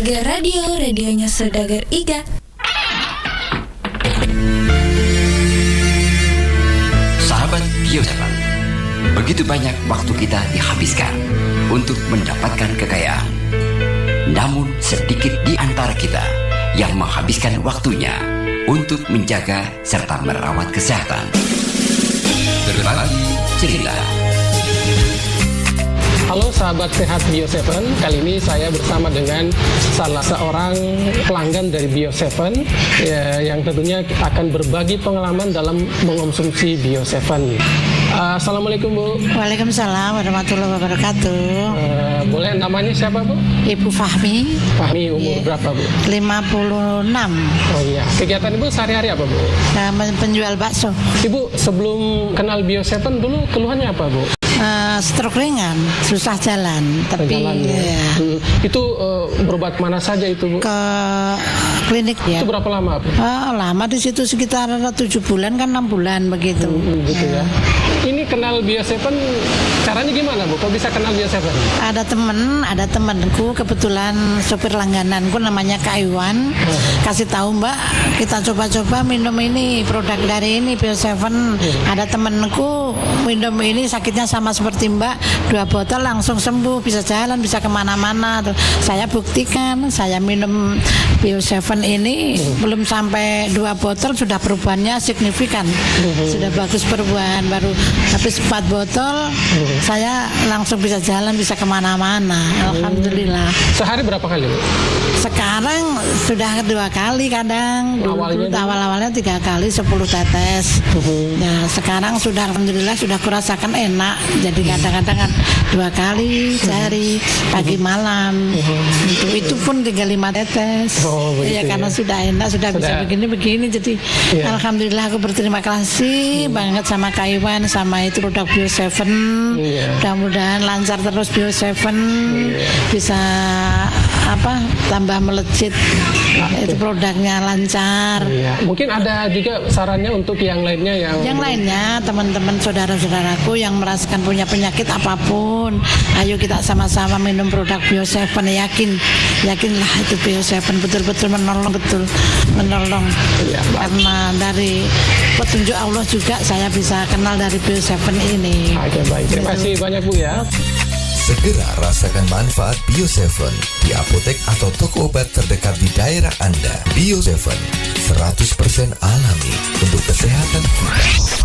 Iga Radio, radionya Saudagar Iga. Sahabat Biosapan, begitu banyak waktu kita dihabiskan untuk mendapatkan kekayaan. Namun sedikit di antara kita yang menghabiskan waktunya untuk menjaga serta merawat kesehatan. Berbagi cerita. Halo sahabat sehat Bio7, kali ini saya bersama dengan salah seorang pelanggan dari Bio7 yang tentunya akan berbagi pengalaman dalam mengonsumsi Bio7. Assalamualaikum Bu. Waalaikumsalam warahmatullahi wabarakatuh. Boleh namanya siapa Bu? Ibu Fahmi. Fahmi, umur berapa Bu? 56. Oh iya. Kegiatan Ibu sehari-hari apa Bu? Penjual bakso. Ibu sebelum kenal Bio7 dulu keluhannya apa Bu? Stroke ringan, susah jalan, tapi ya. Itu berobat mana saja itu Bu? Ke klinik ya. Itu berapa lama Bu? Lama di situ sekitar 7 bulan kan 6 bulan begitu. Gitu ya. Ini kenal Bio7 caranya gimana Bu? Kok bisa kenal Bio7? Ada temanku kebetulan sopir langgananku namanya Kak Iwan. Kasih tahu Mbak, kita coba-coba minum ini, produk dari ini Bio7. Ada temanku minum ini sakitnya sama seperti Mbak, 2 botol langsung sembuh, bisa jalan, bisa kemana-mana. Saya buktikan, saya minum Bio7 ini belum sampai 2 botol sudah perubahannya signifikan, sudah bagus perubahan. Baru habis 4 botol saya langsung bisa jalan, bisa kemana-mana. Alhamdulillah. Sehari berapa kali Bu? Sekarang sudah 2 kali kadang. Awal-awalnya 3 kali 10 tetes. Nah sekarang sudah alhamdulillah sudah kurasakan enak. Jadi kadang-kadang kan 2 kali sehari, pagi malam. Itu pun 35 tetes. Ya karena sudah enak, sudah bisa begini-begini. Jadi alhamdulillah aku berterima kasih banget sama Kak Iwan, sama itu produk Bio7. Mudah-mudahan lancar terus Bio7, bisa tambah melejit. Itu produknya lancar. Mungkin ada juga sarannya untuk yang lainnya yang lainnya, teman-teman saudara-saudaraku yang merasakan punya penyakit apapun, ayo kita sama-sama minum produk Bio7. Yakinlah itu Bio7 betul-betul menolong. Karena dari petunjuk Allah juga saya bisa kenal dari Bio7 ini. Oke, baik. Terima kasih banyak Bu ya. Segera rasakan manfaat Bio7 di apotek atau toko obat terdekat di daerah Anda. Bio7 100% alami untuk kesehatan kita.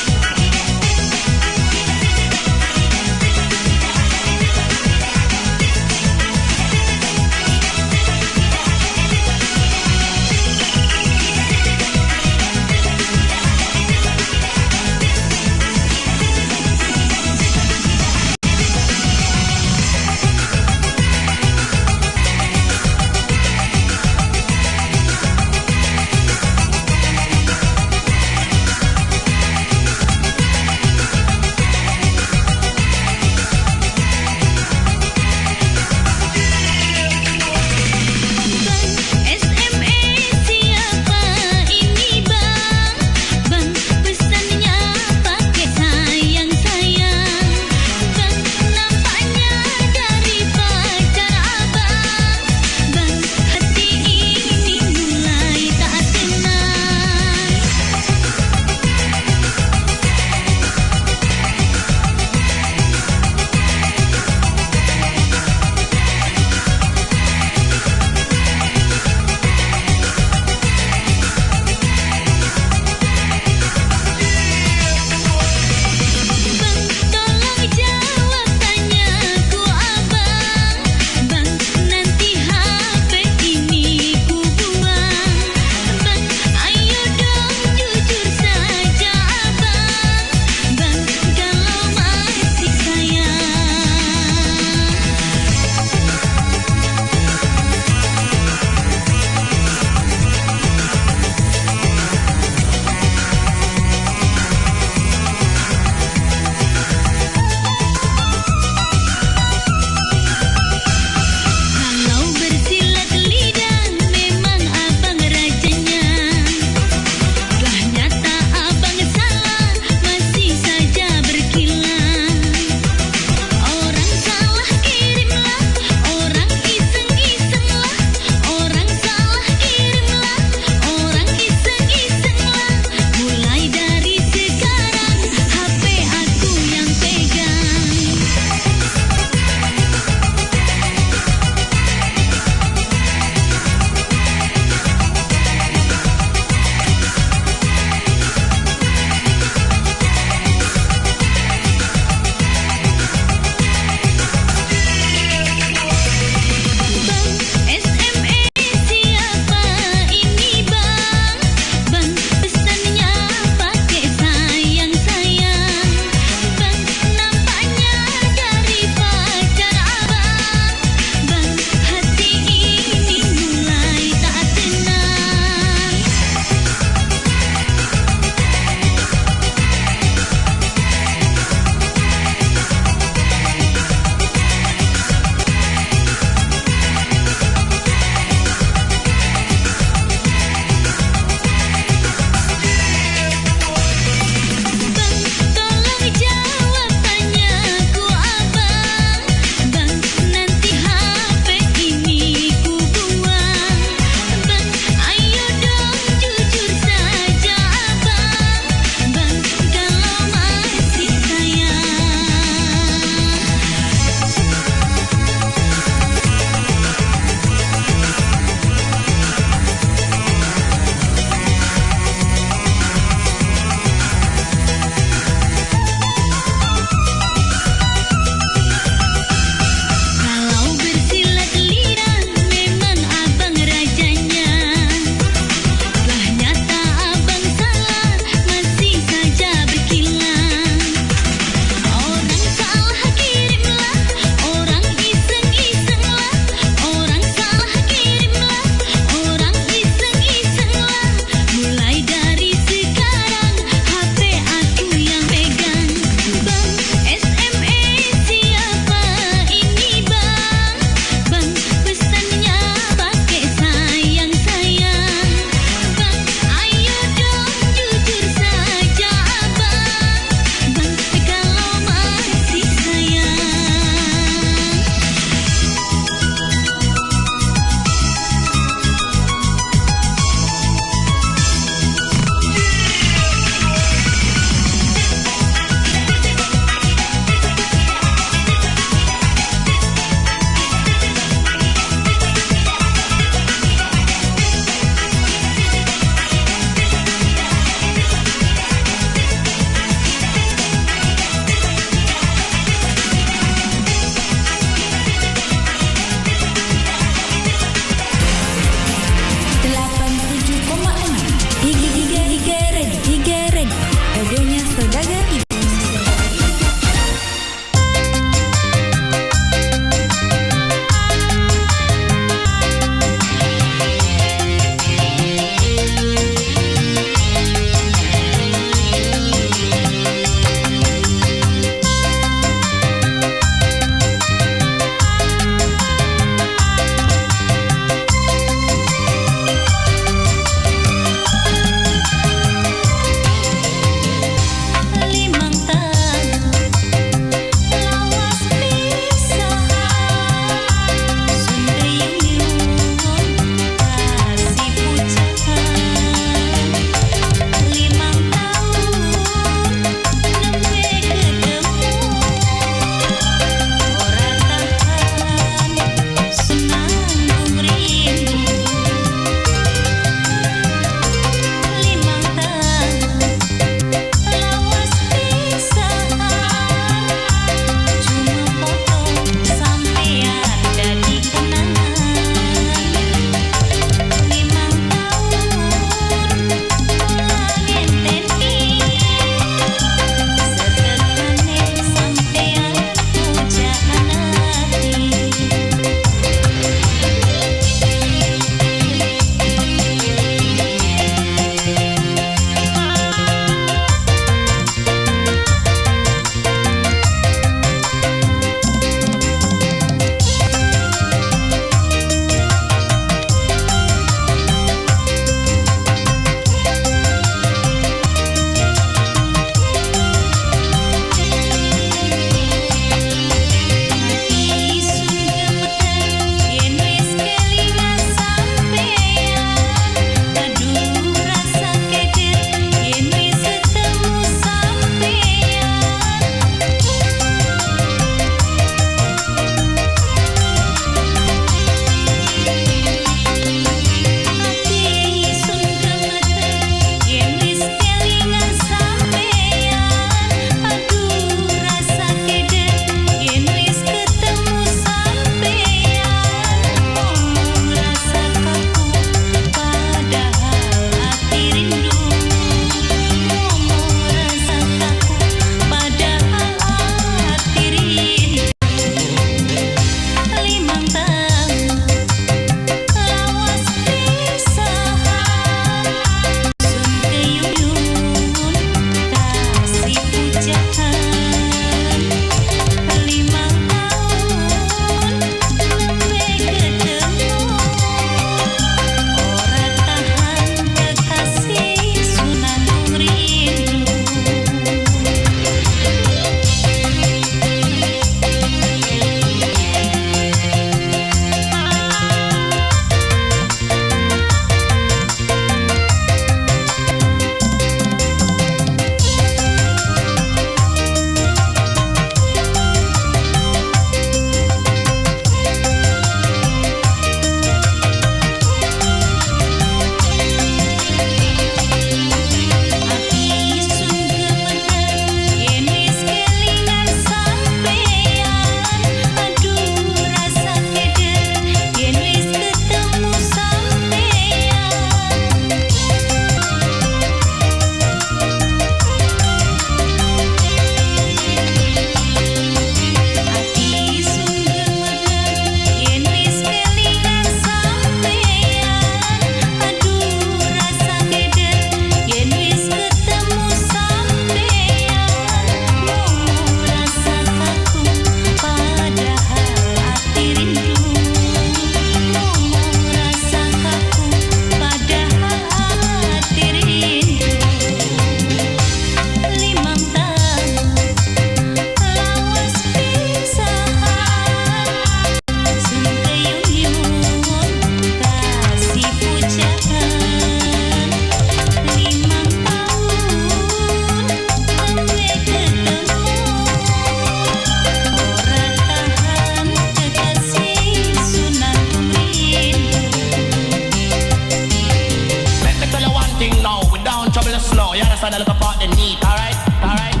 just wanna look about the need. Alright, alright.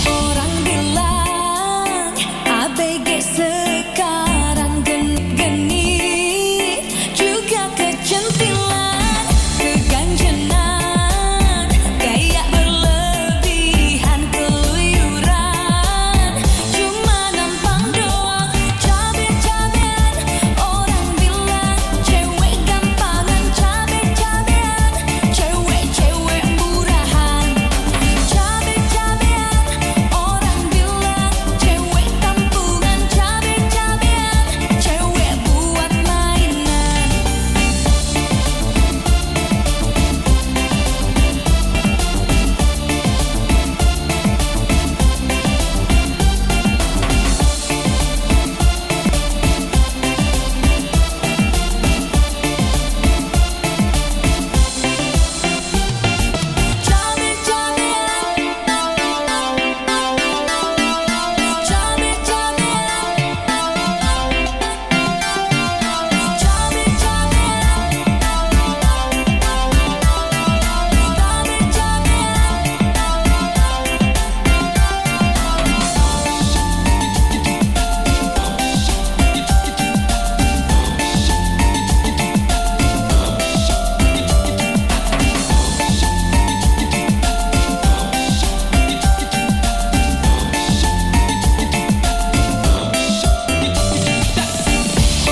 Orang bilang ABG sekarang genit-genit, juga kecantilan, keganjenan, kayak berlebihan keluyuran, cuma nampang doang, cabe-cabean. Orang bilang cewek gampangan, cabe-cabean, cewek-cewek murahan, cabe-cabean. Orang bilang cewek kampungan, cabe-cabean, cewek buat mainan.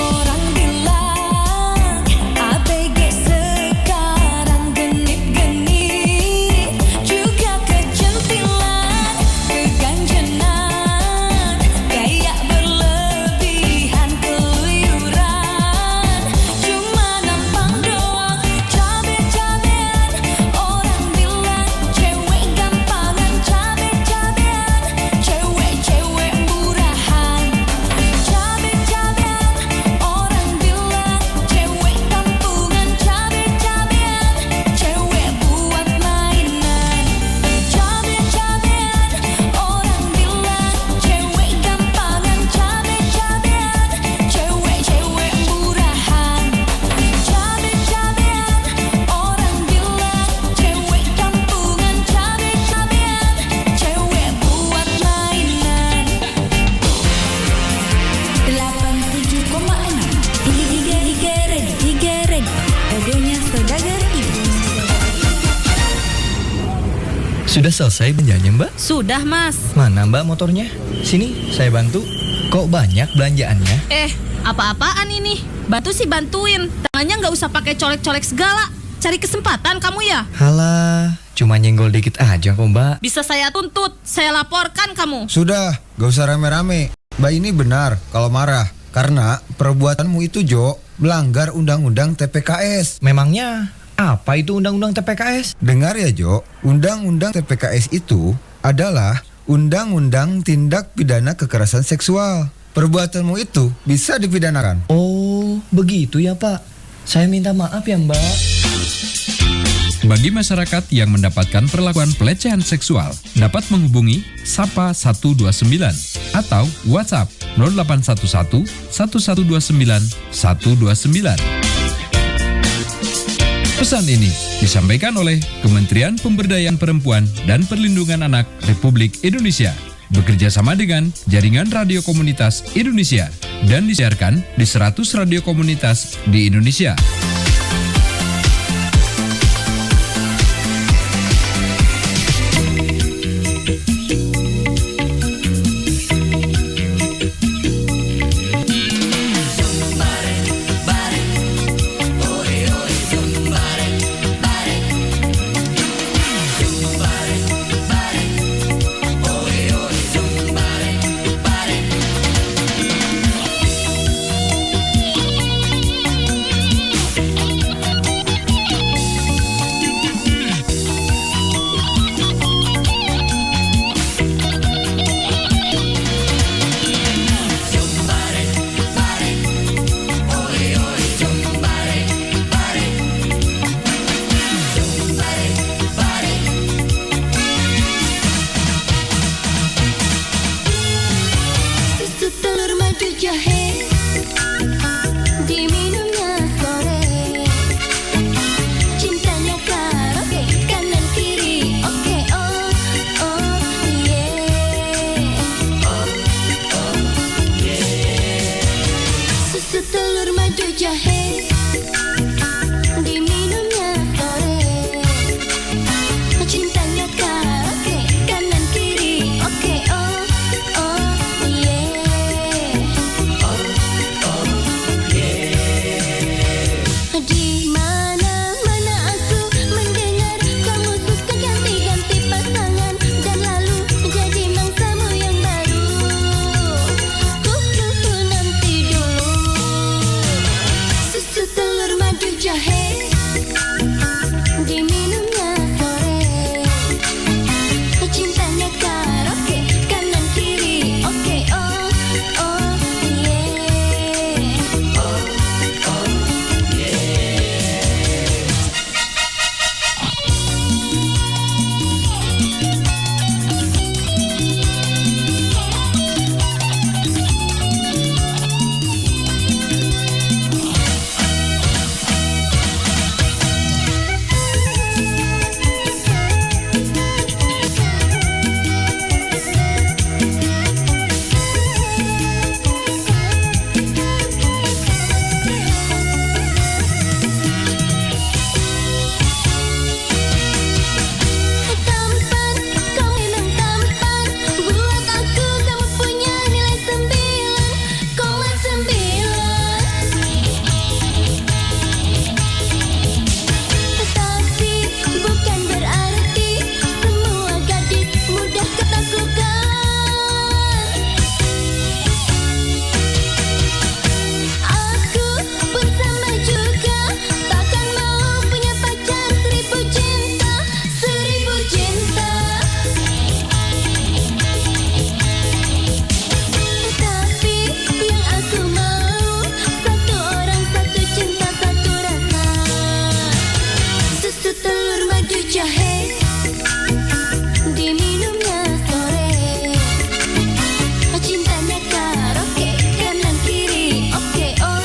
Orang bilang ABG sekarang genit-genit, juga kecantilan, keganjenan, kayak berlebihan keluyuran, cuma nampang doang, cabe-cabean. Orang bilang cewek gampangan, cabe-cabean, cewek-cewek murahan, cabe-cabean. Orang bilang cewek kampungan, cabe-cabean, cewek buat mainan, cabe-cabean. Orang bilang cewek gampangan, cabe-cabean, cewek-cewek murahan, cabe-cabean. Orang bilang cewek kampungan, cabe-cabean, cewek buat mainan. 87,6 tiga red, radionya Saudagar Ibu. Sudah selesai belanjanya, Mbak? Sudah, Mas. Mana Mbak motornya? Sini, saya bantu. Kok banyak belanjaannya? Apa-apaan ini? Bantu sih bantuin. Tangannya nggak usah pakai colek-colek segala. Cari kesempatan kamu ya? Halah, cuma nyenggol dikit aja kok, Mbak. Bisa saya tuntut. Saya laporkan kamu. Sudah, gak usah rame-rame. Mbak ini benar kalau marah. Karena perbuatanmu itu, Jo, melanggar Undang-Undang TPKS. Memangnya apa itu Undang-Undang TPKS? Dengar ya, Jo. Undang-Undang TPKS itu adalah Undang-Undang Tindak Pidana Kekerasan Seksual. Perbuatanmu itu bisa dipidanakan. Oh, begitu ya, Pak. Saya minta maaf ya, Mbak. Bagi masyarakat yang mendapatkan perlakuan pelecehan seksual, dapat menghubungi Sapa 129 atau WhatsApp 0811 1129 129. Pesan ini disampaikan oleh Kementerian Pemberdayaan Perempuan dan Perlindungan Anak Republik Indonesia, bekerja sama dengan Jaringan Radio Komunitas Indonesia dan disiarkan di 100 radio komunitas di Indonesia. jahe diminumnya sore. Cintanya karaoke kanan kiri oke oh yeah. Di mana-mana aku mendengar kamu suka ganti-ganti pasangan dan lalu jadi mangsamu yang baru. Nanti dulu susu telur madu jahe diminumnya sore. Cintanya karaoke kanan kiri oke oh jahe diminumnya sore. Cintanya karaoke kanan kiri oke oh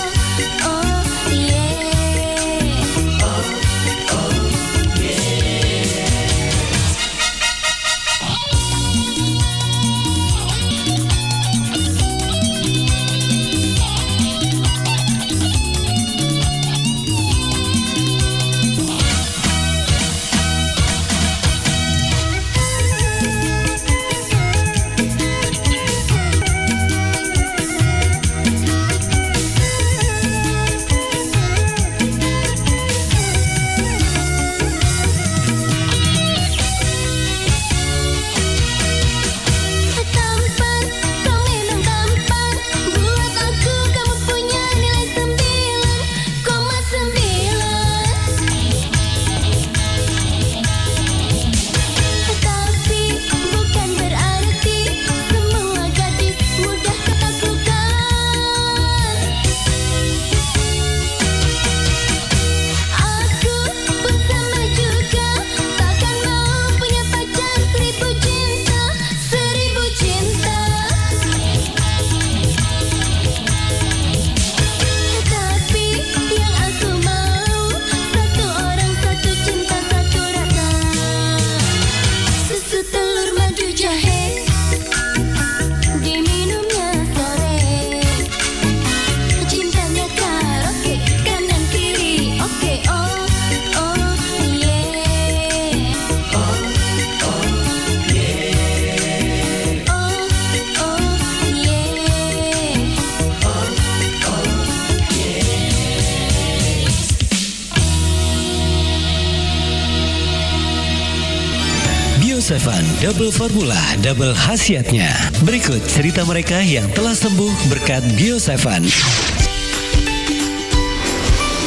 Bio7, double formula, double khasiatnya. Berikut cerita mereka yang telah sembuh berkat Bio7.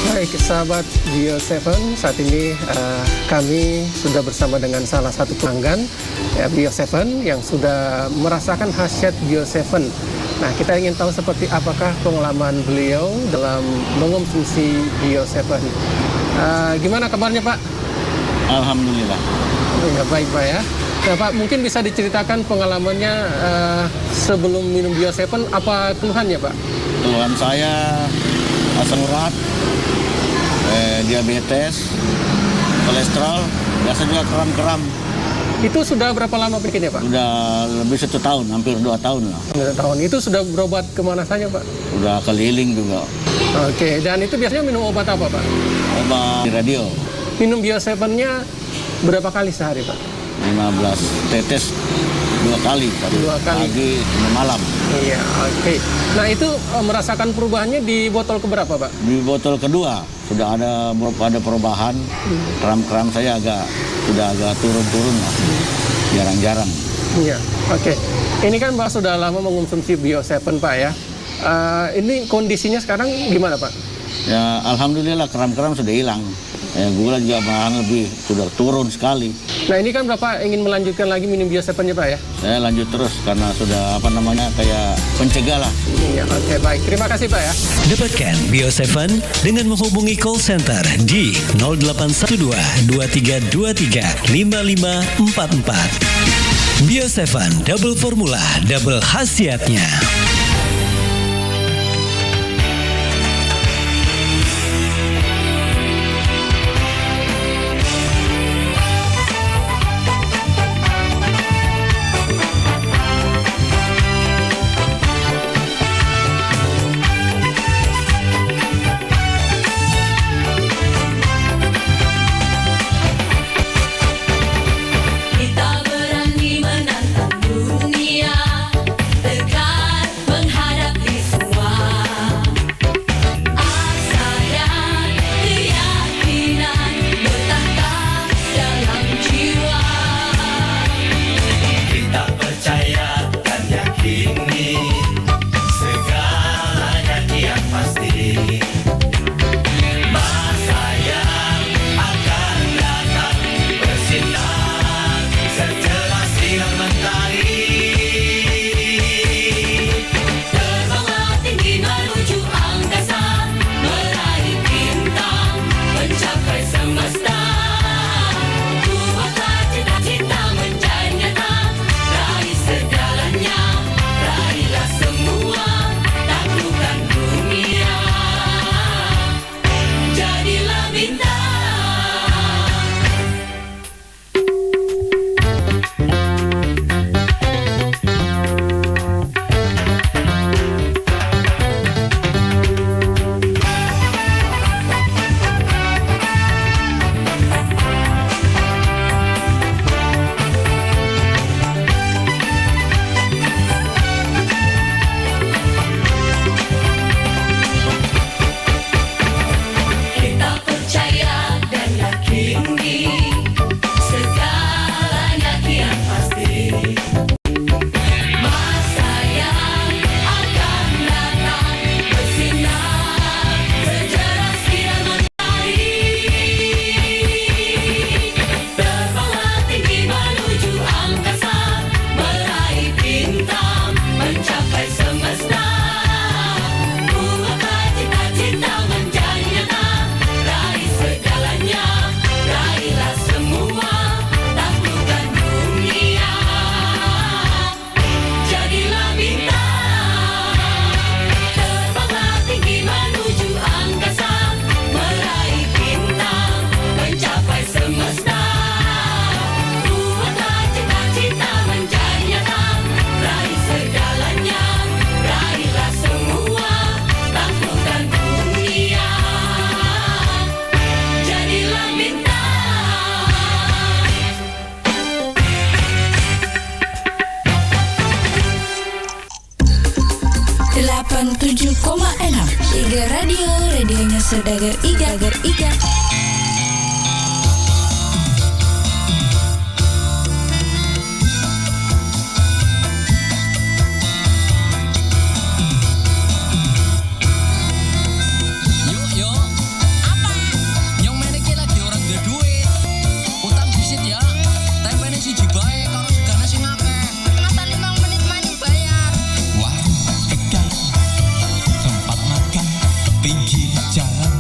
Baik sahabat Bio7, saat ini kami sudah bersama dengan salah satu pelanggan Bio7 yang sudah merasakan khasiat Bio7. Nah, kita ingin tahu seperti apakah pengalaman beliau dalam mengonsumsi Bio7. Gimana kabarnya Pak? Alhamdulillah. Ya, baik Pak ya. Nah Pak, mungkin bisa diceritakan pengalamannya sebelum minum Bio7, apa keluhannya Pak? Keluhan saya asam urat, diabetes, kolesterol, biasa juga kram-kram. Itu sudah berapa lama bikinnya Pak? Udah lebih 1 tahun, hampir 2 tahun lah. 2 tahun. Itu sudah berobat kemana saja Pak? Udah keliling juga. Oke, dan itu biasanya minum obat apa, Pak? Obat radio Minum Bio7-nya berapa kali sehari, Pak? 15 tetes 2 kali, pagi sama malam. Iya, oke. Nah, itu merasakan perubahannya di botol keberapa, Pak? Di botol kedua sudah ada perubahan. Kram-kram saya sudah agak turun-turun lah. Jarang-jarang. Iya, oke. Ini kan Pak sudah lama mengonsumsi Bio7, Pak ya. Ini kondisinya sekarang gimana, Pak? Ya, alhamdulillah kram-kram sudah hilang. Gula juga malahan sudah turun sekali. Nah, ini kan Bapak ingin melanjutkan lagi minum Bio7-nya, Pak ya? Saya lanjut terus karena sudah kayak pencegah lah. Iya, oke, baik. Terima kasih, Pak ya. Dapatkan Bio7 dengan menghubungi call center di 0812 2323 5544. Bio7 double formula, double khasiatnya. Kita berani menantang dunia, tegar menghadapi semua. Asa dan keyakinan bertahta dalam jiwa. Kita percaya dan yakini segalanya kian pasti. Masa yang akan datang bersinar sejelas sinar mentari. Terbanglah tinggi menuju angkasa, meraih bintang, mencapai semesta. Buatlah cita-cita menjadi nyata, raih segalanya, raihlah semua, taklukkan dunia. Jadilah bintang. Kita percaya dan yakini segalanya kian pasti. Masa yang akan datang bersinar sejelas sinar mentari. Terbanglah tinggi menuju angkasa, meraih bintang, mencapai semesta. Buatlah cita-cita menjadi nyata, raih segalanya, raihlah semua, taklukkan dunia. Jadilah bintang. Terbanglah tinggi menuju angkasa, meraih bintang, mencapai semesta. Buatlah cita-cita menjadi nyata, raih segalanya, raihlah semua, taklukkan dunia. Jadilah bintang. 87,6 Iga Radio, radionya Saudagar Iga. Yuk, apa? Yang meniki lagi orang duwe duit. Utang disit ya. Tempene siji bae karo segana sing akeh. Masa 5 menit maning bayar. Warung Tegal, tempat makan pinggir jalan.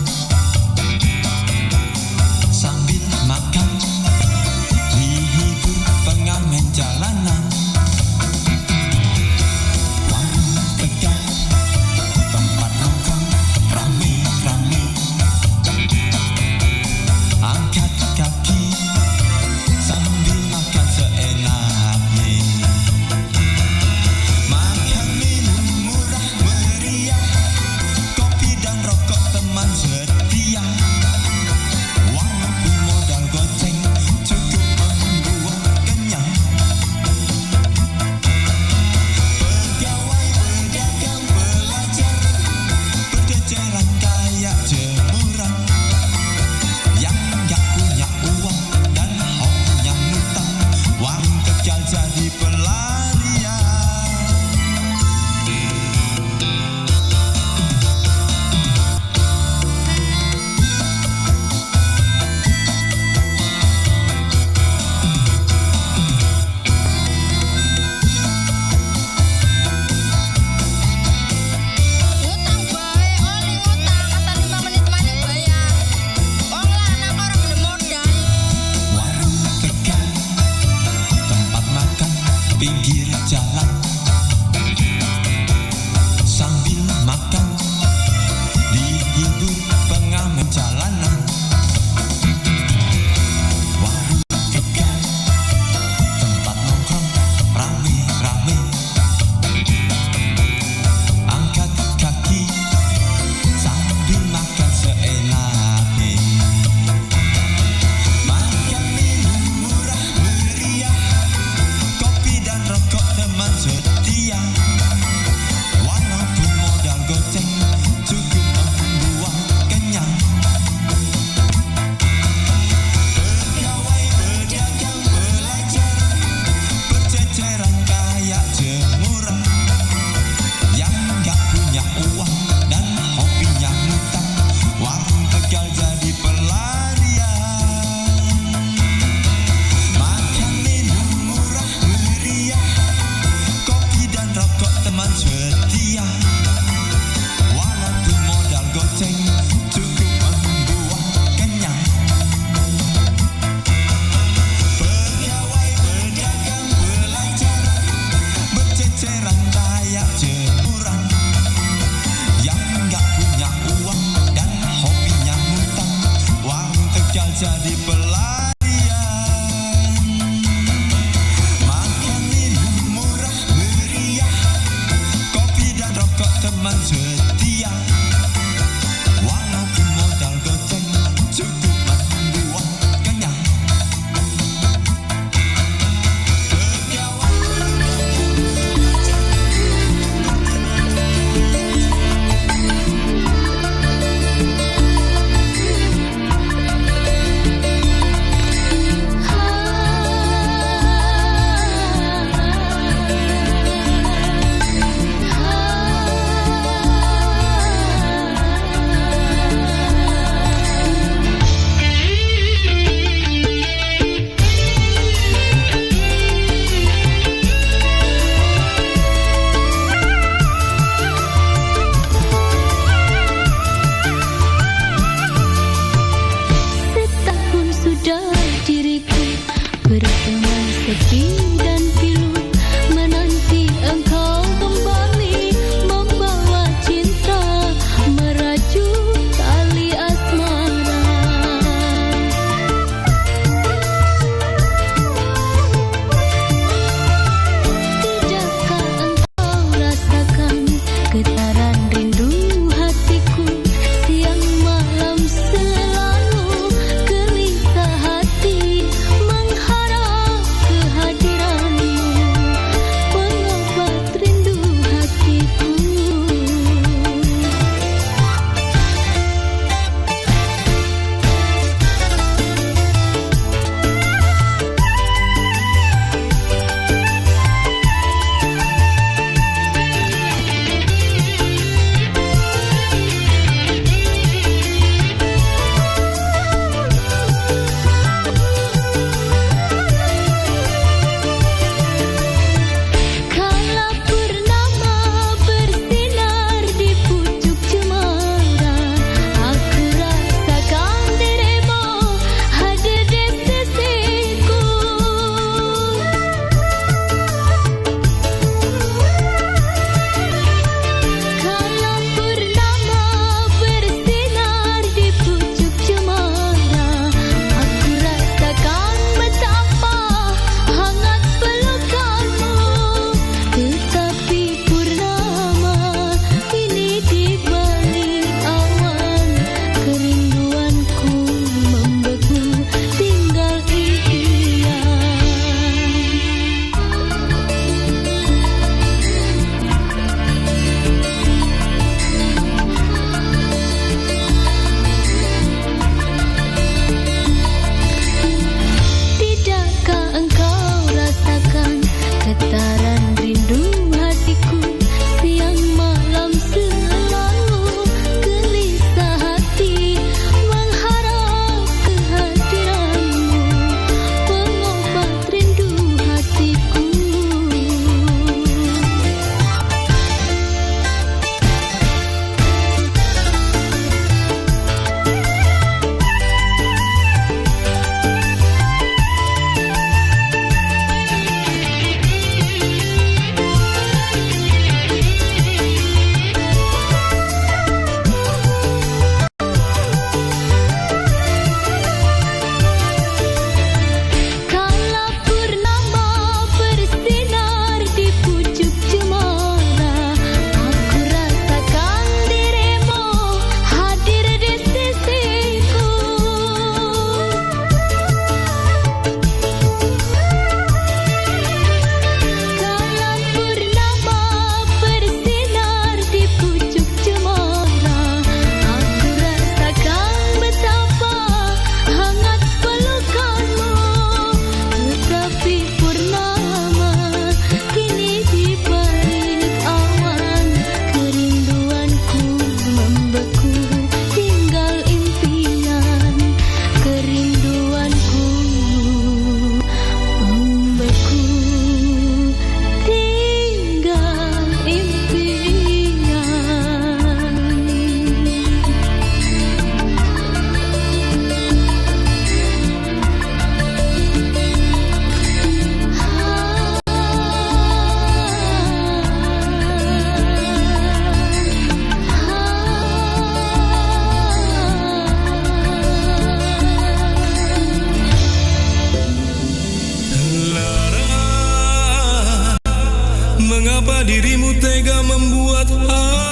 Mengapa dirimu tega membuat hatiku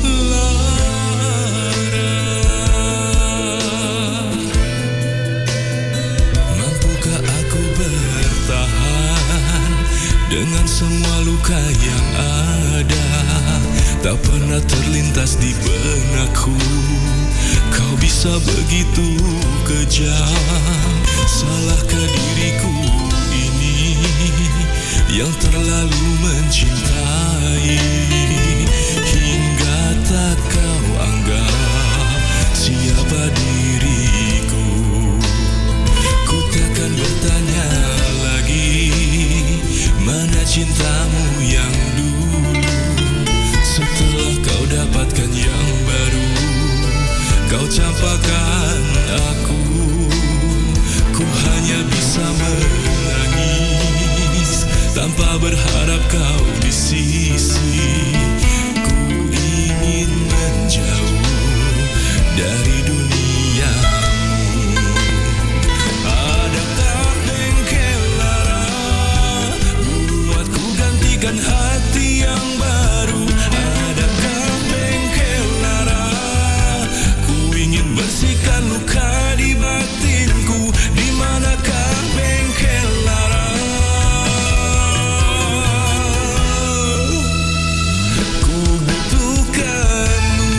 lara? Mampukah aku bertahan dengan semua luka yang ada? Tak pernah terlintas di benakku kau bisa begitu kejam. Salahkah diriku ini yang terlalu mencintai hingga tak kau anggap siapa diriku? Ku takkan bertanya lagi mana cintamu yang dulu. Setelah kau dapatkan yang baru, kau campakkan aku. Ku hanya bisa menangis tanpa berharap kau di sisi. Ku ingin menjauh dari duniamu. Adakah bengkel lara buatku gantikan hati yang baru? Adakah bengkel lara ku ingin bersihkan luka di batinku? Di manakah bengkel lara? Ku butuhkanmu.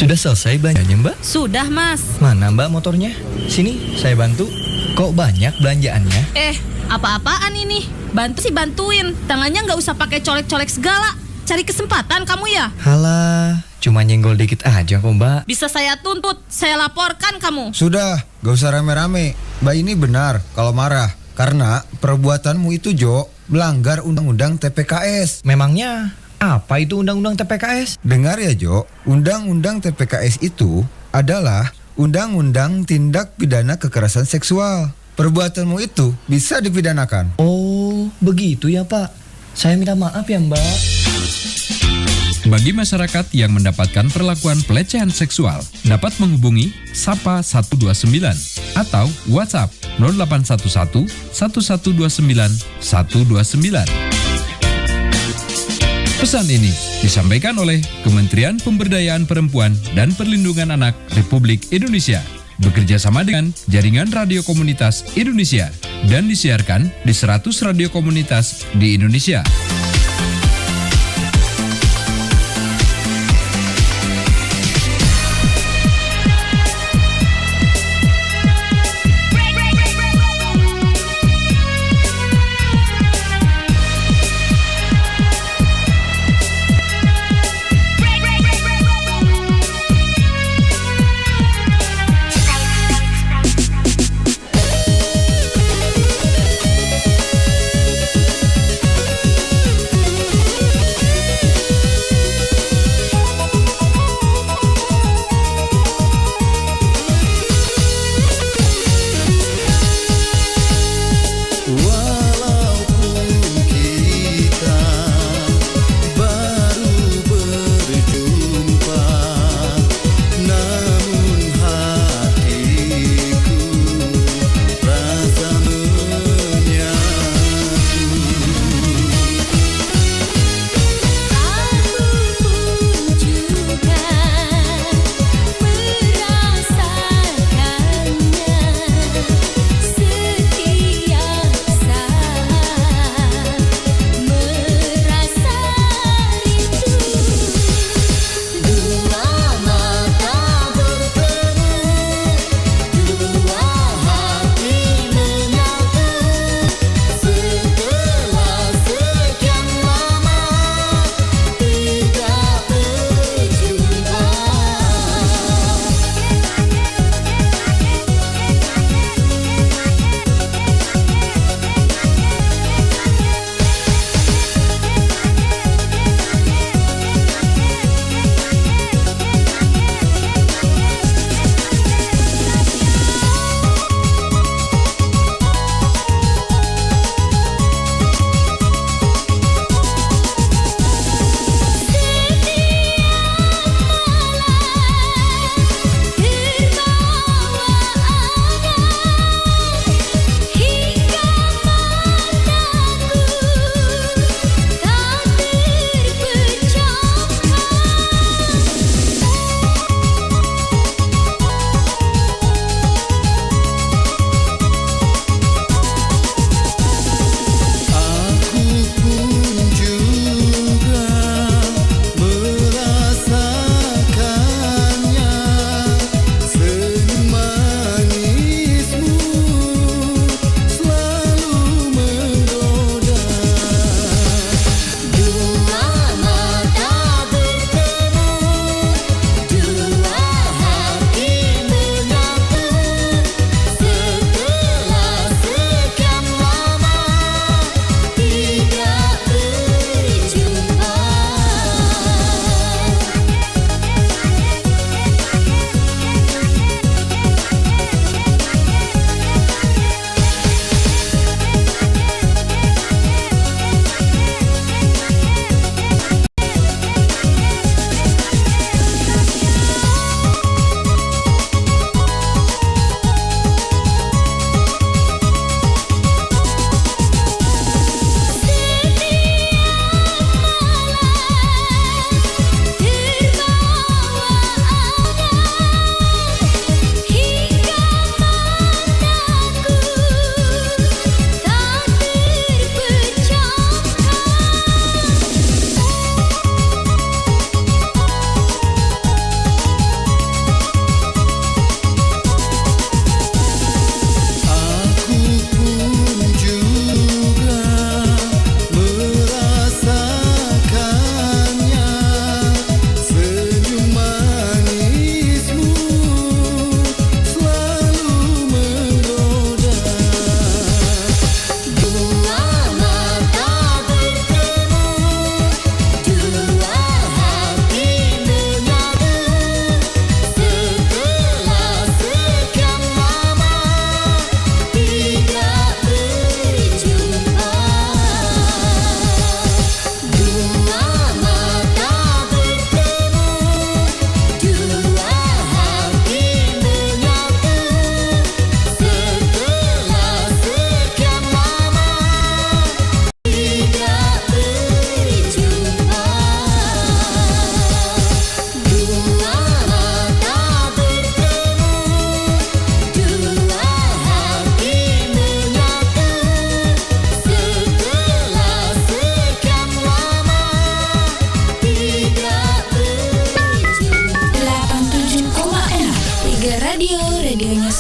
Sudah selesai belanjanya, Mbak? Sudah, Mas. Mana Mbak motornya? Sini, saya bantu. Kok banyak belanjaannya? Apa-apaan ini? Bantu sih bantuin. Tangannya nggak usah pakai colek-colek segala. Cari kesempatan kamu ya? Halah, cuma nyenggol dikit aja kok, Mbak. Bisa saya tuntut, saya laporkan kamu. Sudah, gak usah rame-rame. Mbak ini benar kalau marah. Karena perbuatanmu itu, Jo, melanggar Undang-Undang TPKS. Memangnya apa itu Undang-Undang TPKS? Dengar ya, Jo. Undang-Undang TPKS itu adalah Undang-Undang Tindak Pidana Kekerasan Seksual. Perbuatanmu itu bisa dipidanakan. Oh, begitu ya, Pak. Saya minta maaf ya, Mbak. Bagi masyarakat yang mendapatkan perlakuan pelecehan seksual, dapat menghubungi Sapa 129 atau WhatsApp 0811 1129 129. Pesan ini disampaikan oleh Kementerian Pemberdayaan Perempuan dan Perlindungan Anak Republik Indonesia, bekerja sama dengan Jaringan Radio Komunitas Indonesia dan disiarkan di 100 radio komunitas di Indonesia.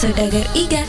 Saudagar IGA.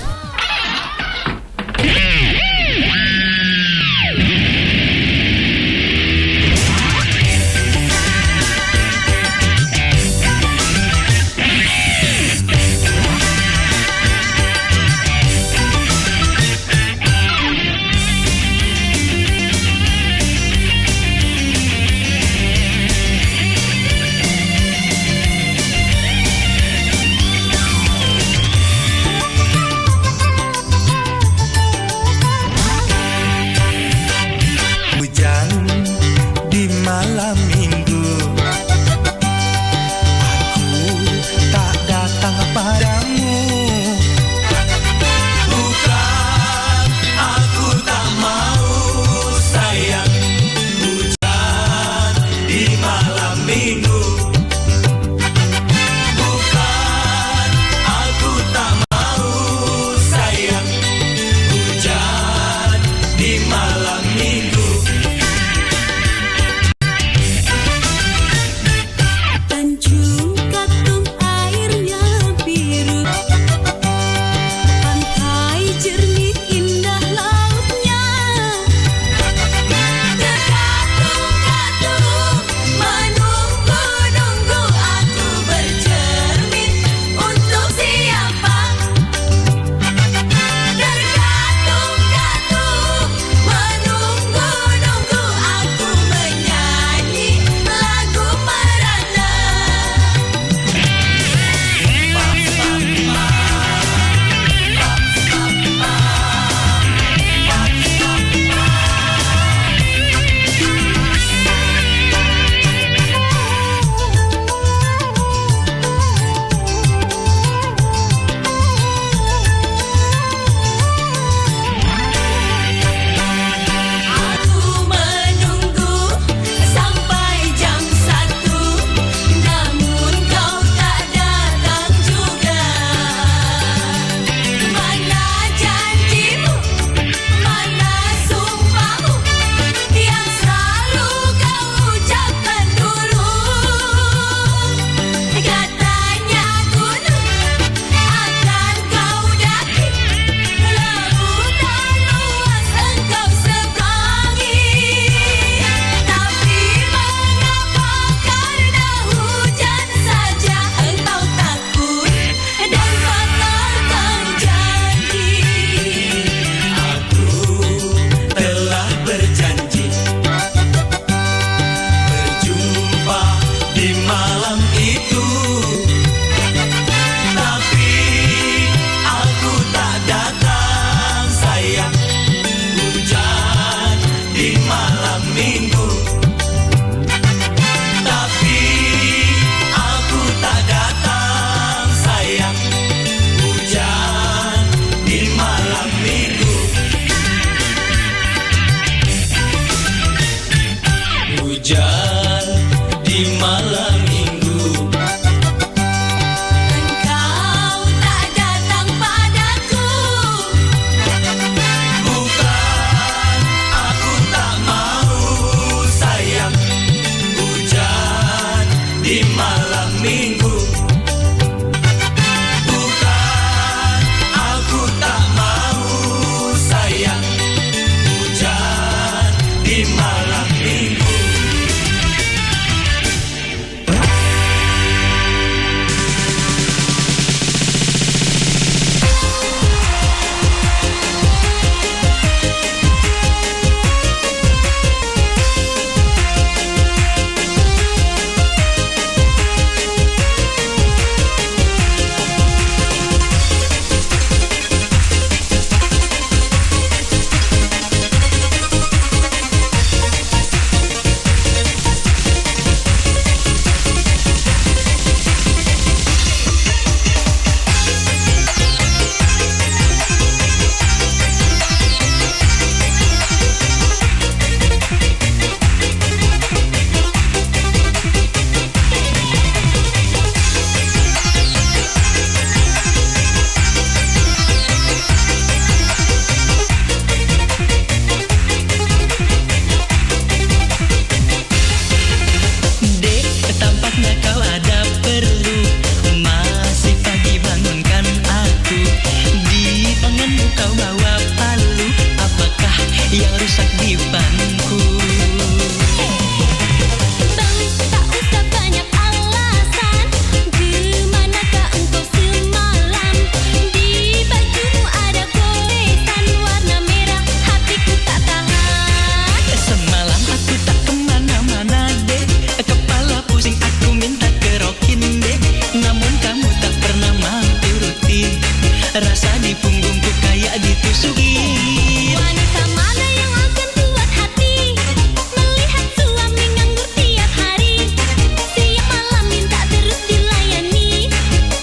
kau bawa palu, apakah yang rusak di panku? Bang, tak usah banyak alasan. Kemanakah engkau semalam? Di bajumu ada goresan warna merah, hatiku tak tahan. Semalam aku tak kemana-mana deh, kepala pusing aku minta kerokin deh, namun kamu tak pernah mau turutin, rasa di punggungku kayak ditusukin. Wanita mana yang akan kuat hati melihat suami nganggur tiap hari, siang malam minta terus dilayani,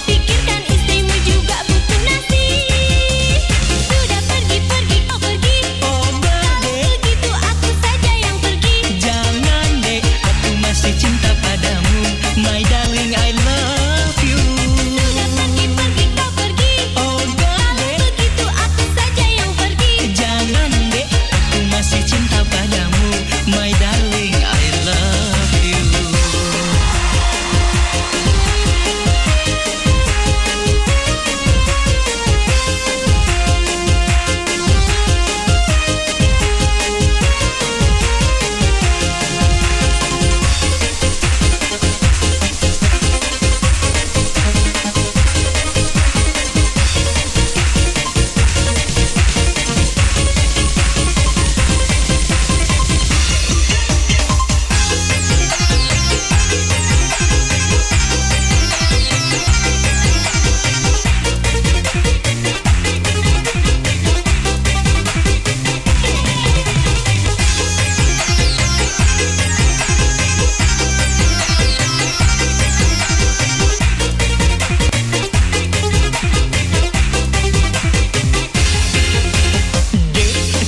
pikirkan istrimu juga butuh nasi. Sudah pergi-pergi kau pergi, kalau begitu aku saja yang pergi. Jangan deh, aku masih cinta padamu, my darling I love you. Sudah pergi-pergi kau pergi, kalau begitu aku saja yang pergi. Jangan deh, aku masih cinta padamu, my darling I love you.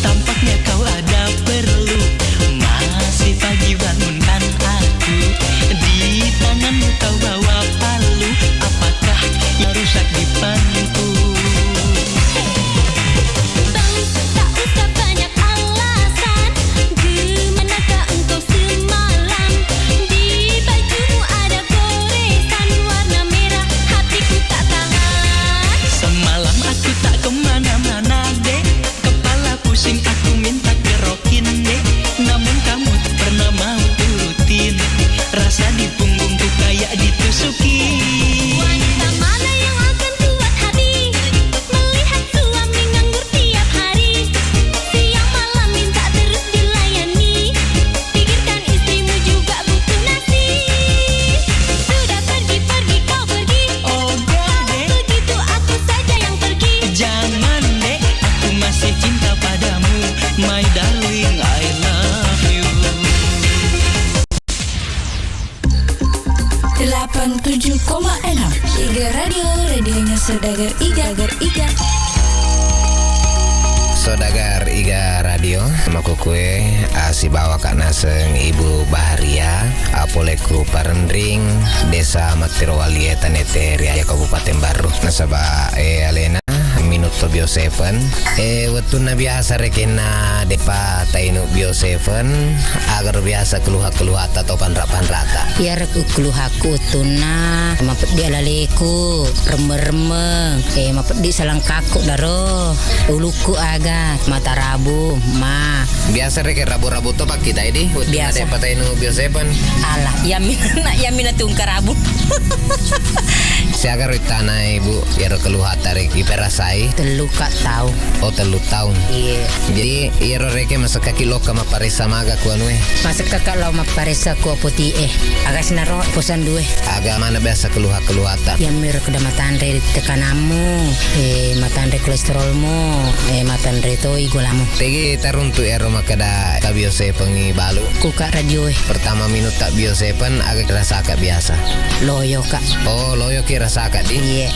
Tampaknya kau ada perlu, masih pagi bangunkan aku. Di tanganmu kau bawa palu, apakah yang rusak di panku? Bang, tak usah banyak alasan. Kemanakah engkau semalam? Di bajumu ada goresan warna merah, hatiku tak tahan. Semalam aku tak kemana-mana deh, kepala pusing aku minta kerokin deh, namun kamu tak pernah mau turutin, rasa di punggungku kayak ditusukin. Wanita mana yang akan kuat hati melihat suami nganggur tiap hari, siang malam minta terus dilayani, pikirkan istrimu juga butuh nasi. Sudah pergi-pergi kau pergi, kalau begitu aku saja yang pergi. Jangan deh, aku masih cinta padamu, my darling I love you. 87,6 Iga Radio, radionya Saudagar Iga. Saudagar Iga Radio, maku kue si bawa kak naseng Ibu Baharia, apoleku Parendring, Desa Matirowali Tanete Riaya Kabupaten Baru. Nasaba alena minuto bio 7 wetuna biasa rekena depa tainu bio 7 agar biasa keluha atau panra-panrata. Ya reku keluhaku tuna mapet dia laleku remeng mapet di salang kaku daro uluku aga mata rabu ma biasa reke rabu-rabu to pak kita ini biasa depa tainu bio 7 alah yamina tungkar rabu siaga tanah ibu ya keluha tarik iperasai telu kak tahu. Oh 3 tahun. Iya. Jadi iro reke masa kaki loka maparesa maga kuanue. Masa kakak lo maparesa ku putih agak sinaro posan due. Agak mana biasa keluha-keluhata. Ya miro keda matandre tekanamu, matandre kolesterolmu, matandre toi gulamu. Tegi taruntu ero makada kabio sepengi balu. Kuka radio Pertama minut tak bio sepen agak rasa akak biasa. Loyo kak. Oh loyo kira rasa akak di. Iya.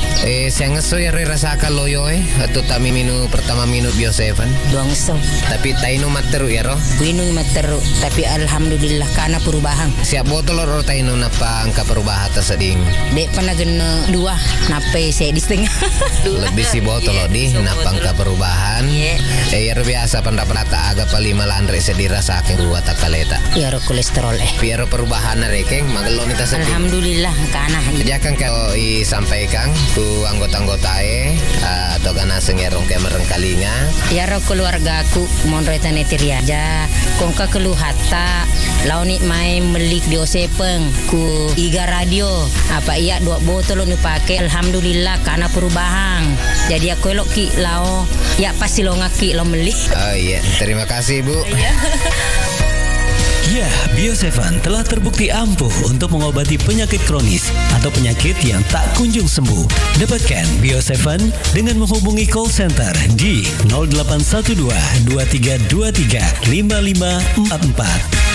Saya ngeso ya rasa akak loyo atau tami pertama minut bio 7 doang so tapi tainu materu ya roh winu materu tapi alhamdulillah karena perubahan siap botol roh tainu napa angka perubahan terseding dek pernah gena 2 nape saya di setengah lebih si botol di napa angka perubahan ya biasa pendapat agak paling malandre sedirasakan buat takaleta. Piaro kolesterol Piaro perubahan rekeng magelon ita sedih. Alhamdulillah kana. Jakan kau sampaikan ku anggota-anggota atau kana sengerong ke merengkalinga. Piaro keluargaku monretan etiriaja. Kongka keluhata launi mai melik biosepeng ku iga radio. Apa iya 2 botol nu pake alhamdulillah karena perubahan. Jadi aku elok ki lao ya pasti lo ngaki lo meli. Oh iya, terima kasih Bu. Ya, Bio7 telah terbukti ampuh untuk mengobati penyakit kronis atau penyakit yang tak kunjung sembuh. Dapatkan Bio7 dengan menghubungi call center di 0812 2323 5544.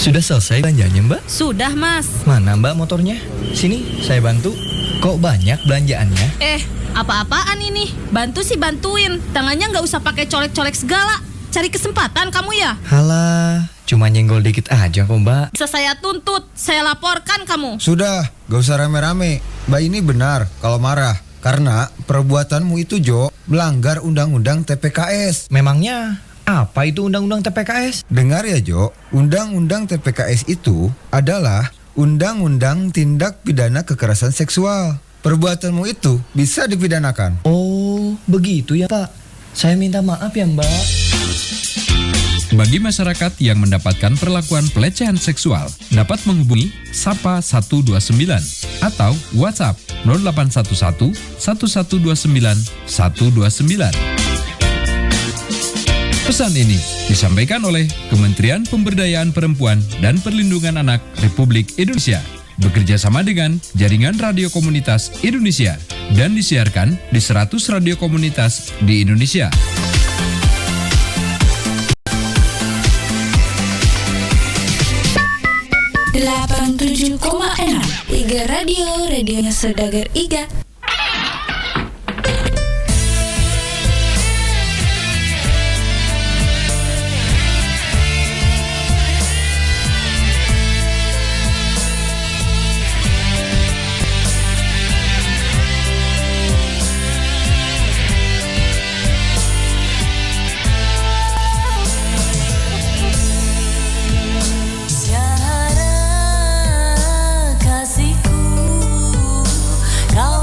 Sudah selesai belanjanya, Mbak? Sudah, Mas. Mana Mbak motornya? Sini, saya bantu. Kok banyak belanjaannya? Apa-apaan ini? Bantu sih bantuin. Tangannya nggak usah pakai colek-colek segala. Cari kesempatan kamu ya? Halah, cuma nyenggol dikit aja kok, Mbak. Bisa saya tuntut, saya laporkan kamu. Sudah, gak usah rame-rame. Mbak ini benar kalau marah. Karena perbuatanmu itu, Jo, melanggar Undang-Undang TPKS. Memangnya apa itu Undang-Undang TPKS? Dengar ya, Jo. Undang-Undang TPKS itu adalah Undang-Undang Tindak Pidana Kekerasan Seksual. Perbuatanmu itu bisa dipidanakan. Oh, begitu ya, Pak. Saya minta maaf ya, Mbak. Bagi masyarakat yang mendapatkan perlakuan pelecehan seksual, dapat menghubungi Sapa 129 atau WhatsApp 0811 1129 129. Pesan ini disampaikan oleh Kementerian Pemberdayaan Perempuan dan Perlindungan Anak Republik Indonesia, bekerja sama dengan Jaringan Radio Komunitas Indonesia dan disiarkan di 100 radio komunitas di Indonesia. Iga Radio, radionya Saudagar Iga. Kasihku, kau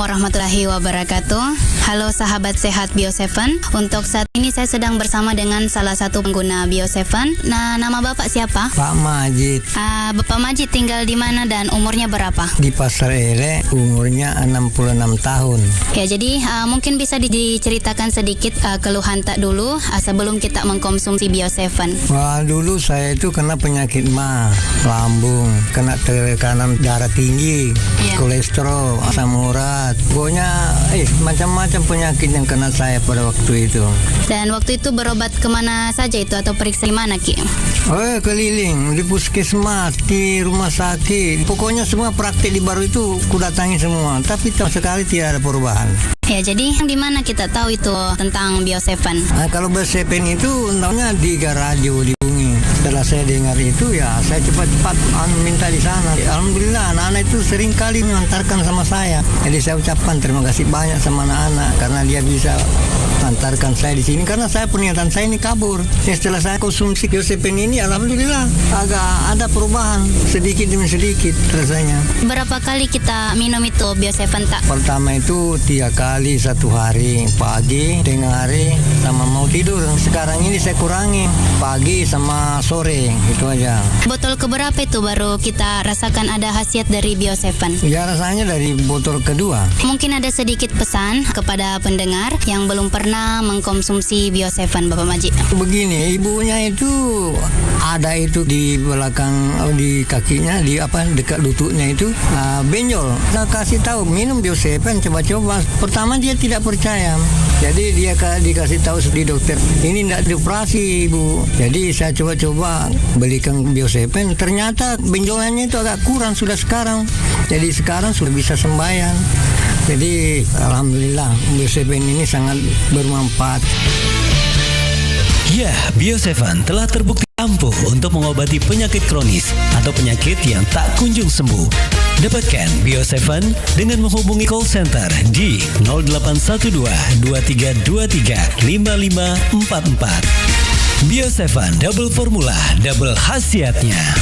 warahmatullahi wabarakatuh. Halo sahabat sehat Bio7. Untuk saat ini saya sedang bersama dengan salah satu pengguna Bio7. Nah, nama Bapak siapa? Pak Majid. Bapak Majid tinggal di mana dan umurnya berapa? Di Pasar Ele, umurnya 66 tahun. Ya, jadi mungkin bisa diceritakan sedikit keluhan tak dulu sebelum kita mengkonsumsi Bio7. Wah, dulu saya itu kena penyakit mah, lambung, kena tekanan darah tinggi, kolesterol, asam urat, pokoknya macam-macam penyakit yang kena saya pada waktu itu. Dan waktu itu berobat kemana saja itu atau periksa di mana, Ki? Keliling di puskesmas, di rumah sakit, pokoknya semua praktik di baru itu kudatangi semua, tapi sama sekali tidak ada perubahan. Ya, jadi di mana kita tahu itu tentang Bio7? Kalau Bio7 itu tahunya di radio di Bungi. Setelah saya dengar itu, ya saya cepat-cepat minta di sana. Alhamdulillah, anak-anak itu sering kali mengantarkan sama saya. Jadi saya ucapkan terima kasih banyak sama anak-anak karena dia bisa antarkan saya di sini karena saya pernyataan saya ini kabur. Setelah saya konsumsi Bio7 ini, alhamdulillah agak ada perubahan sedikit demi sedikit rasanya. Berapa kali kita minum itu Bio7 tak? Pertama itu 3 kali satu hari, pagi, tengah hari, sama mau tidur. Sekarang ini saya kurangi pagi sama sore, itu aja. Botol keberapa itu baru kita rasakan ada khasiat dari Bio7? Ya, rasanya dari botol kedua. Mungkin ada sedikit pesan kepada pendengar yang belum pernah mengkonsumsi Bio7, Bapak Majid. Begini, ibunya itu ada itu di belakang, di kakinya, di dekat lututnya itu benjol. Saya kasih tahu minum Bio7, coba-coba. Pertama dia tidak percaya, jadi dia dikasih tahu di dokter, ini tidak dioperasi ibu. Jadi saya coba-coba belikan Bio7, ternyata benjolannya itu agak kurang sudah sekarang. Jadi sekarang sudah bisa sembahyang. Jadi alhamdulillah Bio7 ini sangat bermanfaat. Ya, Bio7 telah terbukti ampuh untuk mengobati penyakit kronis atau penyakit yang tak kunjung sembuh. Dapatkan Bio7 dengan menghubungi call center di 0812 2323 5544. Bio7 double formula, double khasiatnya.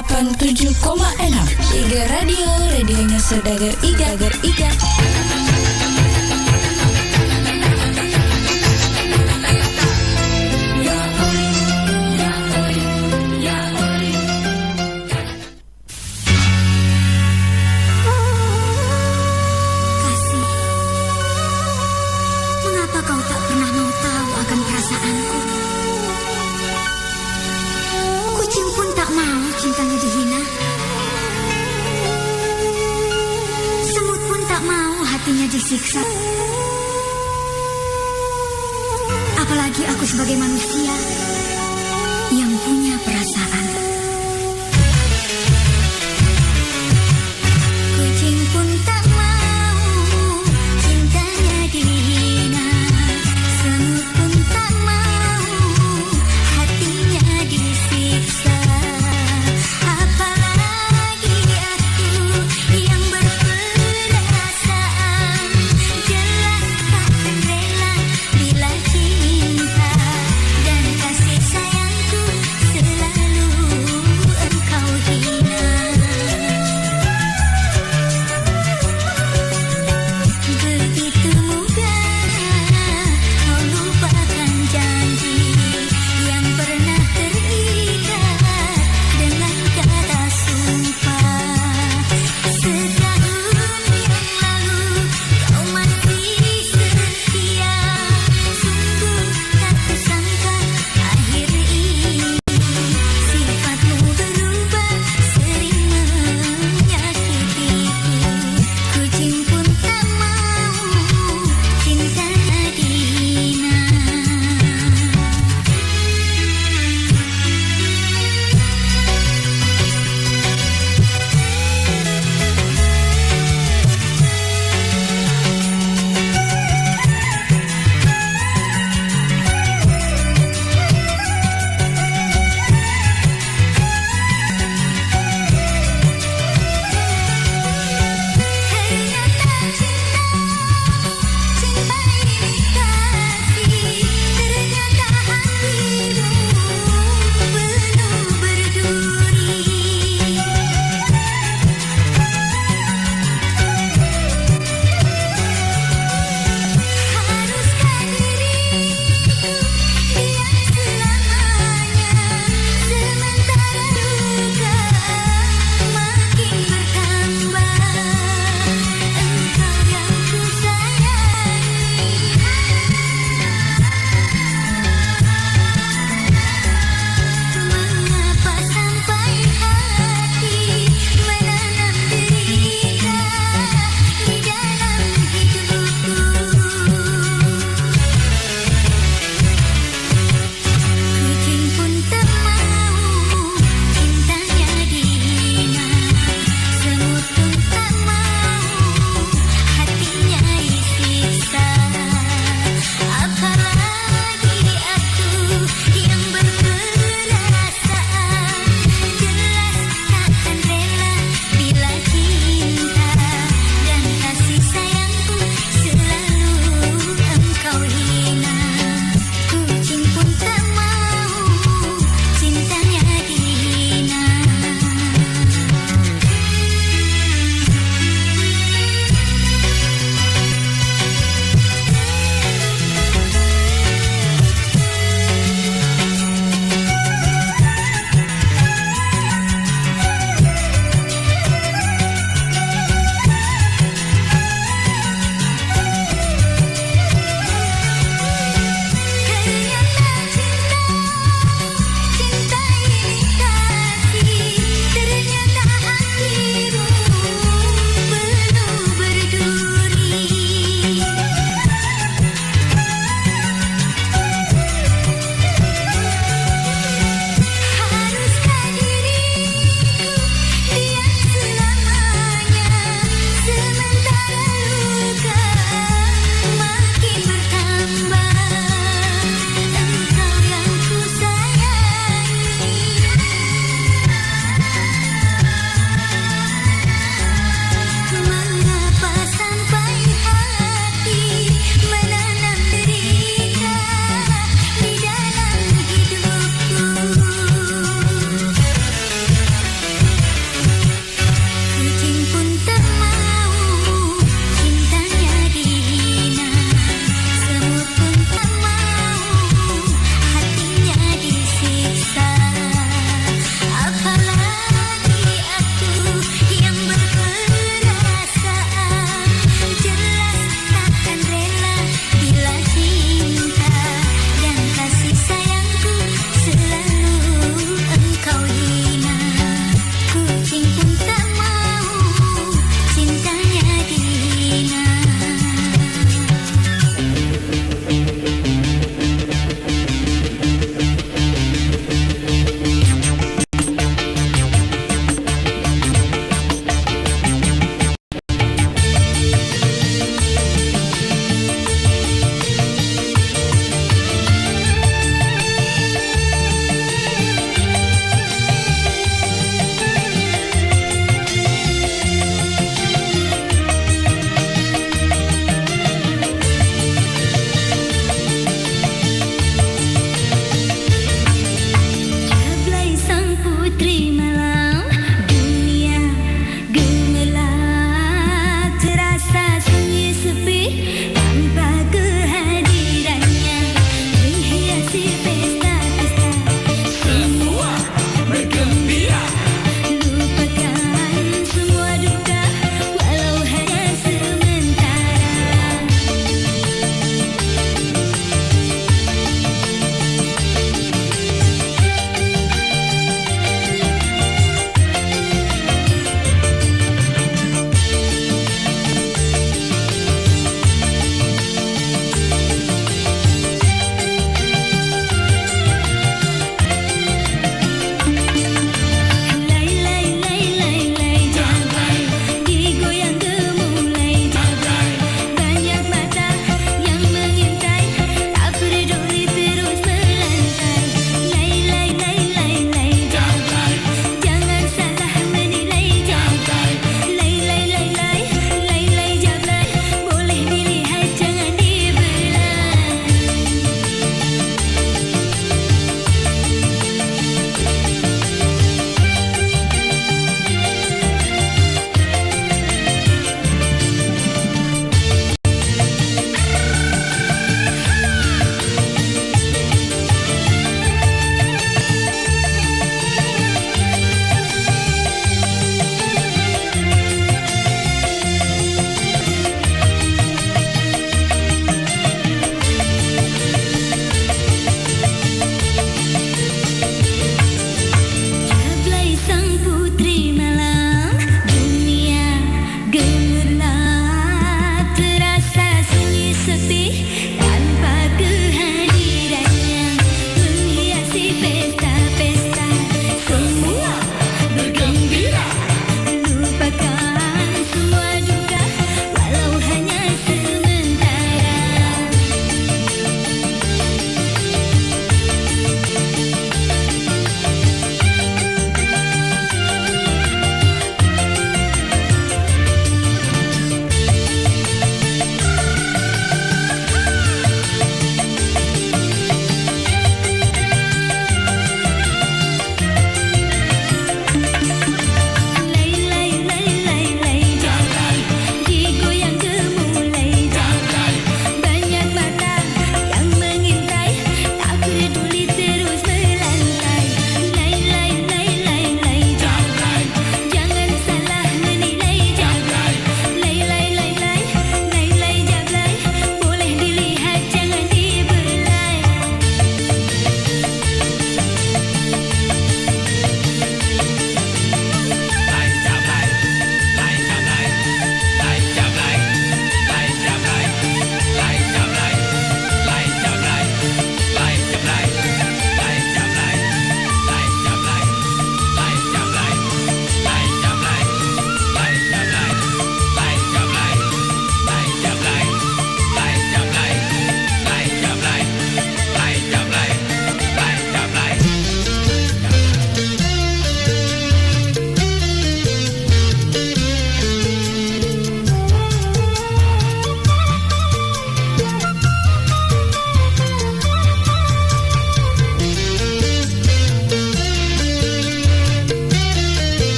87,6 Iga Radio, radionya Saudagar Iga. Mengapa kau tak pernah mau tahu akan perasaanku? Kucing pun tak mau cintanya dihina. Semut pun tak mau hatinya disiksa. Apalagi aku sebagai manusia yang punya perasaan. Kucing pun tak mau cintanya dihina. Semut pun tak mau hatinya disiksa. Apalagi aku yang berperasaan. Jelas takkan rela bila cinta dan kasih sayang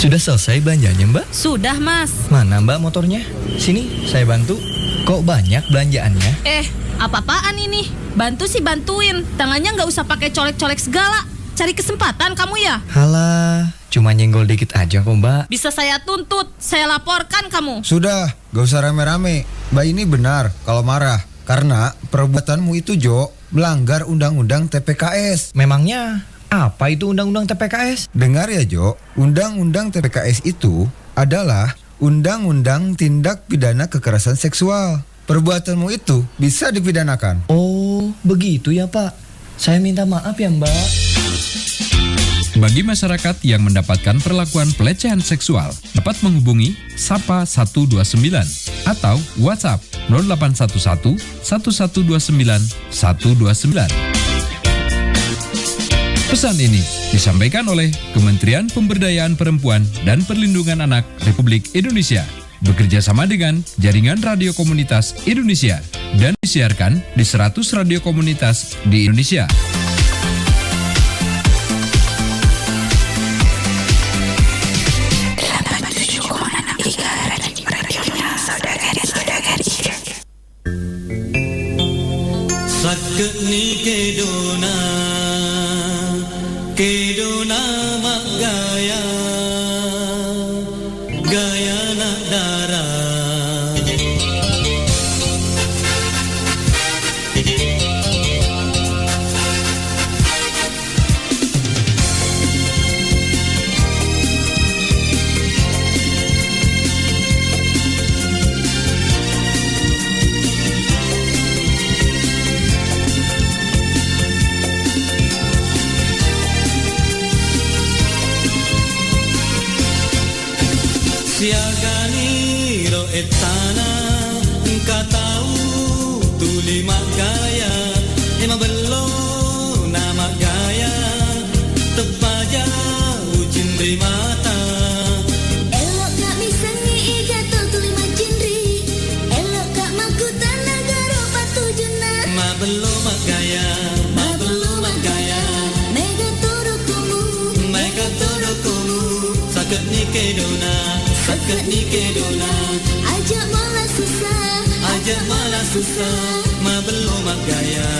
Sudah selesai belanjanya, Mbak? Sudah, Mas. Mana Mbak motornya? Sini, saya bantu. Kok banyak belanjaannya? Apa-apaan ini? Bantu sih bantuin. Tangannya nggak usah pakai colek-colek segala. Cari kesempatan kamu ya? Halah, cuma nyenggol dikit aja kok, Mbak. Bisa saya tuntut, saya laporkan kamu. Sudah, gak usah rame-rame. Mbak ini benar kalau marah. Karena perbuatanmu itu, Jo, melanggar Undang-Undang TPKS. Memangnya apa itu Undang-Undang TPKS? Dengar ya, Jo. Undang-Undang TPKS itu adalah Undang-Undang Tindak Pidana Kekerasan Seksual. Perbuatanmu itu bisa dipidanakan. Oh, begitu ya, Pak. Saya minta maaf ya, Mbak. Bagi masyarakat yang mendapatkan perlakuan pelecehan seksual, dapat menghubungi Sapa 129 atau WhatsApp 0811 1129 129. Pesan ini disampaikan oleh Kementerian Pemberdayaan Perempuan dan Perlindungan Anak Republik Indonesia, bekerja sama dengan Jaringan Radio Komunitas Indonesia dan disiarkan di 100 radio komunitas di Indonesia. Sakit ni kedona mak gaya nak darah. Siagani ro etana engkau tahu tuli mak gaya emang belum nama gaya tepaja ucin di mata Elok gak misangi igato tuli mak jindri Elok gak makutan negara patu juna ma belum mak gaya Mega turukumu sakit ni kedona Ajak malah susah ma belum mak gaya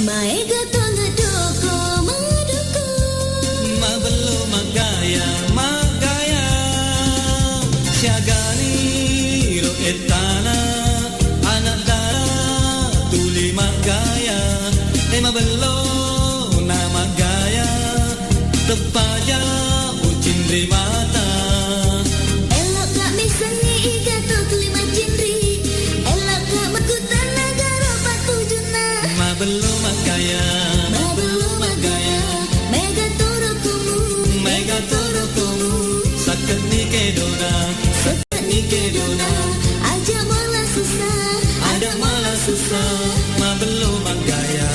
Maega to ngedoko ma belum mak gaya siagani ro etana anak darah tuli mak gaya ma belum nama gaya tepaja ucin di mata Elok gak misangi igato tuli mak jindri Elok gak makutan negara patu juna ma belum mak gaya Mega turukumu sakit ni kedona Ajak malah susah ma belum mak gaya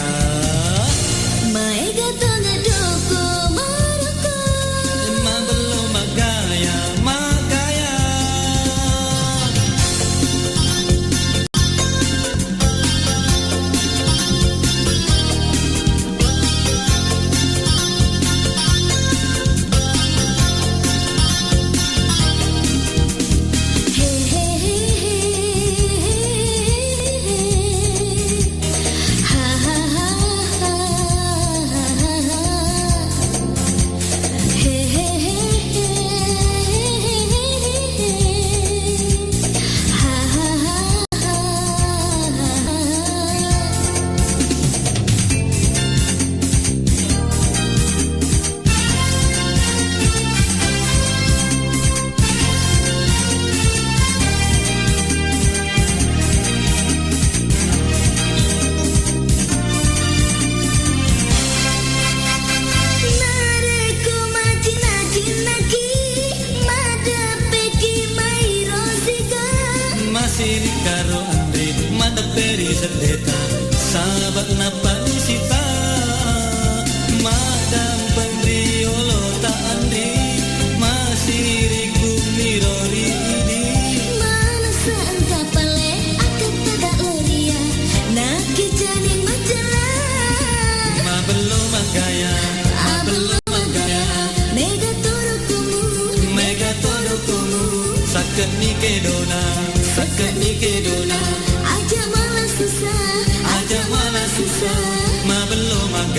Maega to ngedoko ma belum mak gaya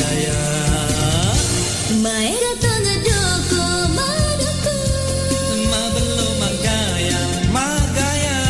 magaya. Mai katanya doko madoko. Ma belum magaya, magaya.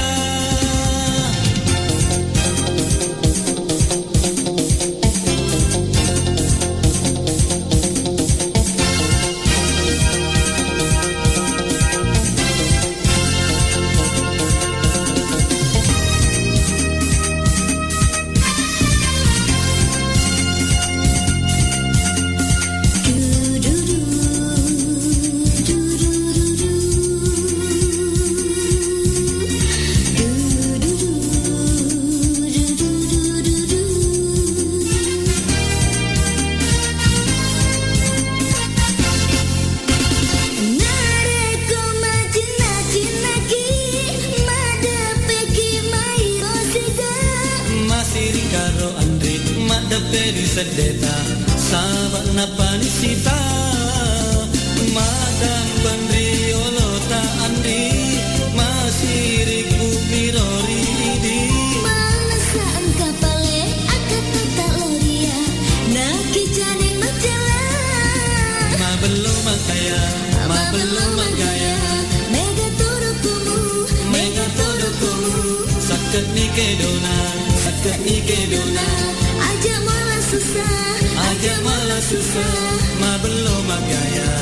Nareko majina-jinaki, madapeki mai rosida. Masih karo Andre, mak deperi sedeta, sahabat napanisita. Madam pendriolo ta Andri, masih riku mirori idi. Malasaan kapale akan tak loria, naki janing macela. Ma belum magaya, ma belum magaya. Mega turukumu, Mega todokumu, sakit ni kedona, sakit ni kedona. aja malah susah. Aja malah susah, ma belum magaya.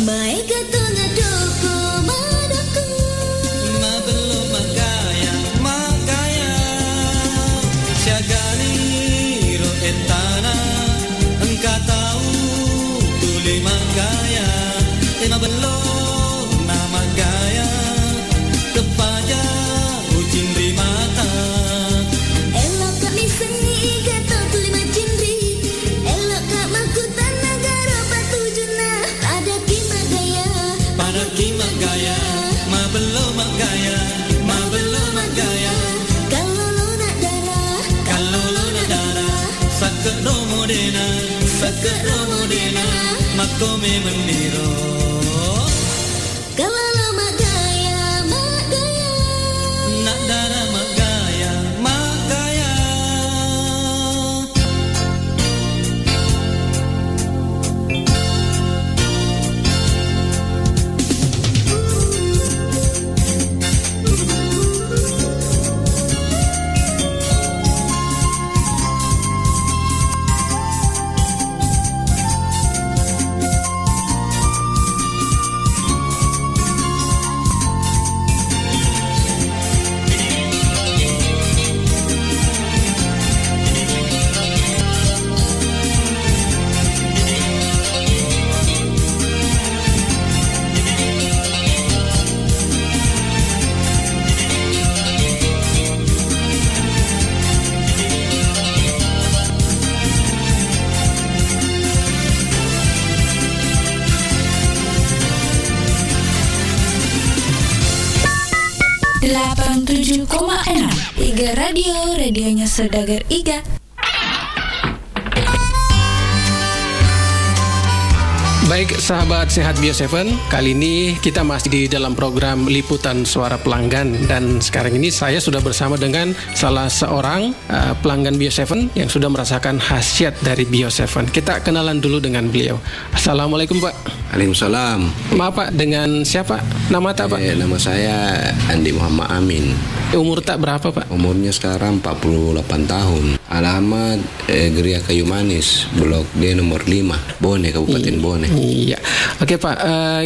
Mai katanya doko madoko. Ma belum magaya, magaya. Siagali ro etana, engkau tahu tuli magaya. Ma belum na magaya, tepaja ucin di mata. Elok kak misengi iga tau kelima cindri. Elok kak makutan negara batu juna. Ada kimagaya, Pada kimagaya, ma belum magaya, ma belum magaya. kalau lo nak darah. Kalau lo nak darah, sakit romodena, sakit romodena, makome mendiro. Kalau lo magaya, magaya. Nak darah magaya, magaya. Iga Radio, radionya Saudagar Iga. Baik sahabat Sehat Bio 7, kali ini kita masih di dalam program Liputan Suara Pelanggan. Dan sekarang ini saya sudah bersama dengan salah seorang pelanggan Bio 7 yang sudah merasakan khasiat dari Bio 7. Kita kenalan dulu dengan beliau. Assalamualaikum Pak. Waalaikumsalam. Maaf Pak, dengan siapa? Nama tak Pak? Nama saya Andi Muhammad Amin. Umur tak berapa Pak? Umurnya sekarang 48 tahun. Alamat Geria Kayu Manis, Blok D nomor 5, Bone, Kabupaten Bone. Iya. Oke Pak,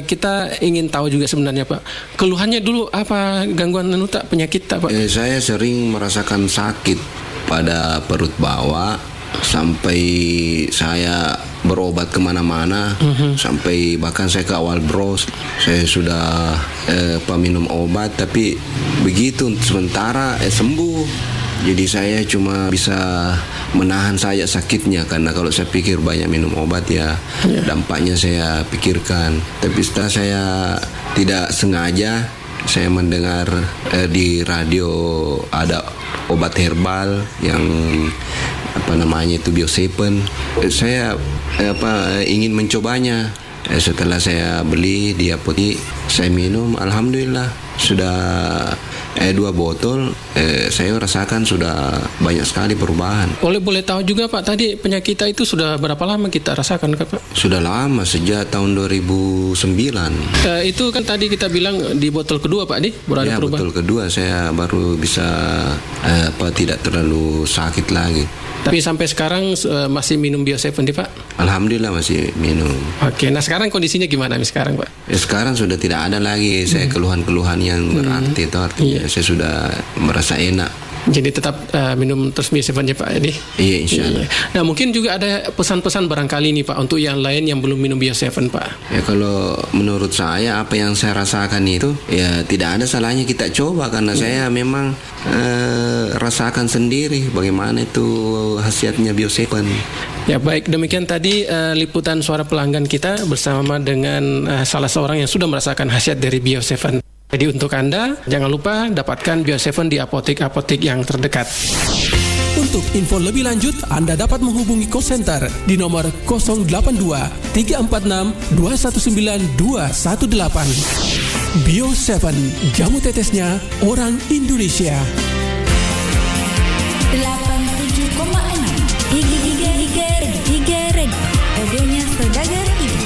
kita ingin tahu juga sebenarnya Pak, keluhannya dulu apa, gangguan tak, penyakit tak Pak? Saya sering merasakan sakit pada perut bawah, sampai saya berobat kemana-mana, sampai bahkan saya ke awal bros, saya sudah minum obat, tapi begitu sementara sembuh. Jadi saya cuma bisa menahan saya sakitnya, karena kalau saya pikir banyak minum obat ya dampaknya saya pikirkan. Tapi setelah saya tidak sengaja saya mendengar di radio ada obat herbal yang itu Bio 7. Saya ingin mencobanya. Setelah saya beli di apotek, saya minum, alhamdulillah sudah 2 botol. saya rasakan sudah banyak sekali perubahan. Boleh tahu juga Pak, tadi penyakit kita itu sudah berapa lama kita rasakan Pak? Sudah lama, sejak tahun 2009. Itu kan tadi kita bilang di botol kedua Pak, baru ada perubahan. Botol kedua saya baru bisa tidak terlalu sakit lagi. Tapi sampai sekarang masih minum Bio7 Pak? Alhamdulillah masih minum. Oke, nah sekarang kondisinya gimana sekarang Pak? Sekarang sudah tidak ada lagi saya keluhan-keluhan yang berarti itu artinya saya sudah merasa enak. Jadi tetap minum terus Bio7 ya Pak ini? Iya, insya Allah. Nah mungkin juga ada pesan-pesan barangkali nih Pak untuk yang lain yang belum minum Bio7 Pak. Ya kalau menurut saya apa yang saya rasakan itu ya tidak ada salahnya kita coba karena saya memang rasakan sendiri bagaimana itu khasiatnya Bio7. Ya baik, demikian tadi liputan suara pelanggan kita bersama dengan salah seorang yang sudah merasakan khasiat dari Bio7. Jadi untuk Anda, jangan lupa dapatkan Bio7 di apotek-apotek yang terdekat. Untuk info lebih lanjut, Anda dapat menghubungi call center di nomor 082 346 219 218. Bio7, jamu tetesnya orang Indonesia. 87,6 Iga radionya Saudagar Iga.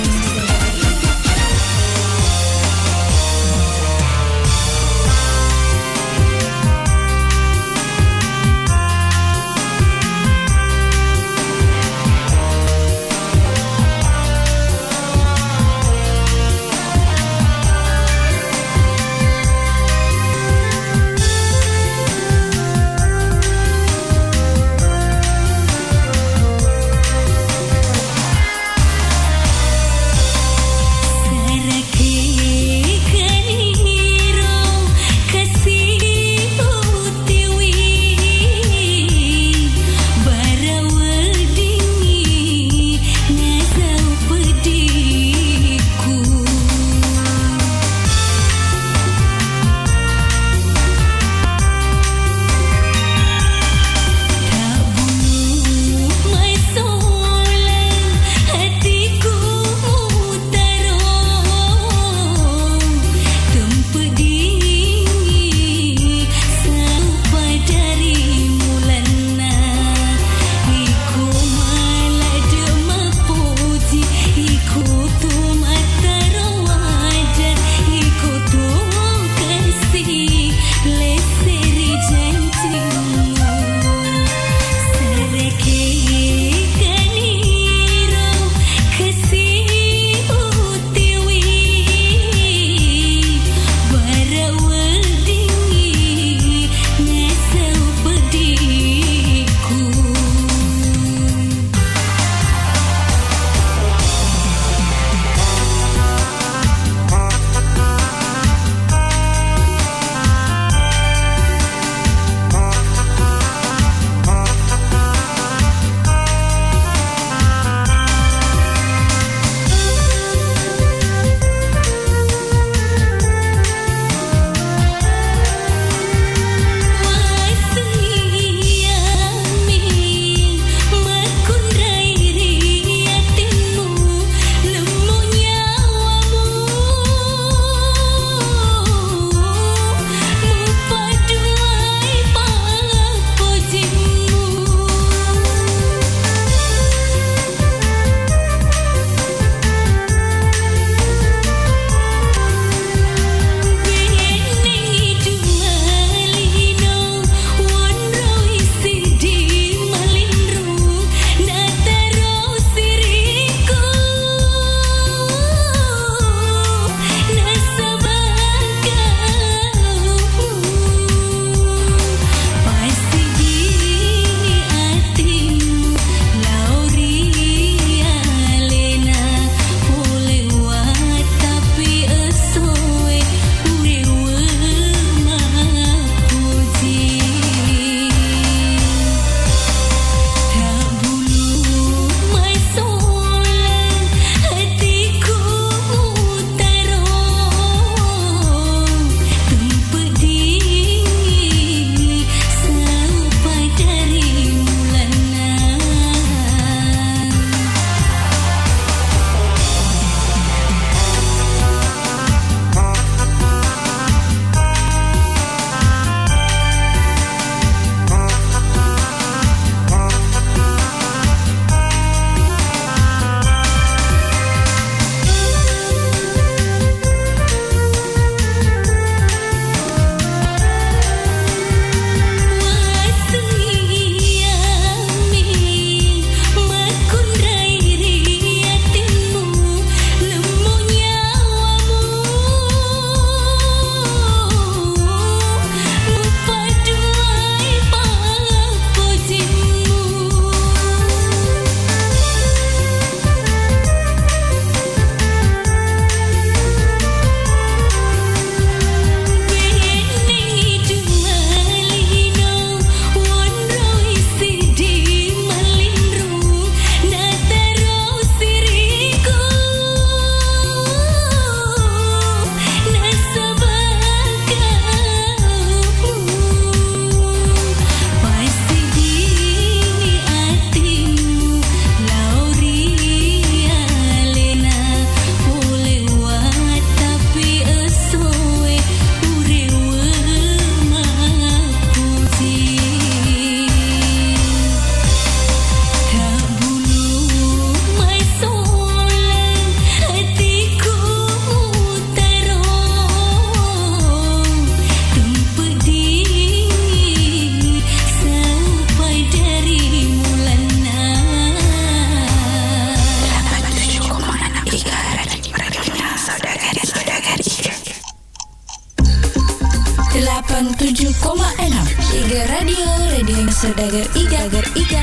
Saudagar Radio, radio yang Saudagar Iga.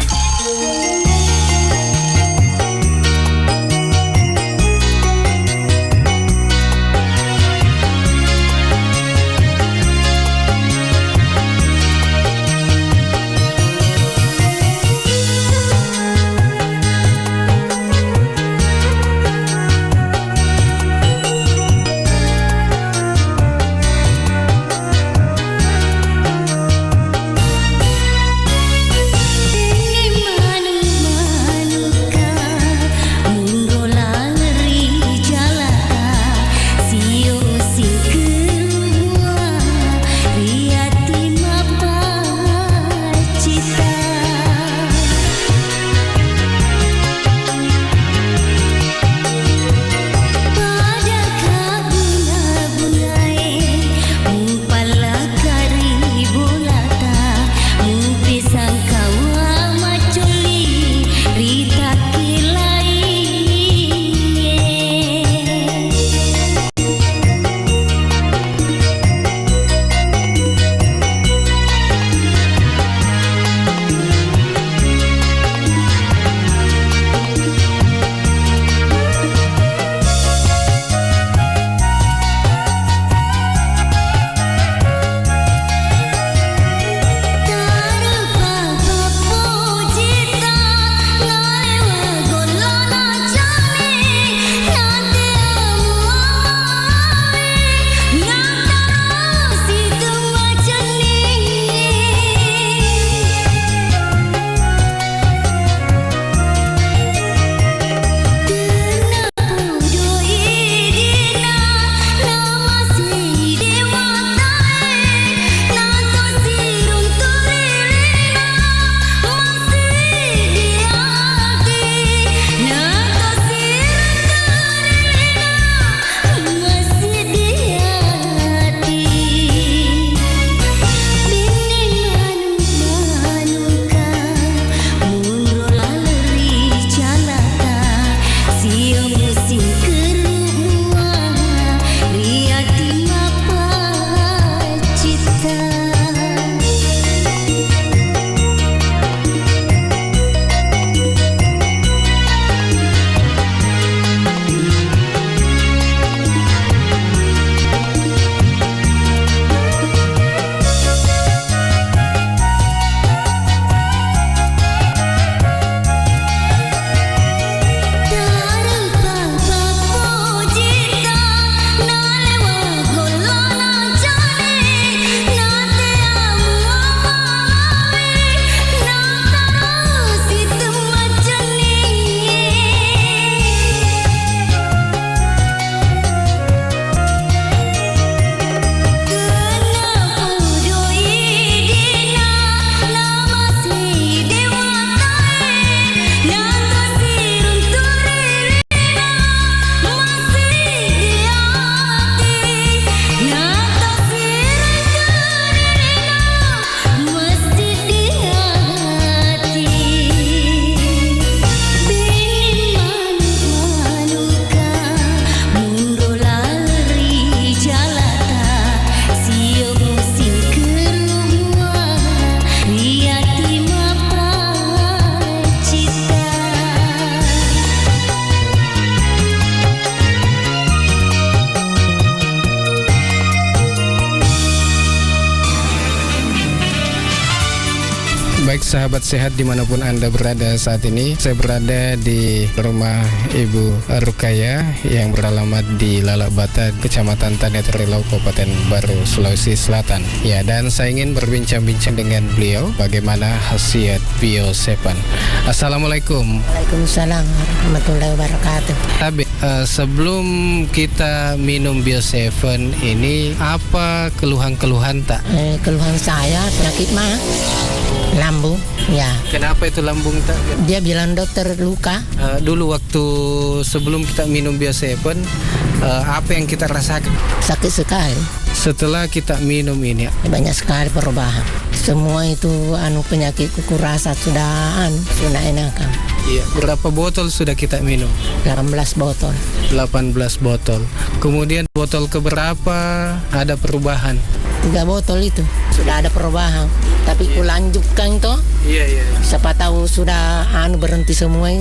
Baik sahabat sehat dimanapun Anda berada saat ini, saya berada di rumah Ibu Rukaya yang beralamat di Lalabata, Kecamatan Tanetrilau, Kabupaten Baru, Sulawesi Selatan. Ya, dan saya ingin berbincang-bincang dengan beliau bagaimana khasiat Bio7. Assalamualaikum. Waalaikumsalam warahmatullahi wabarakatuh. Tapi sebelum kita minum Bio7 ini, apa keluhan-keluhan tak? Keluhan saya penyakit mah lambung, ya. Kenapa itu lambung tak? Dia bilang dokter luka. Dulu waktu sebelum kita minum Bio7, apa yang kita rasakan? Sakit sekali. Setelah kita minum ini, banyak sekali perubahan. Semua itu penyakit kuku rasa sudah enakan. Iya, berapa botol sudah kita minum? 18 botol. 18 botol. Kemudian botol keberapa ada perubahan? 3 botol itu sudah ada perubahan. Tapi ku lanjutkan toh. Iya. Siapa tahu sudah berhenti semua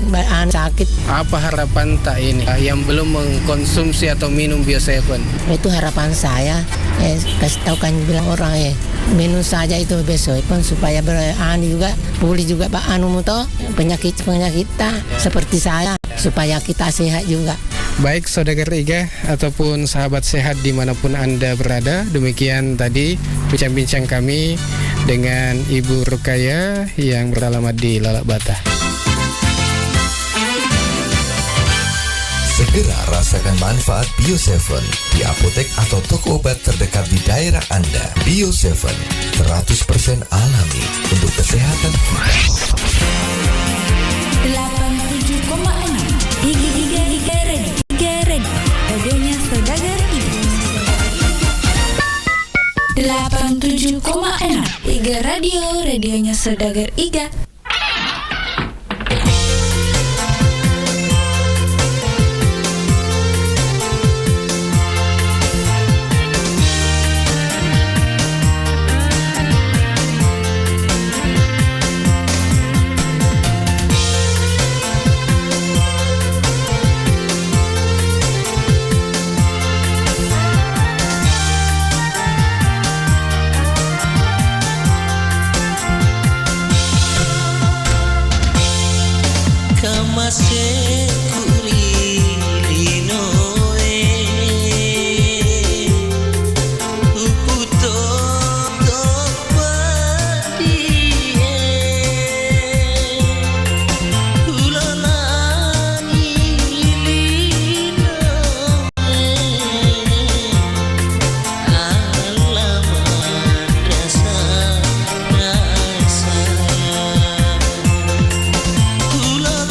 sakit. Apa harapan tak ini yang belum mengkonsumsi atau minum Bio7? Itu harapan saya. Kasih tahu kan bilang orang minum saja itu Bio7 supaya juga pulih juga penyakit kita seperti saya supaya kita sehat juga. Baik Saudagar Iga ataupun sahabat sehat dimanapun Anda berada, demikian tadi bincang-bincang kami dengan Ibu Rukaya yang beralamat di Lalak Bata. Segera rasakan manfaat Bio7 di apotek atau toko obat terdekat di daerah Anda. Bio7 100% alami untuk kesehatan kita. 87,6 Iga Red radionya Saudagar Iga. 87,6 Iga radionya Saudagar Iga. Ulang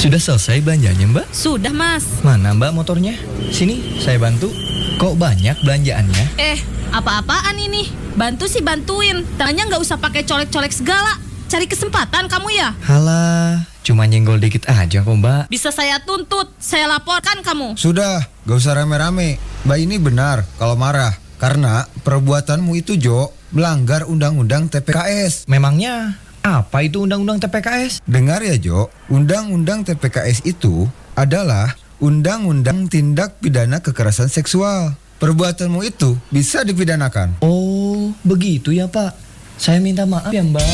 Sudah selesai belanjanya, Mbak? Sudah, Mas. Mana Mbak motornya? Sini, saya bantu. Kok banyak belanjaannya? Apa-apaan ini? Bantu sih bantuin. Tangannya nggak usah pakai colek-colek segala. Cari kesempatan kamu ya? Halah, cuma nyenggol dikit aja kok, Mbak. Bisa saya tuntut, saya laporkan kamu. Sudah, gak usah rame-rame. Mbak ini benar kalau marah. Karena perbuatanmu itu, Jo, melanggar undang-undang TPKS. Memangnya apa itu undang-undang TPKS? Dengar ya, Jo. Undang-undang TPKS itu adalah undang-undang tindak pidana kekerasan seksual. Perbuatanmu itu bisa dipidanakan. Oh, begitu ya, Pak. Saya minta maaf ya, Mbak.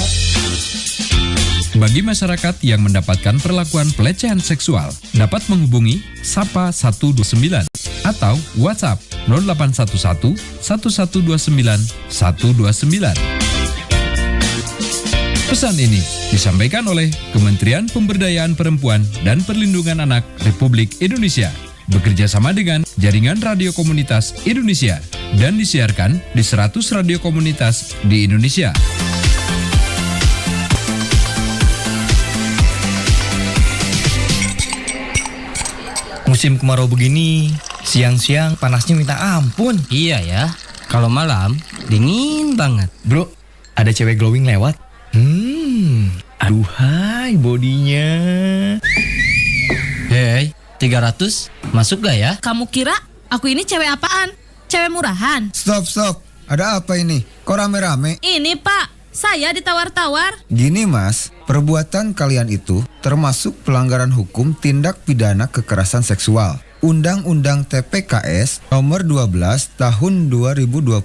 Bagi masyarakat yang mendapatkan perlakuan pelecehan seksual, dapat menghubungi Sapa 129 atau WhatsApp 0811 1129 129. Pesan ini disampaikan oleh Kementerian Pemberdayaan Perempuan dan Perlindungan Anak Republik Indonesia, bekerja sama dengan Jaringan Radio Komunitas Indonesia, dan disiarkan di 100 radio komunitas di Indonesia. Musim kemarau begini, siang-siang panasnya minta ampun. Iya ya, kalau malam dingin banget. Bro, ada cewek glowing lewat. Aduhai bodinya. Hei, 300 masuk gak ya? Kamu kira aku ini cewek apaan? Cewek murahan? Stop. Ada apa ini? Kok rame-rame? Ini Pak, saya ditawar-tawar. Gini Mas, perbuatan kalian itu termasuk pelanggaran hukum tindak pidana kekerasan seksual. Undang-Undang TPKS nomor 12 tahun 2022,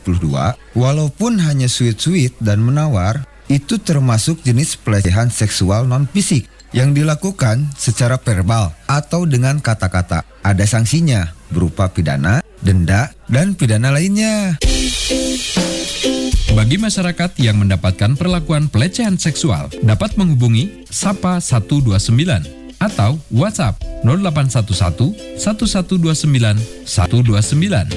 walaupun hanya sweet-sweet dan menawar, itu termasuk jenis pelecehan seksual non-fisik yang dilakukan secara verbal atau dengan kata-kata. Ada sanksinya berupa pidana, denda, dan pidana lainnya. Bagi masyarakat yang mendapatkan perlakuan pelecehan seksual, dapat menghubungi Sapa 129 atau WhatsApp 0811 1129 129.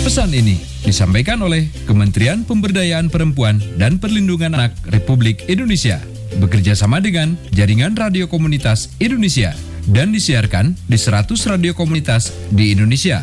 Pesan ini disampaikan oleh Kementerian Pemberdayaan Perempuan dan Perlindungan Anak Republik Indonesia, bekerja sama dengan Jaringan Radio Komunitas Indonesia, dan disiarkan di 100 radio komunitas di Indonesia.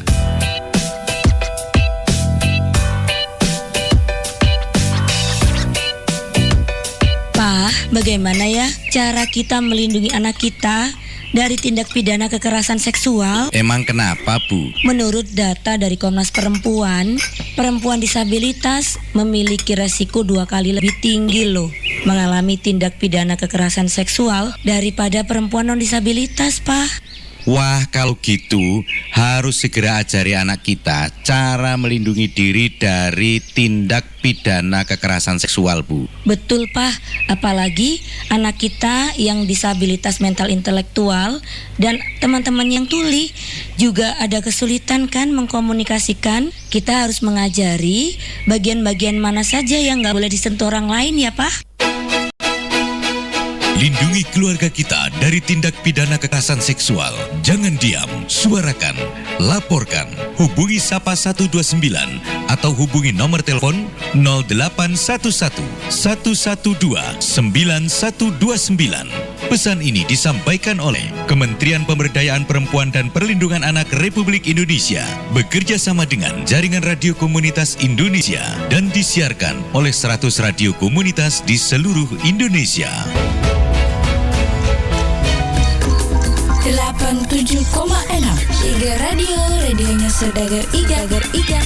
Pak, bagaimana ya cara kita melindungi anak kita dari tindak pidana kekerasan seksual? Emang kenapa, Bu? Menurut data dari Komnas Perempuan, perempuan disabilitas memiliki resiko 2 kali lebih tinggi loh mengalami tindak pidana kekerasan seksual daripada perempuan non-disabilitas, Pak. Wah, kalau gitu harus segera ajari anak kita cara melindungi diri dari tindak pidana kekerasan seksual, Bu. Betul, Pak. Apalagi anak kita yang disabilitas mental intelektual dan teman-teman yang tuli juga ada kesulitan kan mengkomunikasikan. Kita harus mengajari bagian-bagian mana saja yang nggak boleh disentuh orang lain ya, Pak. Lindungi keluarga kita dari tindak pidana kekerasan seksual. Jangan diam, suarakan, laporkan. Hubungi Sapa 129 atau hubungi nomor telepon 0811 112 9129. Pesan ini disampaikan oleh Kementerian Pemberdayaan Perempuan dan Perlindungan Anak Republik Indonesia, bekerja sama dengan Jaringan Radio Komunitas Indonesia, dan disiarkan oleh 100 radio komunitas di seluruh Indonesia. 87,6 Iga Radio, radionya Saudagar Iga.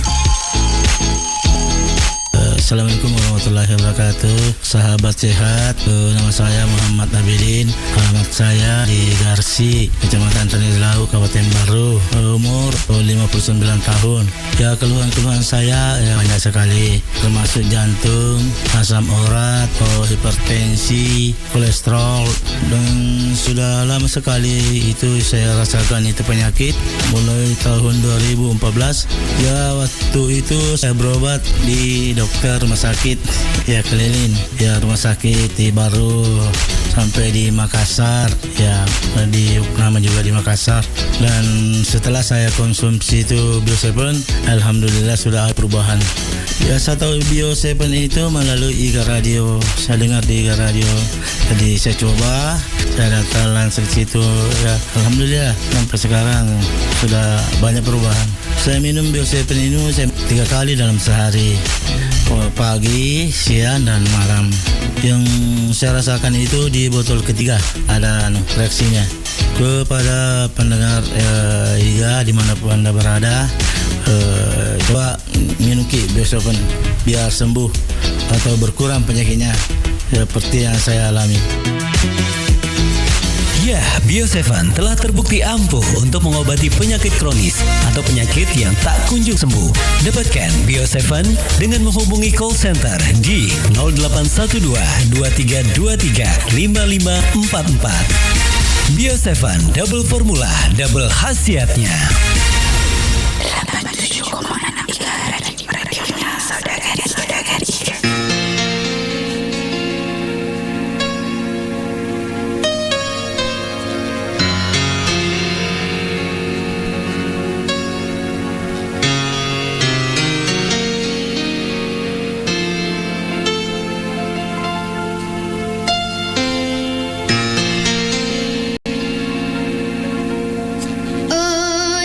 Assalamualaikum warahmatullahi wabarakatuh. Sahabat sehat, nama saya Muhammad Abidin. Alamat saya di Garsi, Kecamatan Tanilau, Kabupaten Baru. Umur 59 tahun. Ya, keluhan-keluhan saya ya banyak sekali, termasuk jantung, asam urat, hipertensi, kolesterol, dan sudah lama sekali itu saya rasakan itu penyakit. Mulai tahun 2014, ya waktu itu saya berobat di dokter rumah sakit ya keliling, ya rumah sakit di Baru sampai di Makassar, ya di Uknama juga di Makassar. Dan setelah saya konsumsi itu Bio7, alhamdulillah sudah ada perubahan. Ya, saya tahu Bio7 itu melalui Iga Radio, saya dengar di Iga Radio, jadi saya coba saya datang langsung situ ya, alhamdulillah sampai sekarang sudah banyak perubahan. Saya minum Bio7 ini saya 3 kali dalam sehari, pagi, siang, dan malam. Yang saya rasakan itu di botol ketiga ada reaksinya. Kepada pendengar IGA dimanapun Anda berada, coba minum Bio7 biar sembuh atau berkurang penyakitnya seperti yang saya alami. Ya, Bio7 telah terbukti ampuh untuk mengobati penyakit kronis atau penyakit yang tak kunjung sembuh. Dapatkan Bio7 dengan menghubungi call center di 0812 2323 5544. Bio7 double formula, double khasiatnya. 87,6 radionya saudara-saudari. Oh,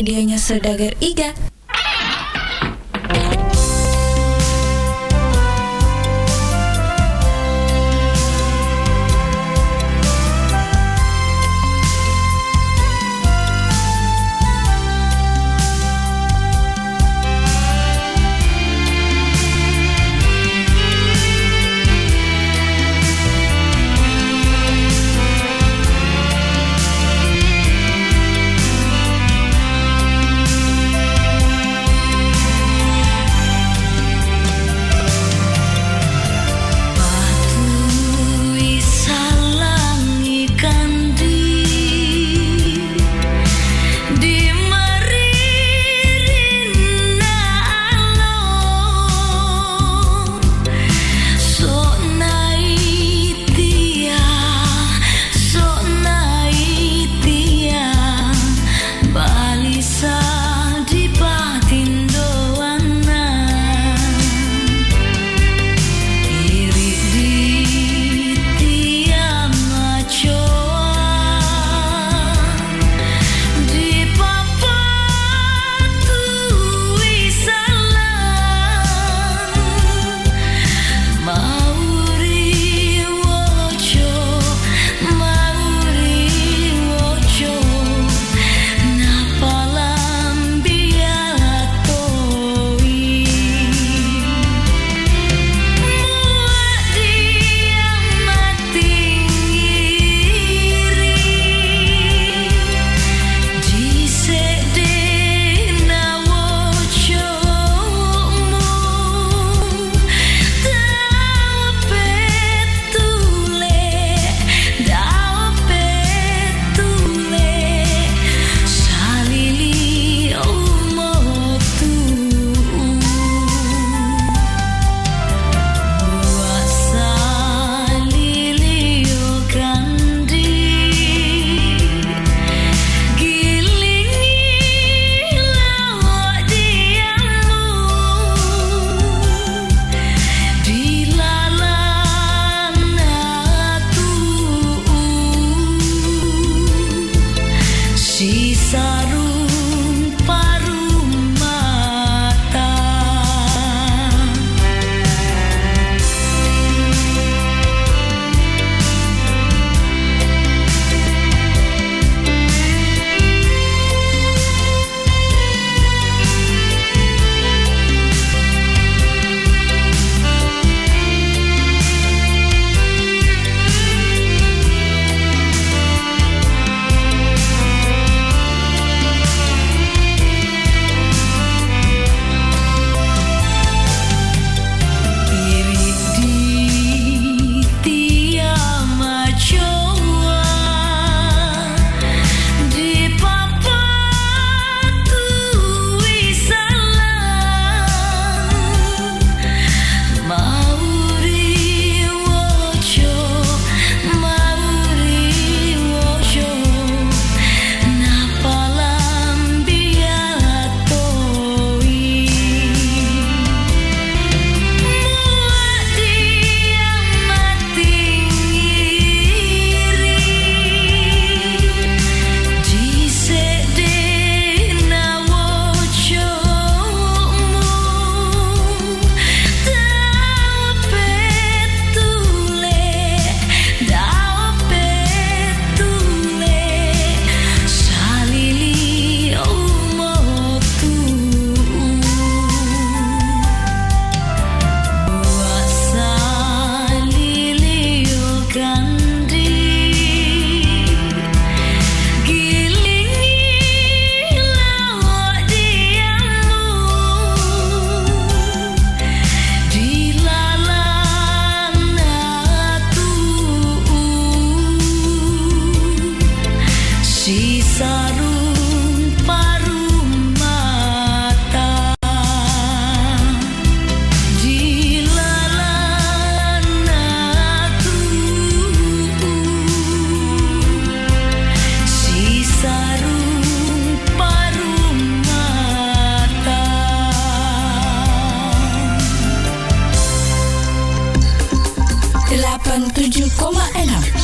radionya Saudagar Iga.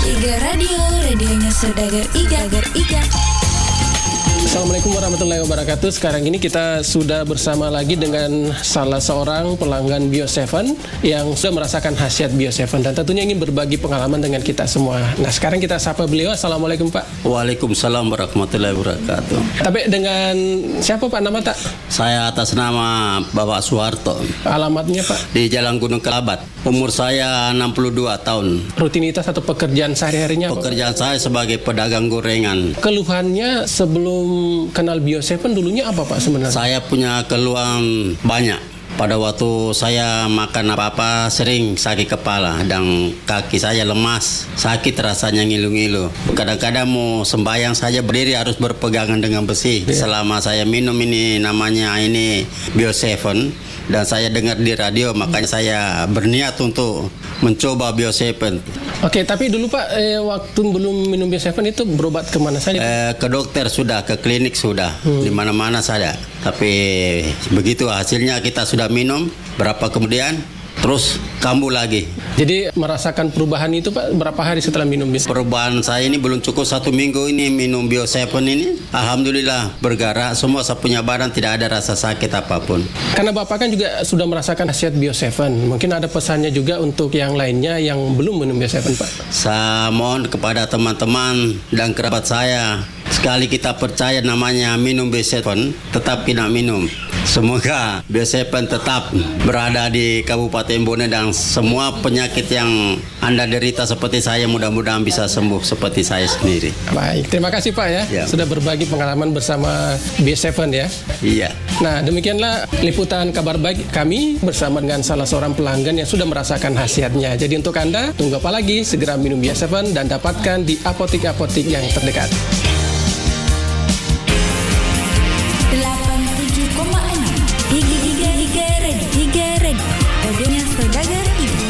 Iga Radio, radionya Saudagar Iga. Assalamualaikum warahmatullahi wabarakatuh. Sekarang ini kita sudah bersama lagi dengan salah seorang pelanggan Bio7 yang sudah merasakan khasiat Bio7 dan tentunya ingin berbagi pengalaman dengan kita semua. Nah, sekarang kita sapa beliau. Assalamualaikum Pak. Waalaikumsalam warahmatullahi wabarakatuh. Tapi dengan siapa Pak nama tak? Saya atas nama Bapak Suharto. Alamatnya Pak? Di Jalan Gunung Kelabat. Umur saya 62 tahun. Rutinitas atau pekerjaan sehari-harinya? Pekerjaan saya sebagai pedagang gorengan. Keluhannya sebelum kenal Bio7 dulunya apa Pak sebenarnya? Saya punya keluhan banyak. Pada waktu saya makan apa-apa sering sakit kepala dan kaki saya lemas, sakit rasanya ngilu-ngilu. Kadang-kadang mau sembahyang saja berdiri harus berpegangan dengan besi. Selama saya minum ini namanya ini Bio7 dan saya dengar di radio, makanya saya berniat untuk mencoba Bio7. Oke, tapi dulu Pak, waktu belum minum Bio7 itu berobat kemana saja? Ke dokter sudah, ke klinik sudah, di mana-mana saja. Tapi begitu hasilnya kita sudah minum, berapa kemudian terus kambuh lagi. Jadi merasakan perubahan itu Pak berapa hari setelah minum Bio7? Perubahan saya ini belum cukup 1 minggu ini minum Bio7 ini. Alhamdulillah bergerak, semua saya punya badan tidak ada rasa sakit apapun. Karena Bapak kan juga sudah merasakan khasiat Bio7. Mungkin ada pesannya juga untuk yang lainnya yang belum minum Bio7 Pak. Saya mohon kepada teman-teman dan kerabat saya, sekali kita percaya namanya minum Bio7, tetap kita minum. Semoga Bio7 tetap berada di Kabupaten Bone dan semua penyakit yang Anda derita seperti saya mudah-mudahan bisa sembuh seperti saya sendiri. Baik, terima kasih Pak ya. Sudah berbagi pengalaman bersama Bio7 ya. Iya. Nah, demikianlah liputan kabar baik kami bersama dengan salah seorang pelanggan yang sudah merasakan khasiatnya. Jadi untuk Anda, tunggu apa lagi? Segera minum Bio7 dan dapatkan di apotek-apotek yang terdekat. 87,6 Iga Ready Radionya Saudagar Ibu.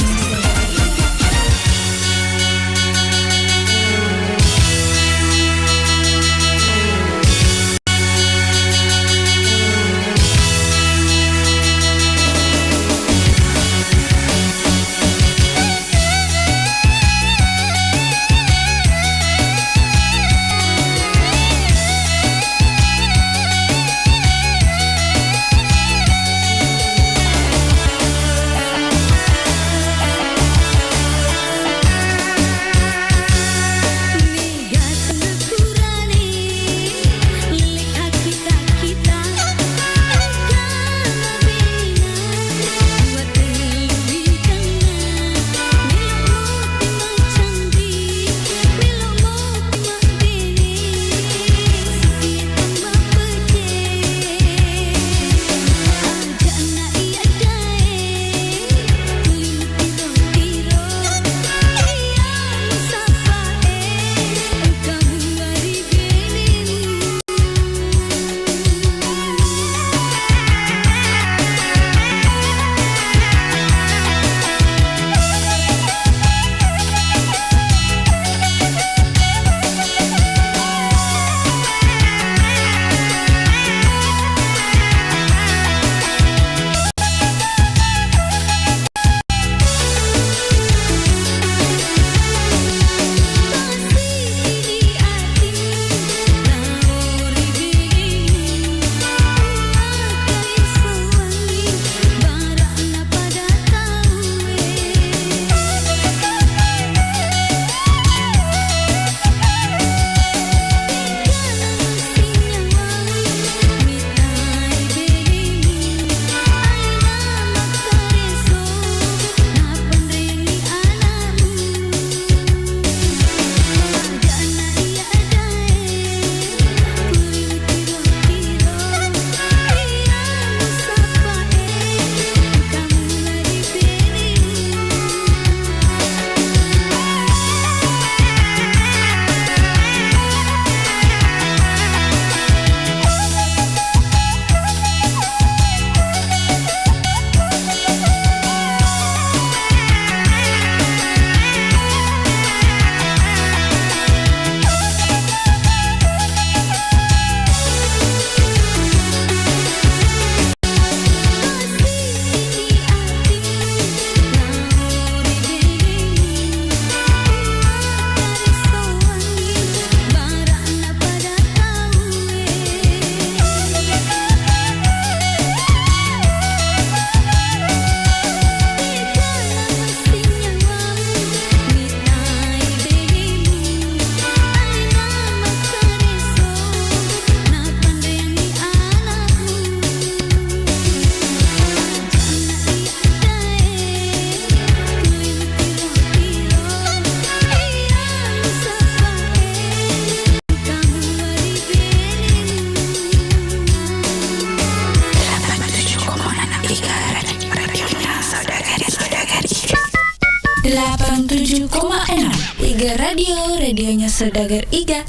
Iga, radionya Saudara-saudari Iga. 87,6 Iga Radio, radionya Saudagar Iga.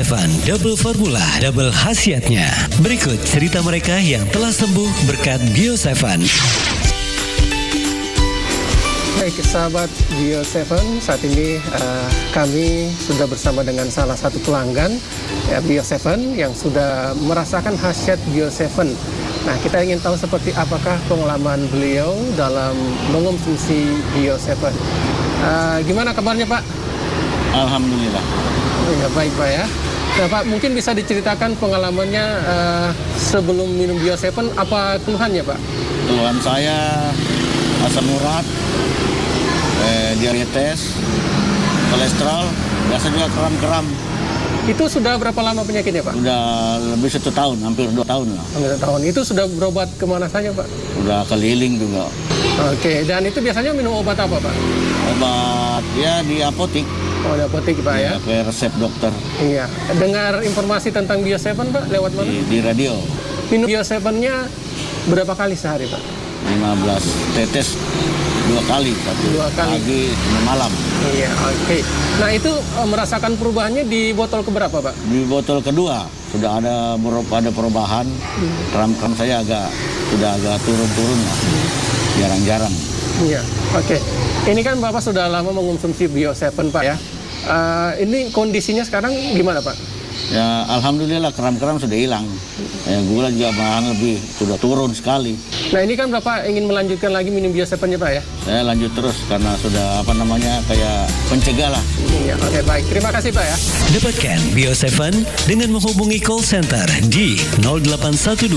Bio7 Double Formula, double khasiatnya. Berikut cerita mereka yang telah sembuh berkat Bio7. Baik sahabat Bio7, saat ini kami sudah bersama dengan salah satu pelanggan Bio7 yang sudah merasakan khasiat Bio7. Nah, kita ingin tahu seperti apakah pengalaman beliau dalam mengonsumsi Bio7. Gimana kabarnya Pak? Alhamdulillah. Ya, baik Pak ya. Nah Pak, mungkin bisa diceritakan pengalamannya sebelum minum Bio7, apa keluhannya Pak? Keluhan saya asam urat, diabetes, kolesterol, biasa juga kram-kram. Itu sudah berapa lama penyakitnya Pak? Udah lebih 1 tahun, hampir 2 tahun lah. Hampir 1 tahun. Itu sudah berobat kemana saja Pak? Udah keliling juga. Oke, dan itu biasanya minum obat apa Pak? Obat ya di apotik. Oh, di apotik Pak ya? Pakai resep dokter. Iya. Dengar informasi tentang Bio7 Pak lewat mana? Di radio. Minum Bio7-nya berapa kali sehari Pak? 15 tetes 2 kali, 1 pagi, 1 malam. Iya, oke. Nah itu merasakan perubahannya di botol keberapa Pak? Di botol kedua sudah ada perubahan. Kram-kram saya sudah agak turun-turun lah. Jarang-jarang. Iya, oke. Ini kan Bapak sudah lama mengonsumsi Bio7 Pak ya. Ini kondisinya sekarang gimana Pak? Ya alhamdulillah kram-kram sudah hilang. Gula juga malahan sudah turun sekali. Nah ini kan Bapak ingin melanjutkan lagi minum Bio7-nya Pak ya? Saya lanjut terus karena sudah kayak pencegah lah. Iya, oke baik. Terima kasih Pak ya. Dapatkan Bio7 dengan menghubungi call center di 0812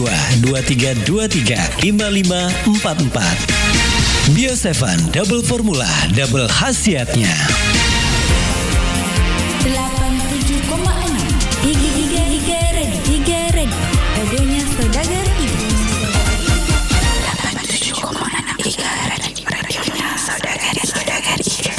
2323 5544. Bio7 Double Formula, double khasiatnya. 87,6 Iga Red radionya Saudagar Ibu. 87,6 Iga Red radionya Saudagar Ibu.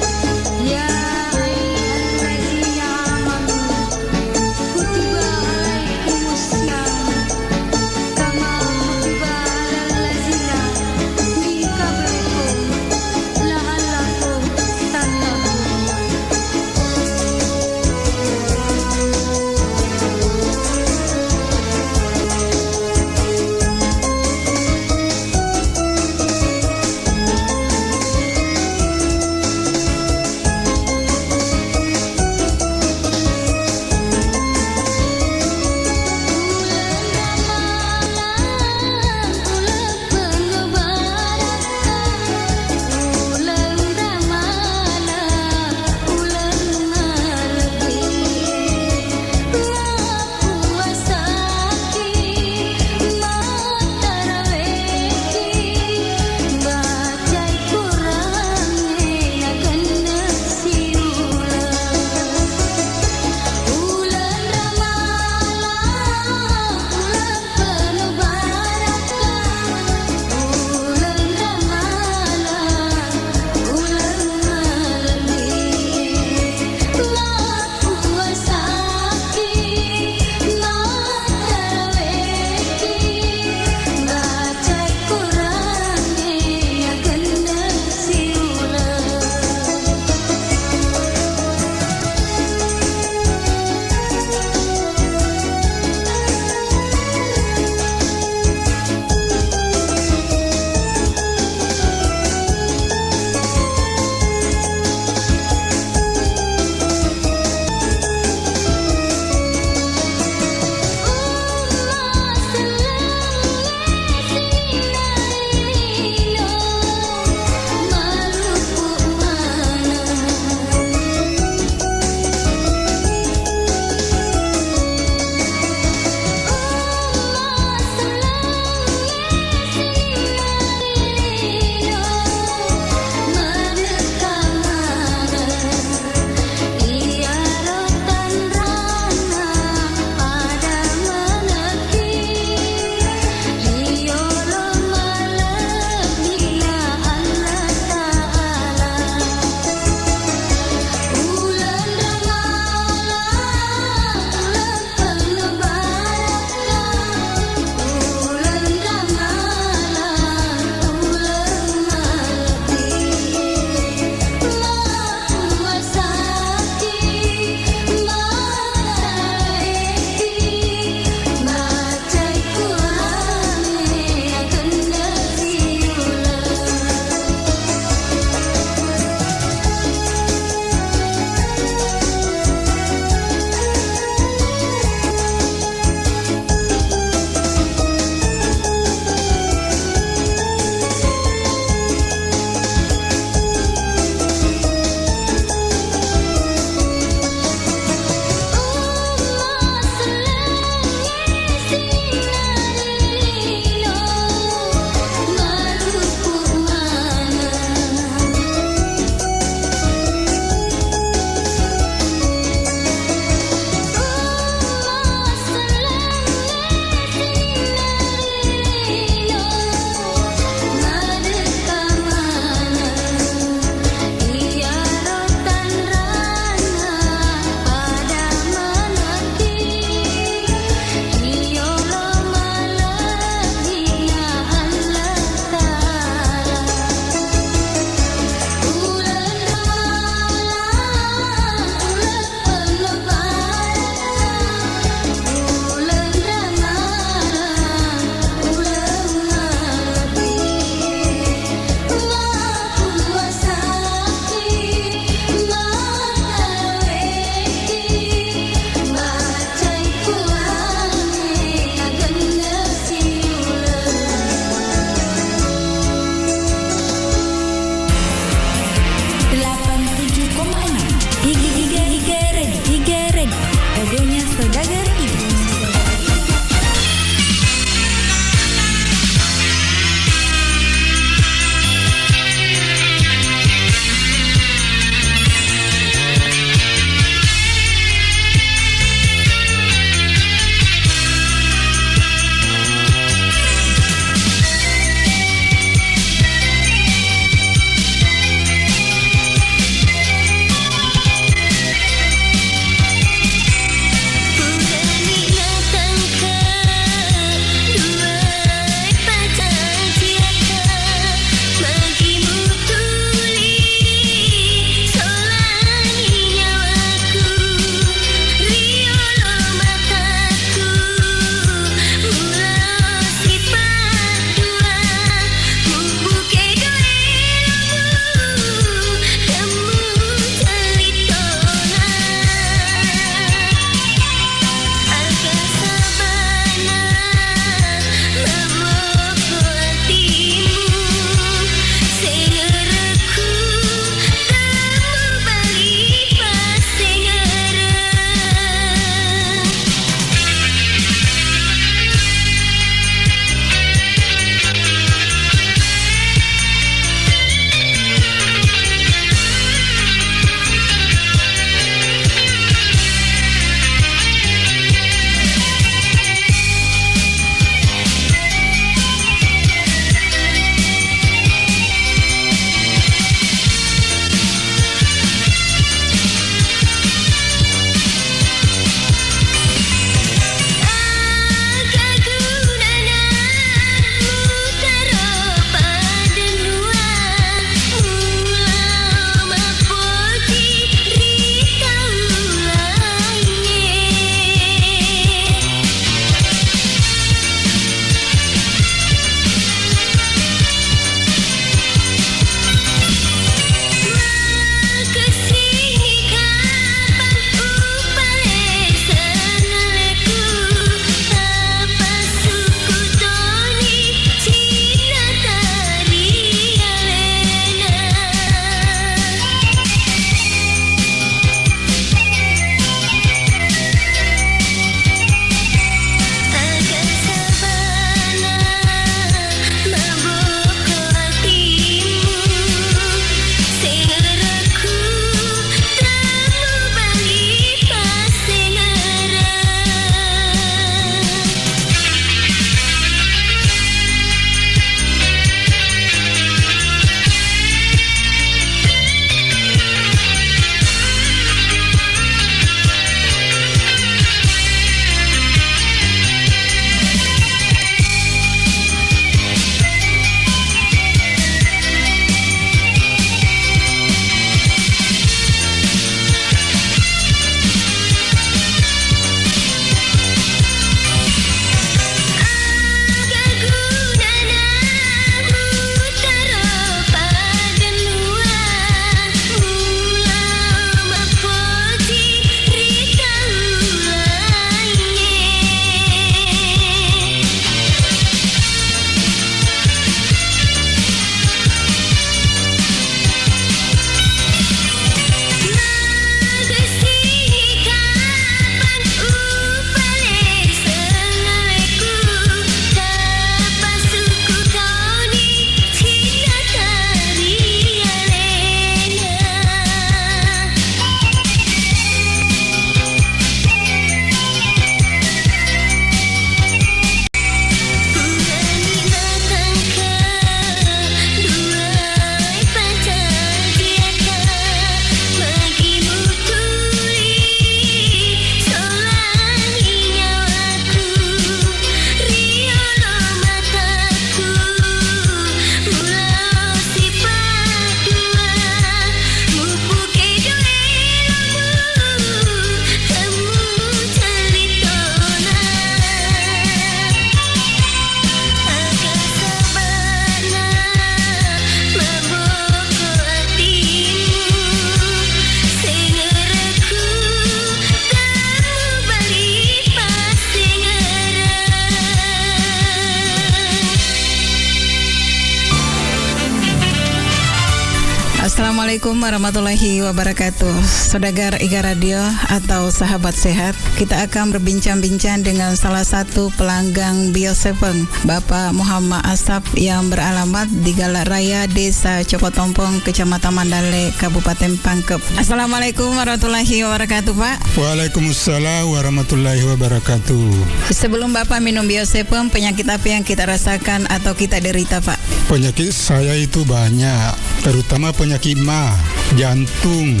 Assalamualaikum warahmatullahi wabarakatuh. Saudagar Iga Radio atau sahabat sehat, kita akan berbincang-bincang dengan salah satu pelanggan Bio7, Bapak Muhammad Asap yang beralamat di Galak Raya, Desa Cokotompong, Kecamatan Mandale, Kabupaten Pangkep. Assalamualaikum warahmatullahi wabarakatuh, Pak. Waalaikumsalam warahmatullahi wabarakatuh. Sebelum Bapak minum Bio7, penyakit apa yang kita rasakan atau kita derita, Pak? Penyakit saya itu banyak, terutama penyakit mah, jantung,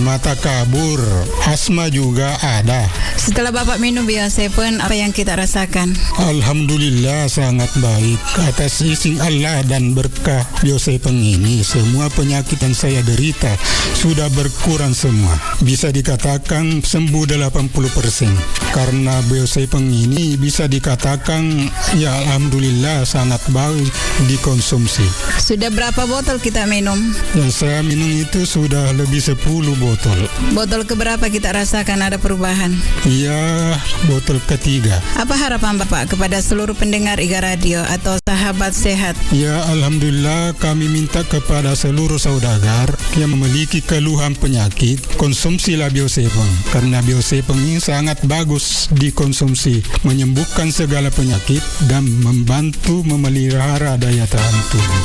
mata kabur, asma juga ada. Setelah Bapak minum Bio7, apa yang kita rasakan? Alhamdulillah sangat baik. Atas izin Allah dan berkah Bio7 ini, semua penyakit yang saya derita sudah berkurang semua. Bisa dikatakan sembuh 80%. Karena Bio7 ini bisa dikatakan ya alhamdulillah sangat baik dikonsumsi. Sudah berapa botol kita minum? Yang saya minum itu sudah lebih 10 botol. Botol keberapa kita rasakan ada perubahan? Iya, botol ketiga. Apa harapan Bapak kepada seluruh pendengar Iga Radio atau sahabat sehat? Ya, alhamdulillah kami minta kepada seluruh saudagar yang memiliki keluhan penyakit, konsumsilah Bio7 karena Bio7 ini sangat bagus dikonsumsi, menyembuhkan segala penyakit dan membantu memelihara daya tahan tubuh.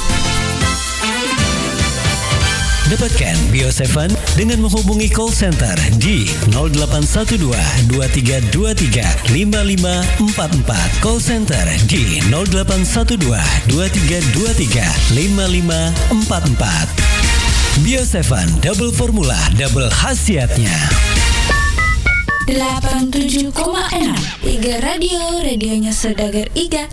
Dapatkan Bio7 dengan menghubungi call center di 0812 2323 5544. Call center di 0812 2323 5544. Bio7 double formula, double khasiatnya. 87,6 Iga Radio, radionya Saudagar Iga.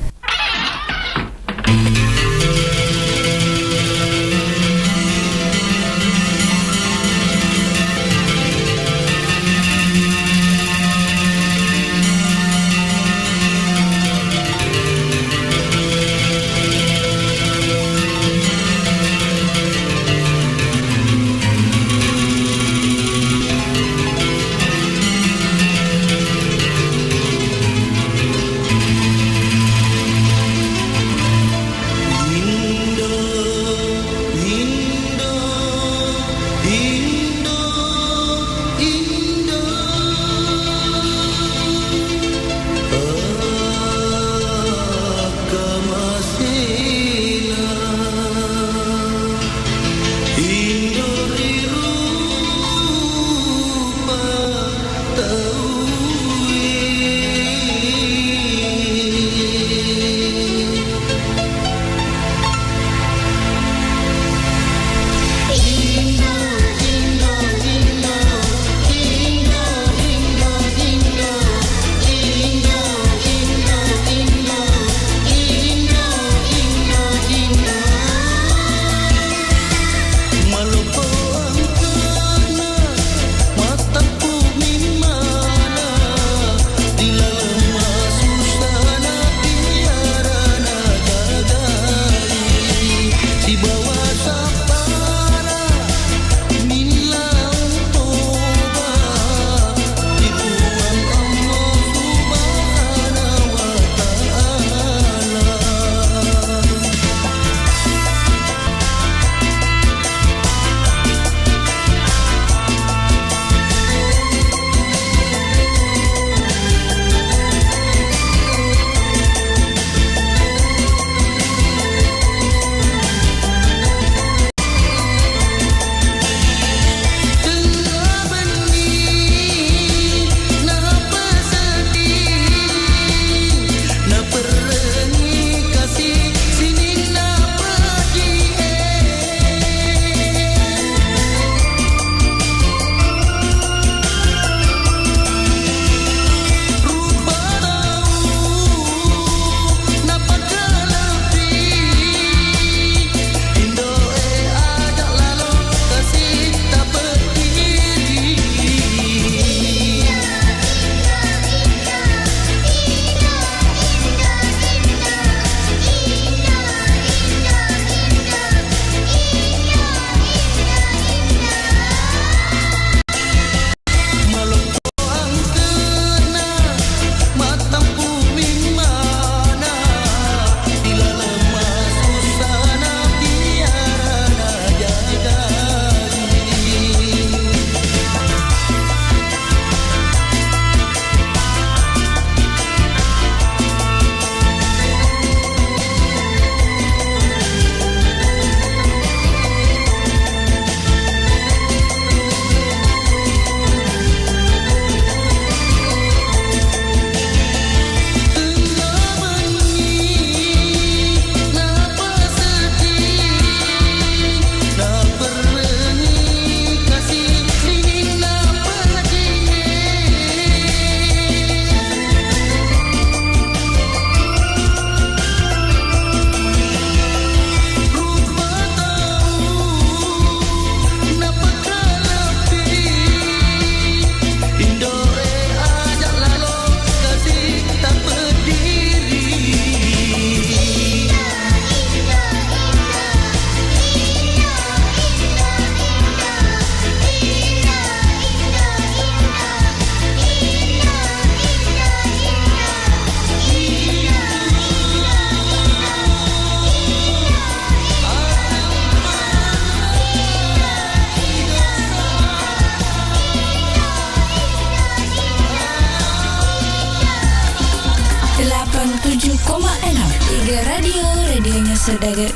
Saudagar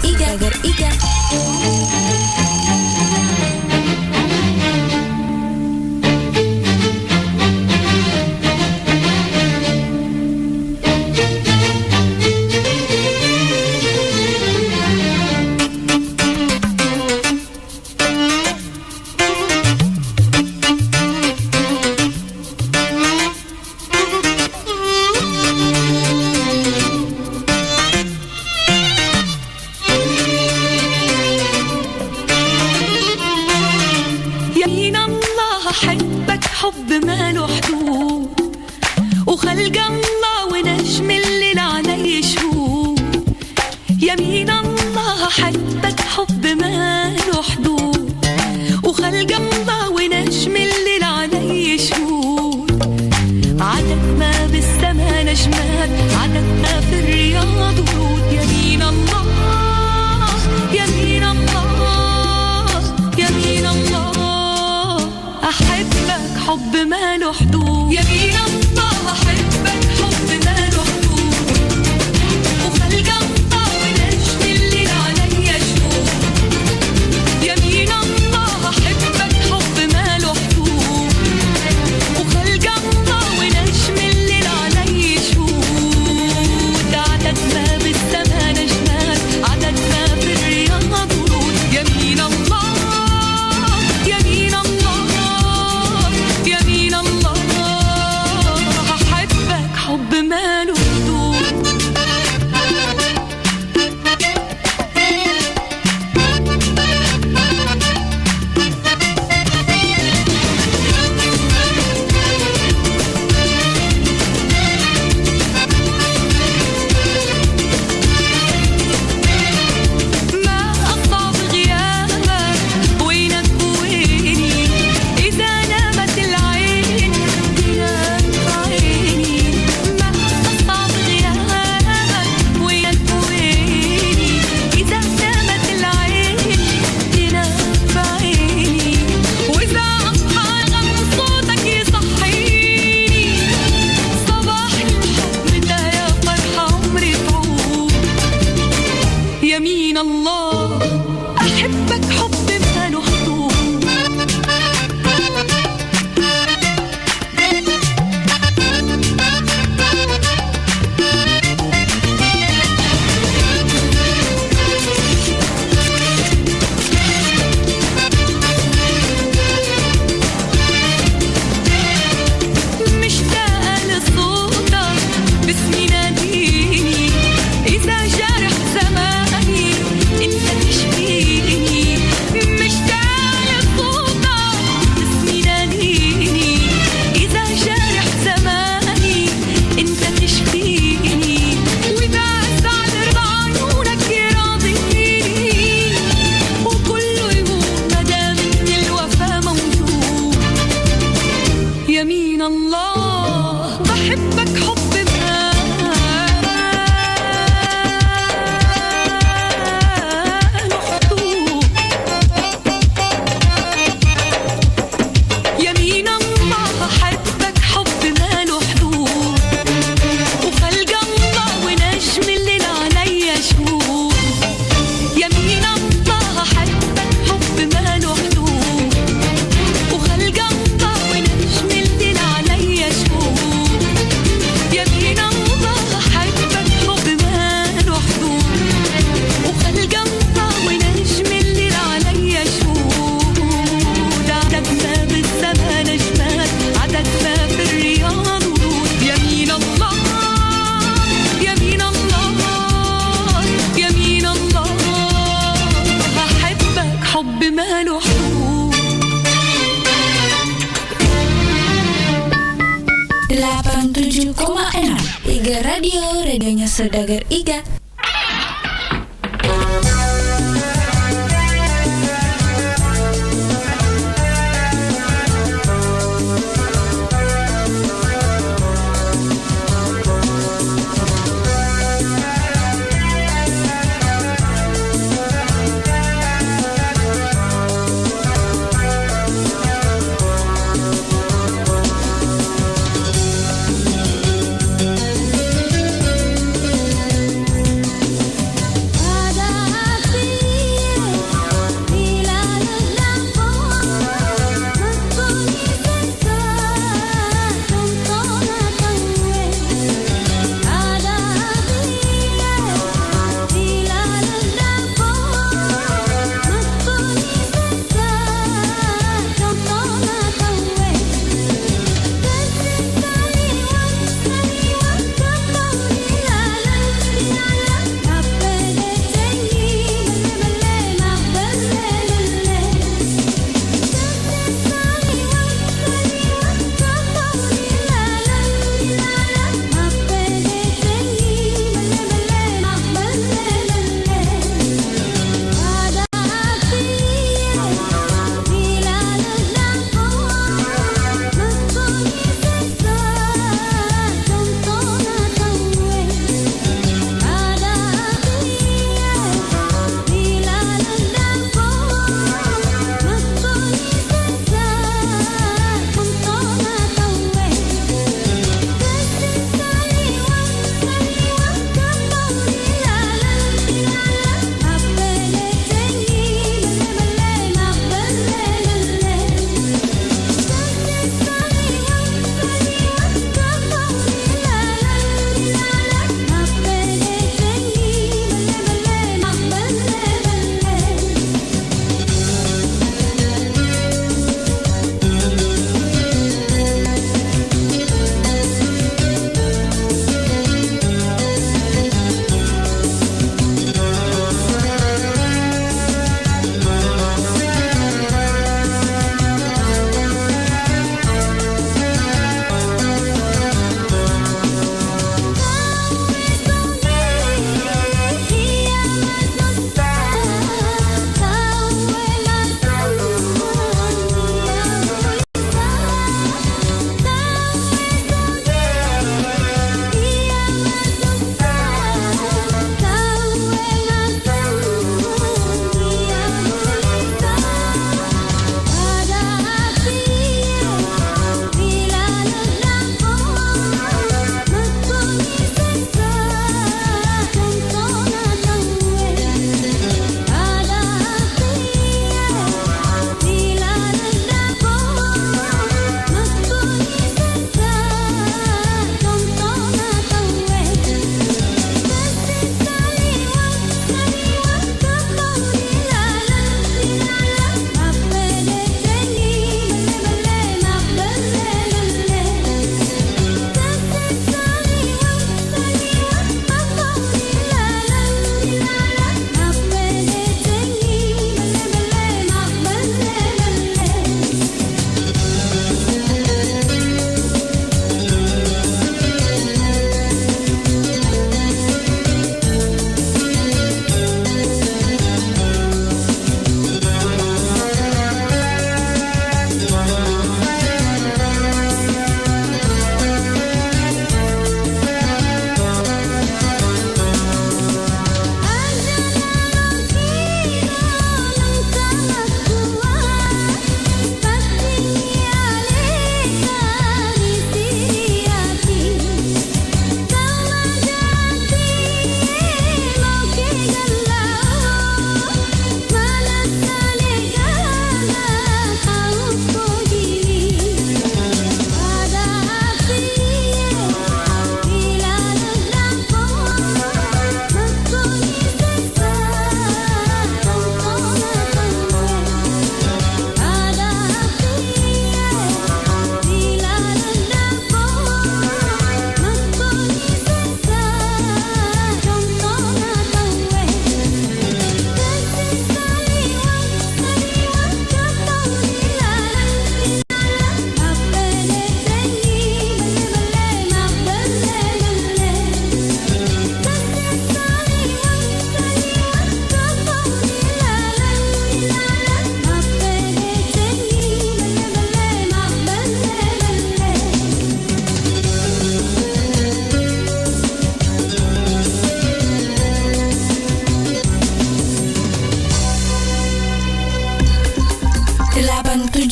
Iga. يمين الله أحبك حب ما له حدود وخلق الله ونجم الليل علي شهود يمين الله أحبك حب ما له حدود وخلق الله ونجم الليل علي شهود عدد ما بالسما نجمات عدد ما في الرياض ورود يمين الله يمين الله يمين الله أحبك حب ما له حدود يمين الله أحبك حب ما له حدود وخلق الله ونجم الليل علي شهود يمين الله أحبك حب ما له حدود وخلق الله ونجم الليل علي شهود عدد ما بالسما نجمات عدد ما في الرياض ورود يمين الله يمين الله يمين الله أحبك حب ما له حدود ما أصعب غيابك وينك ويني إذا نامت العين تنام عيني ما أصعب غيابك وينك ويني إذا نامت العين تنام عيني وإذا أصحى غم صوتك يصحيني صباح الحب ده يا فرحة عمري تعود يمين الله أحبك حب ما له حدود مشتاقة لصوتك باسمي ناديني إذا جرح زماني أنت تشفيني مشتاقة لصوتك باسمي ناديني إذا جرح زماني أنت تشفيني وإذا أسعد رضا عيونك يراضيني وكله يهون مدام إن الوفا موجود يمين الله بحبك حب ما له حدود يمين الله أحبك حب ما له حدود وخلق الله ونجم الليل علي شهود يمين الله أحبك حب ما له حدود وخلق الله ونجم الليل علي شهود يمين الله أحبك حب ما له حدود وخلق الله ونجم الليل علي شهود عدد ما بالسما نجمات عدد ما في الرياض ورود يمين الله يمين الله يمين الله أحبك حب ما له حدود 87,6 Iga Radio, radionya Saudagar Iga.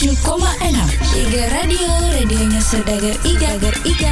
Iga Radio, radionya Saudagar Iga.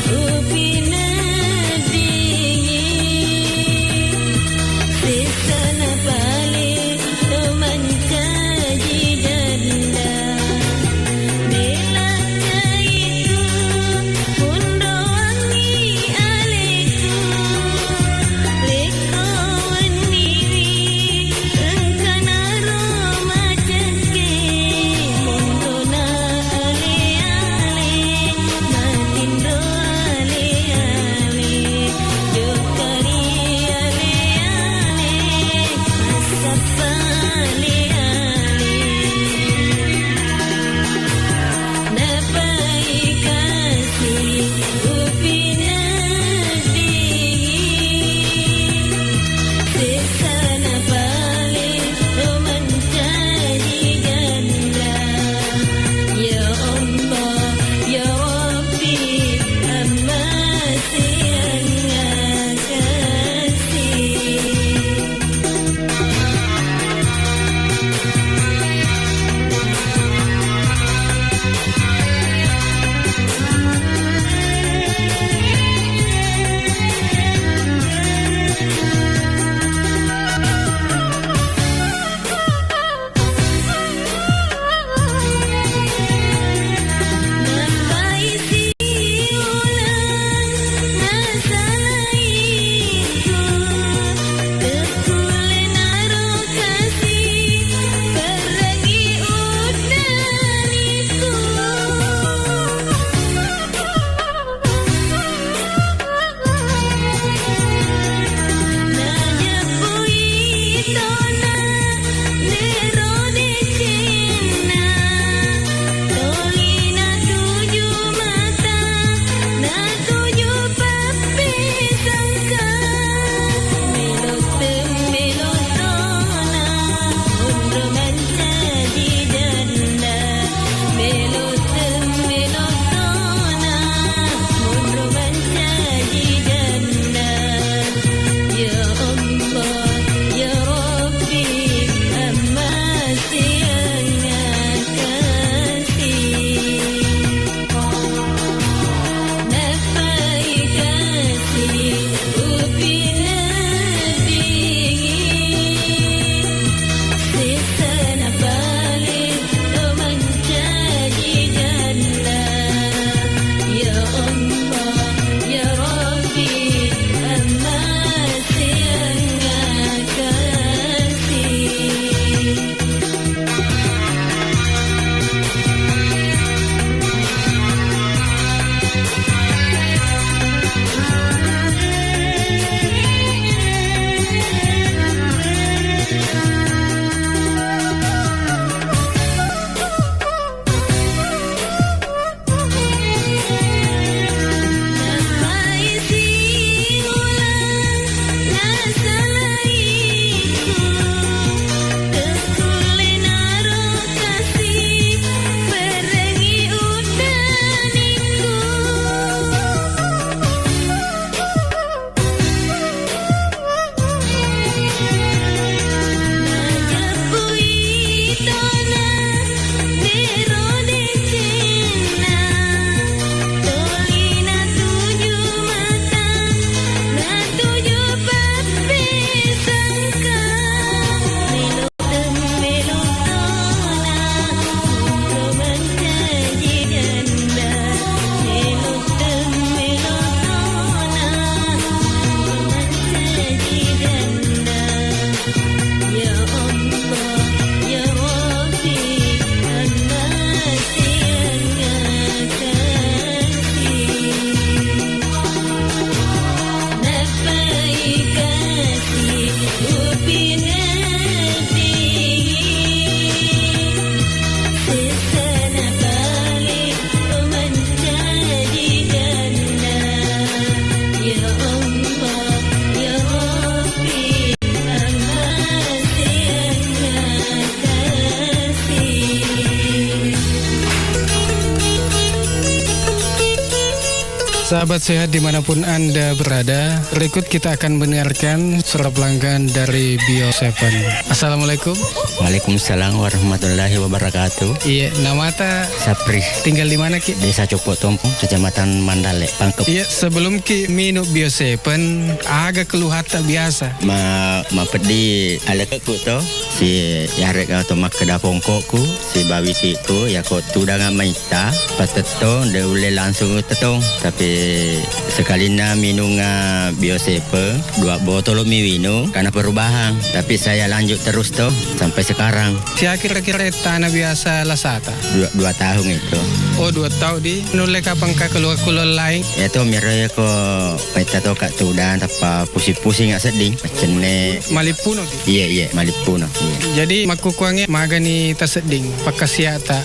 Upina dingin, Sahabat sehat dimanapun Anda berada, berikut kita akan mendengarkan suara pelanggan dari Bio7. Assalamualaikum. Waalaikumsalam warahmatullahi wabarakatuh. Iya, nama ta Sapri. Tinggal di mana Ki? Desa Cokpo Tompong, Kecamatan Mandale, Pangkep. Iya, sebelum Ki minum Bio7, agak keluhan tak biasa. Ma pedi ala ku to si yarek atau mak kedapong kokku si bawitiku ya ko tu dengan maita patetong de ule langsung tetong tapi sekali na minum Bio7 2 botol minum karena perubahan tapi saya lanjut terus tuh sampai sekarang. Siapa kira-kira tanah biasa lasata? 2 tahun itu. Oh 2 tahun di nule kapan ka keluar lain? Itu mira ko maita to kak tu dan apa pusing-pusing nggak sedih macamnya. Malipuno. Iya Malipuno. Iya. Jadi makukuangnya magani taseding pakasiata.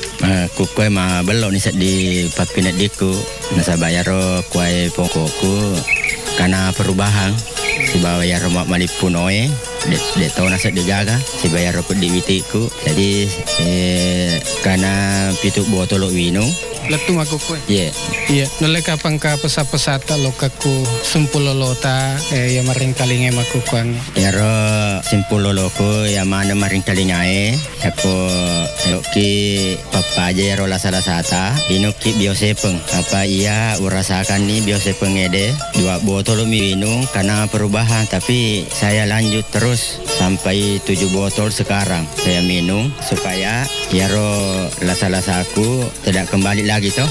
Kukuai mah belok ni di papinat diku nasa bayar kuai pokokku karena perubahan si bayar mak Malipunoe de tahu nasa digaga si bayar aku di witiku jadi karena pitu botol wino letu makukuai. Iya. Nole kapang ka pesata lokaku sumpulolota ya maring kalinge makukuang. Yaro simpuloloko ya mana maring kalingae ako ki papa aja yaro lasata inuki Bio7 apa iya urasakan nih Bio7 ede 2 botol minum karena perubahan tapi saya lanjut terus sampai 7 botol sekarang saya minum supaya yaro lasa-lasaku tidak kembali lagi toh.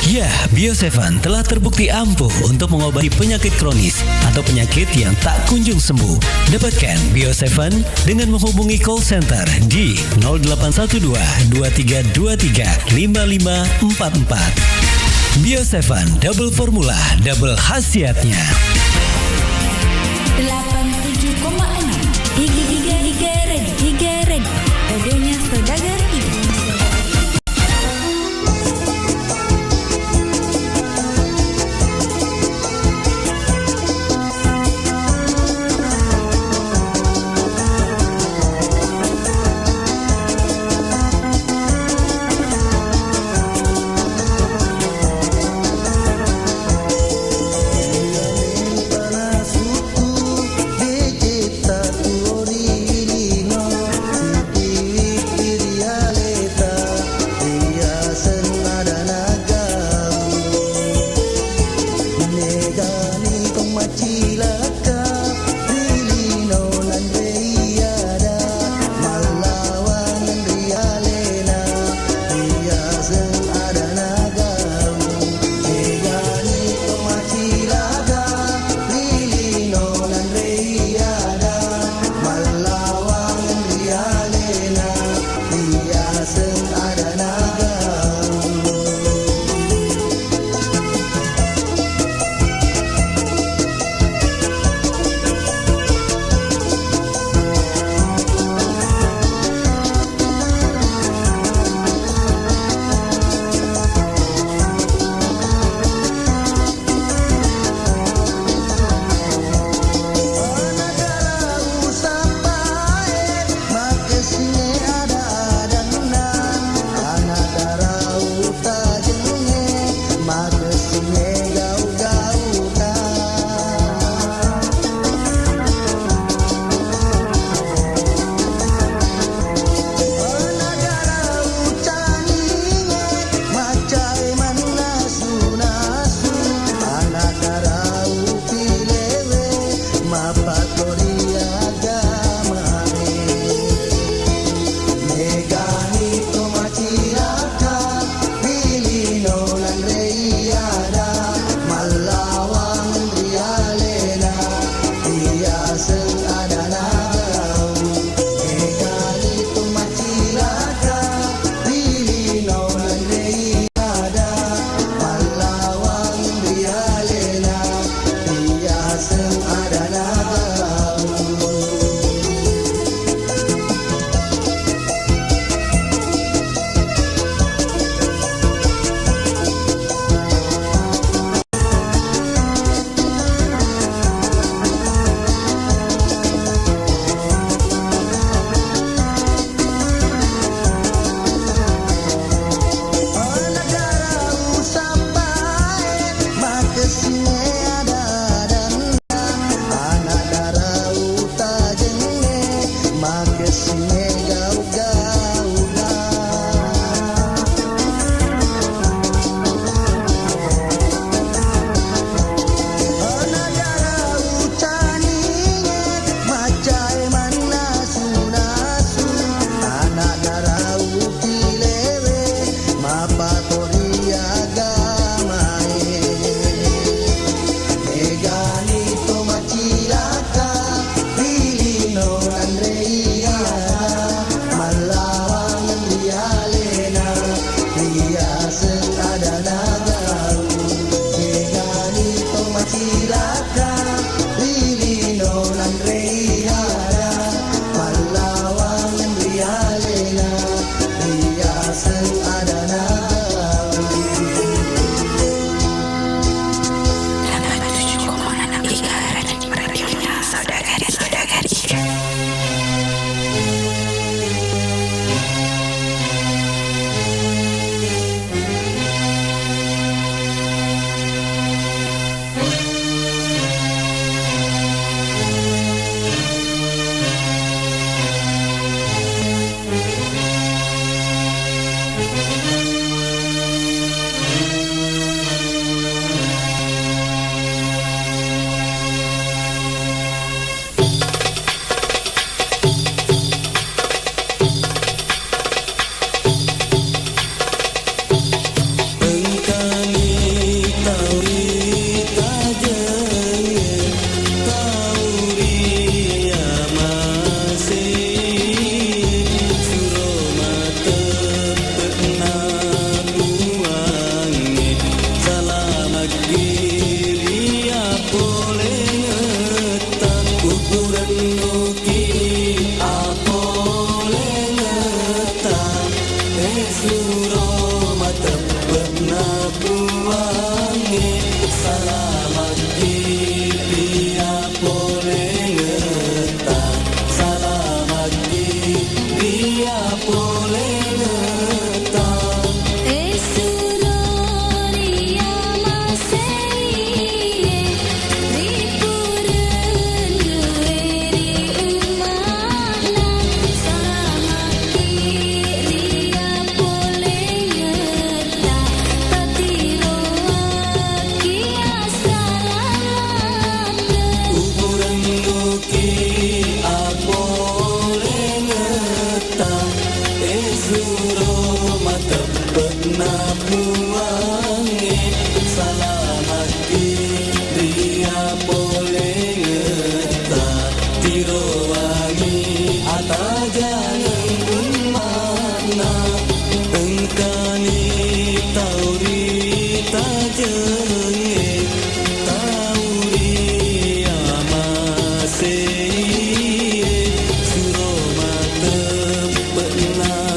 Ya, Bio7 telah terbukti ampuh untuk mengobati penyakit kronis atau penyakit yang tak kunjung sembuh. Dapatkan Bio7 dengan menghubungi call center di 0812 2323 5544. Bio7 double formula, double khasiatnya. 87,6 Iga Red radionya Saudagar Iga. pernah buangi selamat dia boleh ngetah selamat dia boleh ngetah Esuroria masei Ripuren dueri umana Salamaki ria boleh ngetah Patiroaki asalamat Ukuran nuki boleh ngetah Ezuro mata pernah buangi selamat dia boleh ngetah Tirowangi atau jangan mana engkani tauri tajenge tauri amasei suro mata pernah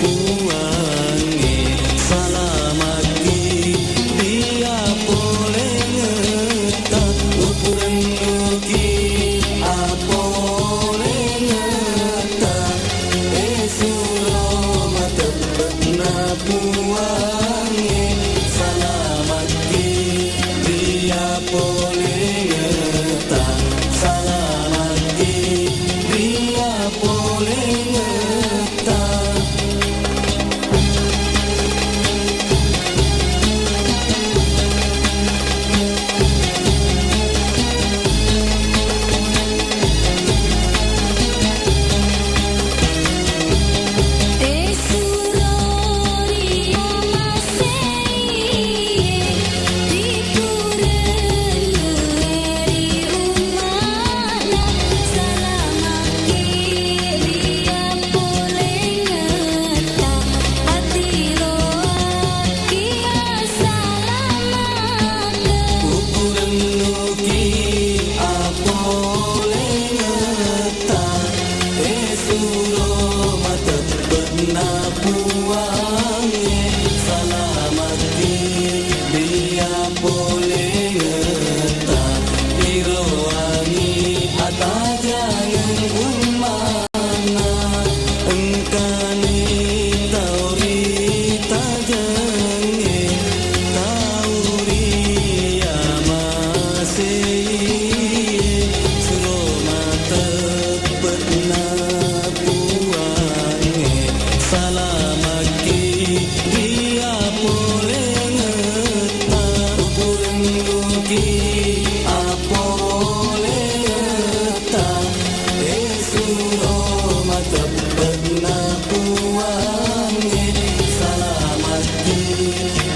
buangi selamat dia boleh ngetah ukuran nuki boleh ngetah suro mata pernah buangi selamat dia boleh ngetah selamat dia boleh ngetah Esuroria masei Ripuren dueri umana Salamaki ria boleh ngetah Patiroaki asalamat ukuran nuki boleh ngetah suro mata pernah buangi selamat dia boleh ngetah Tirowangi atau jangan umana engkani tauri tajenge tauri amasei suro mata pernah buangi selamat dia boleh ngetah ukuran nuki boleh ngetah suro mata pernah buangi selamat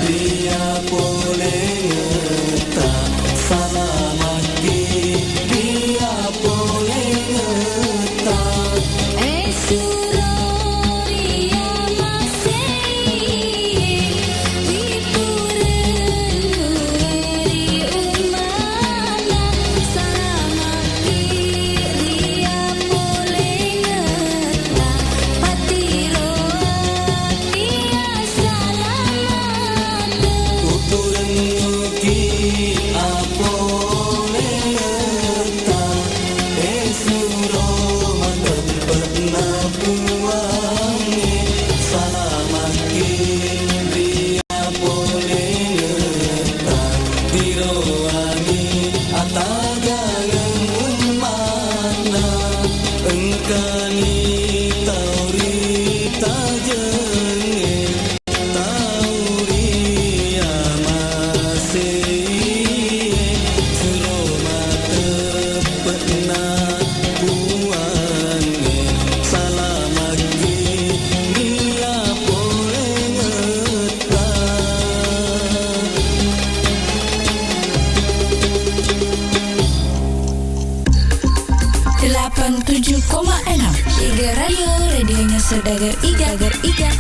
dia boleh ngetah selamat dia boleh ngetah Esuroria masei Ripuren dueri umana Salamaki ria boleh ngetah Patiroaki asalamat ukuran nuki boleh ngetah suro mata pernah buangi selamat dia boleh ngetah Tirowangi atau jangan mana engkani tauri tajenge tauri amasei suro mata pernah buangi selamat dia boleh ngetah 87,6 Iga Radio, radionya Saudagar Iga.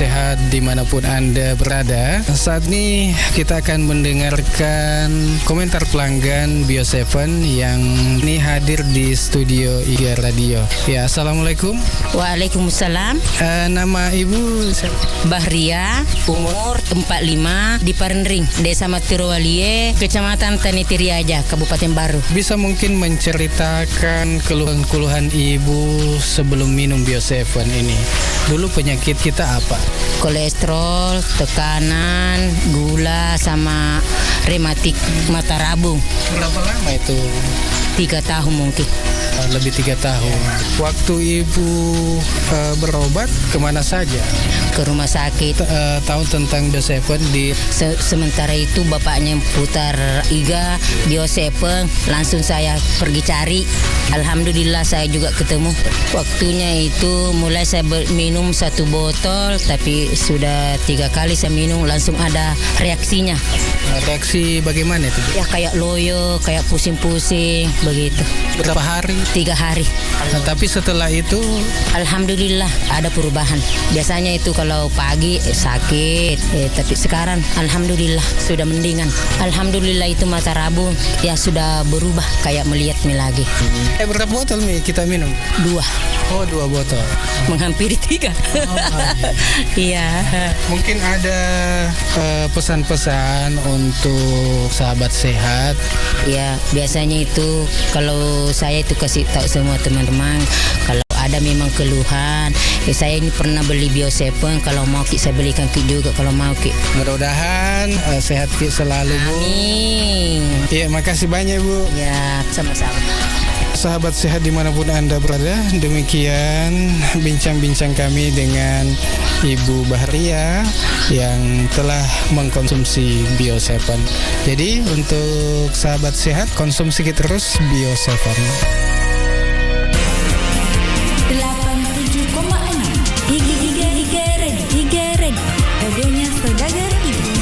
sehat dimanapun Anda berada. Saat ini kita akan mendengarkan komentar pelanggan Bio7 yang ini hadir di studio IGA Radio. Ya, Assalamualaikum. Waalaikumsalam. Nama Ibu? Bahria, umur 45, di Parenring, Desa Matirowalie, Kecamatan Tanitiriaja, Kabupaten Baru. Bisa mungkin menceritakan keluhan-keluhan Ibu sebelum minum Bio7 ini. Dulu penyakit kita apa? Kolesterol, tekanan, gula, sama rematik mata rabung. Berapa lama itu? 3 tahun mungkin. Lebih 3 tahun. Waktu Ibu berobat kemana saja? Ke rumah sakit. Tahu tentang Bio7 di sementara itu bapaknya putar IGA Bio7, langsung saya pergi cari. Alhamdulillah saya juga ketemu. Waktunya itu mulai saya minum 1 botol, tapi sudah 3 kali saya minum langsung ada reaksinya. Reaksi bagaimana itu? Ya kayak loyo, kayak pusing-pusing begitu. Berapa hari? 3 hari. Nah, tapi setelah itu alhamdulillah ada perubahan. Biasanya itu kalau pagi sakit, tapi sekarang alhamdulillah sudah mendingan. Alhamdulillah itu mata rabung ya sudah berubah kayak melihatnya lagi. Berapa botol nih kita minum? 2. Oh, 2 botol. Menghampiri 3. Iya. Mungkin ada pesan-pesan untuk sahabat sehat. Ya, biasanya itu kalau saya itu kasih tahu semua teman-teman kalau ada memang keluhan, saya ini pernah beli Bio7, kalau mau saya belikan juga kalau mau Mudah-mudahan sehat selalu, Bu. Amin. Iya, makasih banyak, Bu. Ya, sama-sama. Sahabat sehat dimanapun Anda berada, demikian bincang-bincang kami dengan Ibu Bahria yang telah mengkonsumsi Bio7. Jadi untuk sahabat sehat, konsumsi terus Bio7. 87,6 IGA Radio, radionya Saudagar Ibu.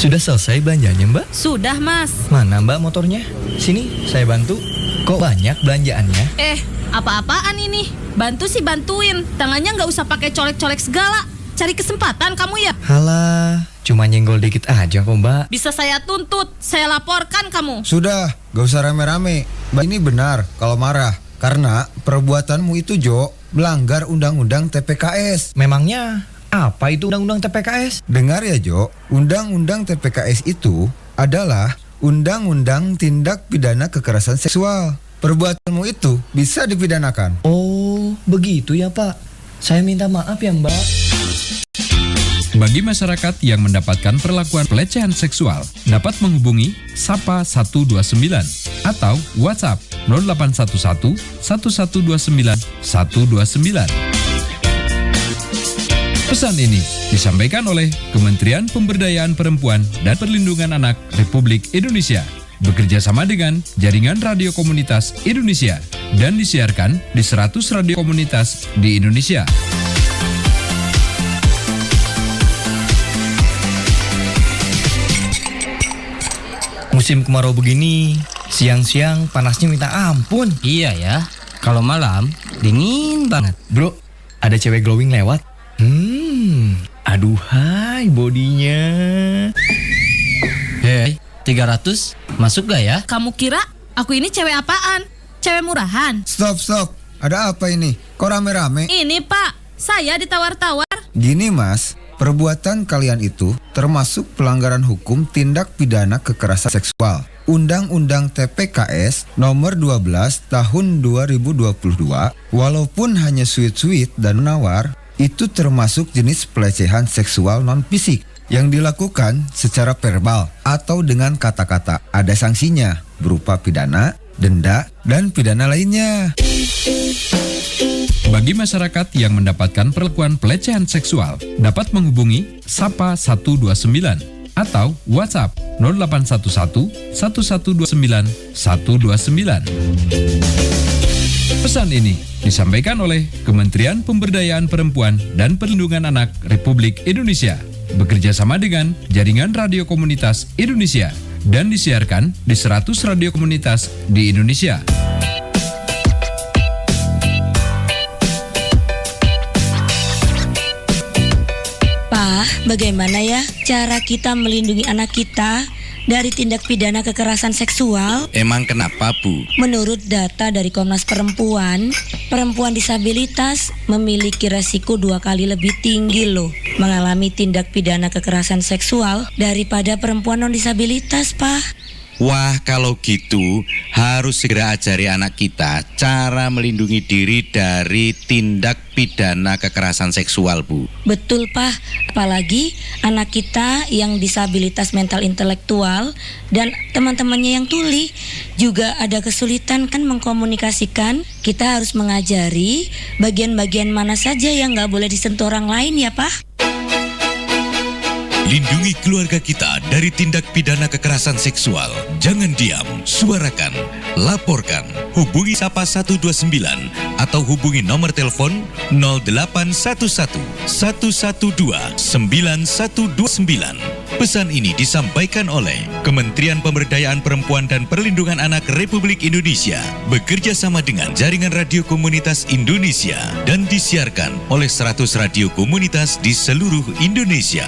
Sudah selesai belanjanya, Mbak? Sudah, Mas. Mana Mbak motornya? Sini, saya bantu. Kok banyak belanjaannya? Apa-apaan ini? Bantu sih bantuin. Tangannya nggak usah pakai colek-colek segala. Cari kesempatan kamu ya? Halah, cuma nyenggol dikit aja kok, Mbak. Bisa saya tuntut, saya laporkan kamu. Sudah, gak usah rame-rame. Mbak ini benar kalau marah. Karena perbuatanmu itu, Jo, melanggar Undang-Undang TPKS. Memangnya apa itu Undang-Undang TPKS? Dengar ya, Jo. Undang-Undang TPKS itu adalah Undang-Undang Tindak Pidana Kekerasan Seksual. Perbuatanmu itu bisa dipidanakan. Oh, begitu ya, Pak. Saya minta maaf ya, Mbak. Bagi masyarakat yang mendapatkan perlakuan pelecehan seksual, dapat menghubungi Sapa 129 atau WhatsApp 0811 1129 129. Pesan ini disampaikan oleh Kementerian Pemberdayaan Perempuan dan Perlindungan Anak Republik Indonesia, bekerja sama dengan Jaringan Radio Komunitas Indonesia, dan disiarkan di 100 radio komunitas di Indonesia. Musim kemarau begini, siang-siang panasnya minta ampun. Iya ya, kalau malam dingin banget. Bro, ada cewek glowing lewat. Aduhai bodinya. Hei, 300 masuk gak ya? Kamu kira aku ini cewek apaan? Cewek murahan? Stop. Ada apa ini? Kok rame-rame? Ini Pak, saya ditawar-tawar. Gini Mas, perbuatan kalian itu termasuk pelanggaran hukum tindak pidana kekerasan seksual. Undang-Undang TPKS nomor 12 tahun 2022, walaupun hanya sweet-sweet dan menawar, itu termasuk jenis pelecehan seksual non-fisik yang dilakukan secara verbal atau dengan kata-kata. Ada sanksinya berupa pidana, denda, dan pidana lainnya. Bagi masyarakat yang mendapatkan perlakuan pelecehan seksual, dapat menghubungi Sapa 129 atau WhatsApp 0811 1129 129. Pesan ini disampaikan oleh Kementerian Pemberdayaan Perempuan dan Perlindungan Anak Republik Indonesia, bekerja sama dengan Jaringan Radio Komunitas Indonesia, dan disiarkan di 100 radio komunitas di Indonesia. Pak, bagaimana ya cara kita melindungi anak kita dari tindak pidana kekerasan seksual? Emang kenapa, Bu? Menurut data dari Komnas Perempuan, perempuan disabilitas memiliki resiko 2 kali lebih tinggi loh mengalami tindak pidana kekerasan seksual daripada perempuan non-disabilitas, Pak. Wah, kalau gitu harus segera ajari anak kita cara melindungi diri dari tindak pidana kekerasan seksual, Bu. Betul, Pak. Apalagi anak kita yang disabilitas mental intelektual dan teman-temannya yang tuli juga ada kesulitan kan mengkomunikasikan. Kita harus mengajari bagian-bagian mana saja yang nggak boleh disentuh orang lain ya, Pak. Lindungi keluarga kita dari tindak pidana kekerasan seksual. Jangan diam, suarakan, laporkan. Hubungi Sapa 129 atau hubungi nomor telepon 0811 112 9129. Pesan ini disampaikan oleh Kementerian Pemberdayaan Perempuan dan Perlindungan Anak Republik Indonesia, bekerja sama dengan Jaringan Radio Komunitas Indonesia, dan disiarkan oleh 100 radio komunitas di seluruh Indonesia.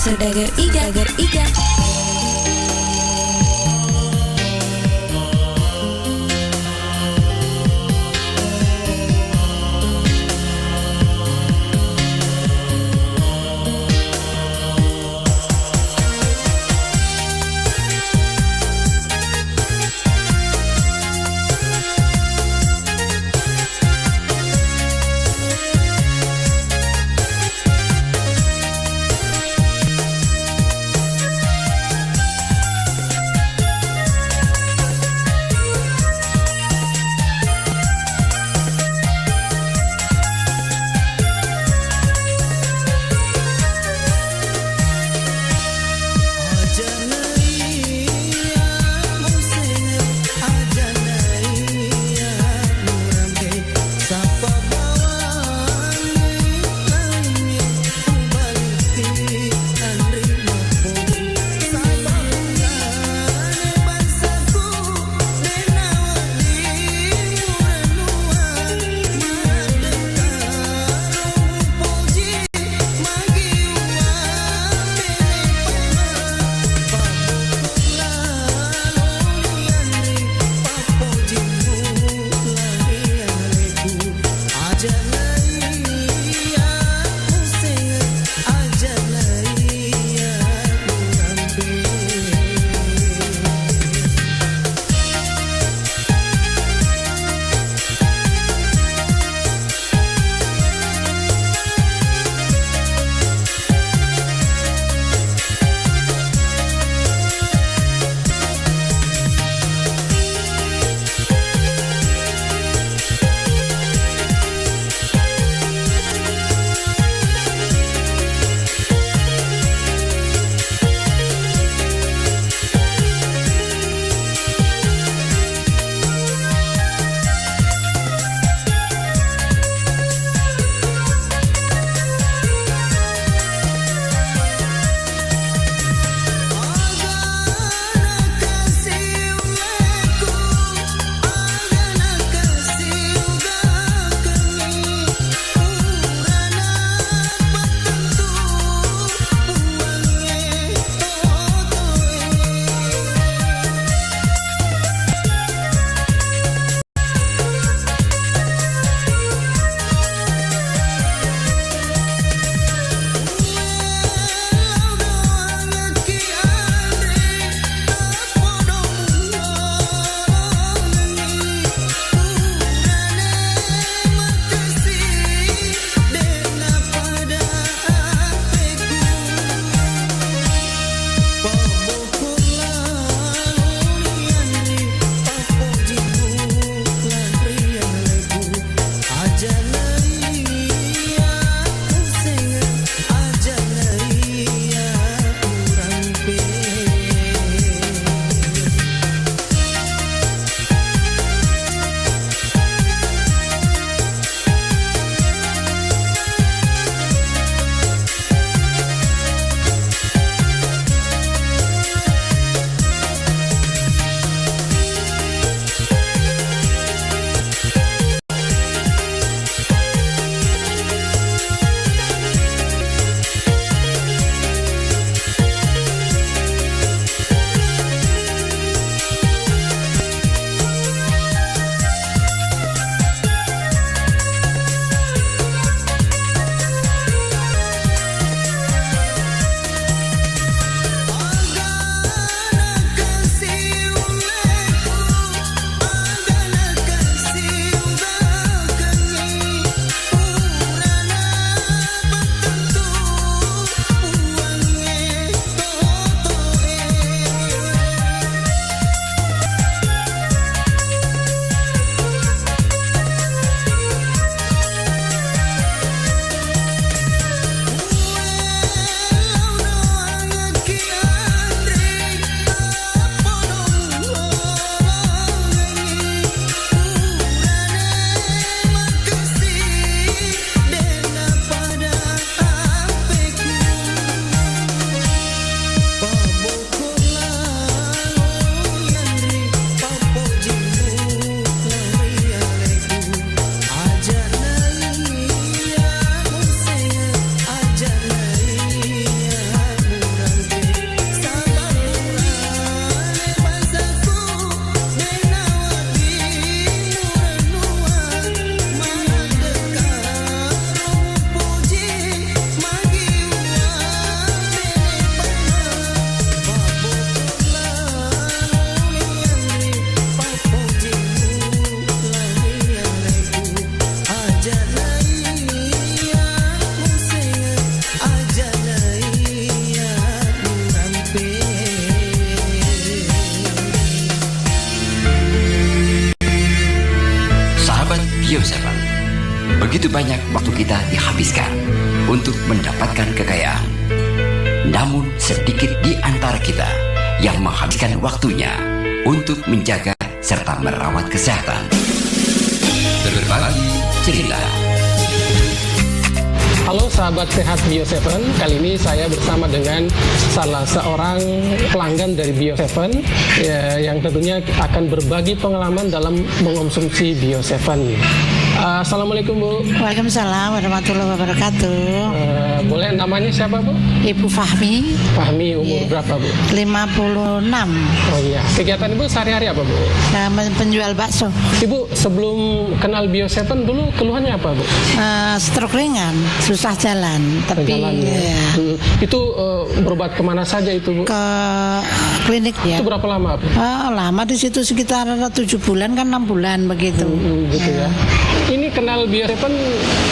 Saudagar Iga. Begitu banyak waktu kita dihabiskan untuk mendapatkan kekayaan. Namun sedikit di antara kita yang menghabiskan waktunya untuk menjaga serta merawat kesehatan. Berbagi cerita. Halo sahabat sehat Bio7, kali ini saya bersama dengan salah seorang pelanggan dari Bio7 yang tentunya akan berbagi pengalaman dalam mengonsumsi Bio7. Assalamualaikum Bu. Waalaikumsalam warahmatullahi wabarakatuh. Boleh namanya siapa Bu? Ibu Fahmi. Fahmi, umur berapa Bu? 56. Oh iya. Kegiatan Ibu sehari-hari apa Bu? Penjual bakso. Ibu sebelum kenal Bio7 dulu keluhannya apa Bu? Stroke ringan, susah jalan. Tapi ya. Itu berobat kemana saja itu Bu? Ke klinik ya. Itu berapa lama Bu? Lama di situ sekitar 7 bulan kan 6 bulan begitu. Gitu ya. Ini kenal Bio7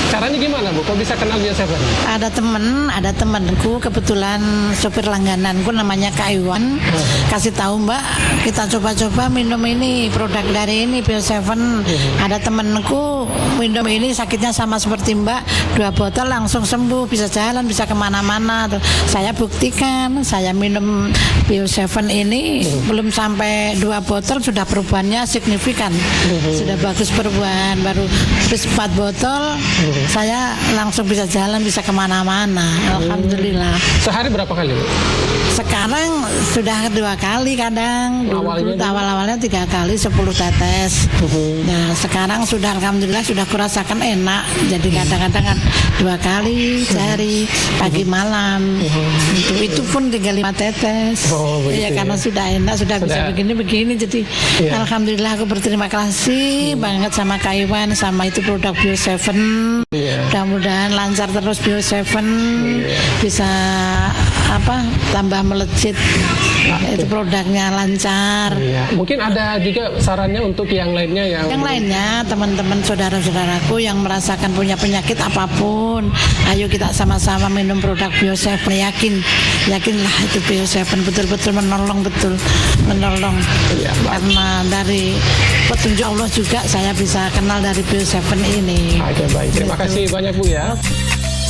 caranya gimana Bu? Kok bisa kenal Bio7? Ada temanku kebetulan sopir langgananku namanya Kak Iwan. Kasih tahu Mbak, kita coba-coba minum ini, produk dari ini Bio7. Ada temanku minum ini sakitnya sama seperti Mbak, 2 botol langsung sembuh, bisa jalan, bisa kemana-mana. Saya buktikan, saya minum Bio7 ini belum sampai 2 botol sudah perubahannya signifikan. Sudah bagus perubahan. Baru habis 4 botol saya langsung bisa jalan, bisa kemana-mana. Alhamdulillah. Sehari berapa kali Bu? Sekarang sudah 2 kali kadang. Awal-awalnya 3 kali 10 tetes. Nah sekarang sudah alhamdulillah sudah kurasakan enak. Jadi kadang-kadang kan 2 kali sehari, pagi malam. Itu pun tinggal 5 tetes. Ya karena sudah enak, sudah bisa begini-begini. Jadi alhamdulillah aku berterima kasih banget sama Kak Iwan, sama itu produk Bio7. Mudah-mudahan lancar terus Bio7, bisa tambah melejit. Itu produknya lancar. Mungkin ada juga sarannya untuk yang lainnya yang lainnya, teman-teman saudara-saudaraku yang merasakan punya penyakit apapun, ayo kita sama-sama minum produk Bio7. Yakinlah itu Bio7 betul-betul menolong karena dari petunjuk Allah juga saya bisa kenal dari Bio7 ini. Oke, baik. Terima kasih banyak Bu ya.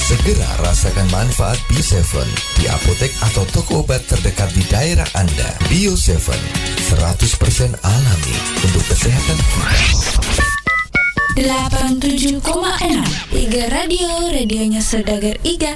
Segera rasakan manfaat Bio7 di apotek atau toko obat terdekat di daerah Anda. Bio7 100% alami untuk kesehatan kita. 87,6 Iga Radio, radionya Saudagar Iga.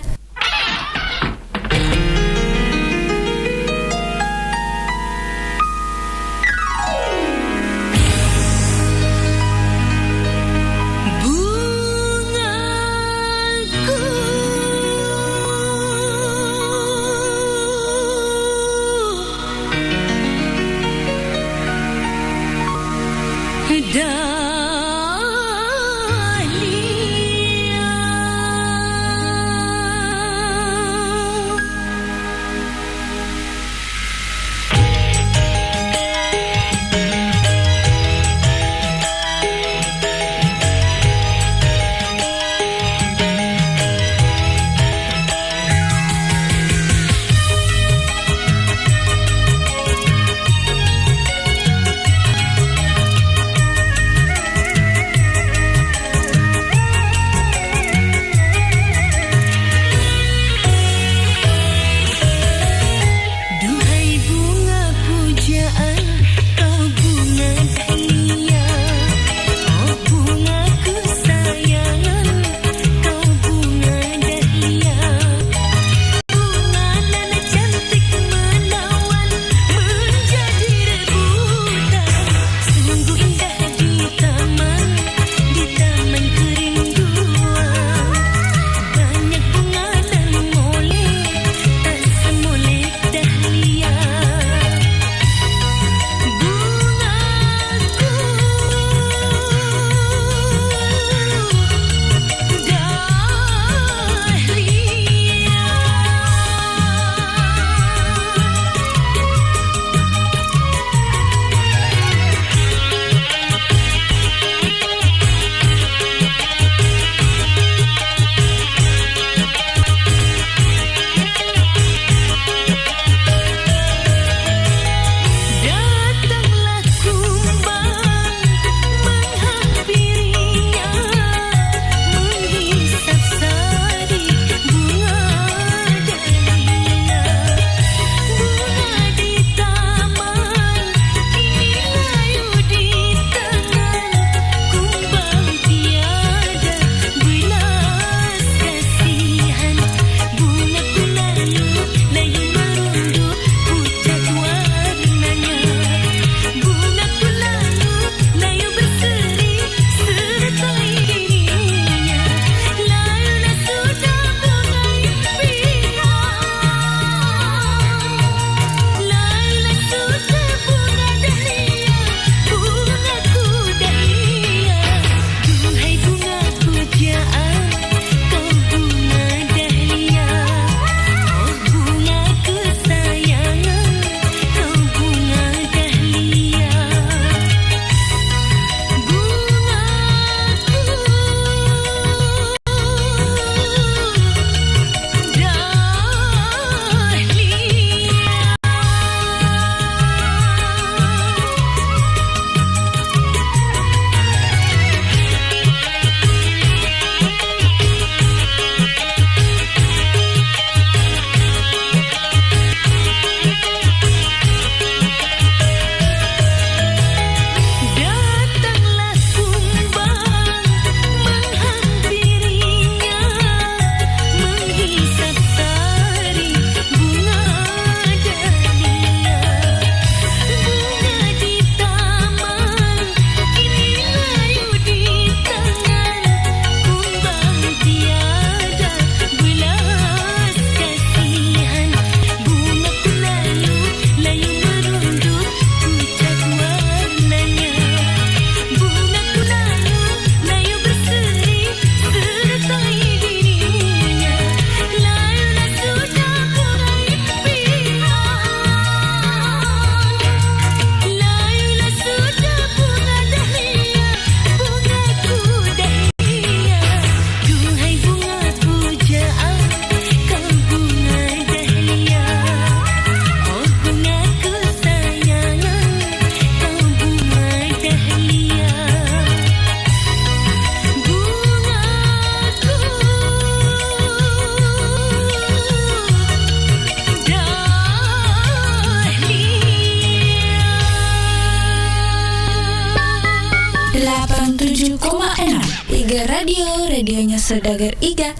87,6 Iga Radio, radionya Saudagar Iga.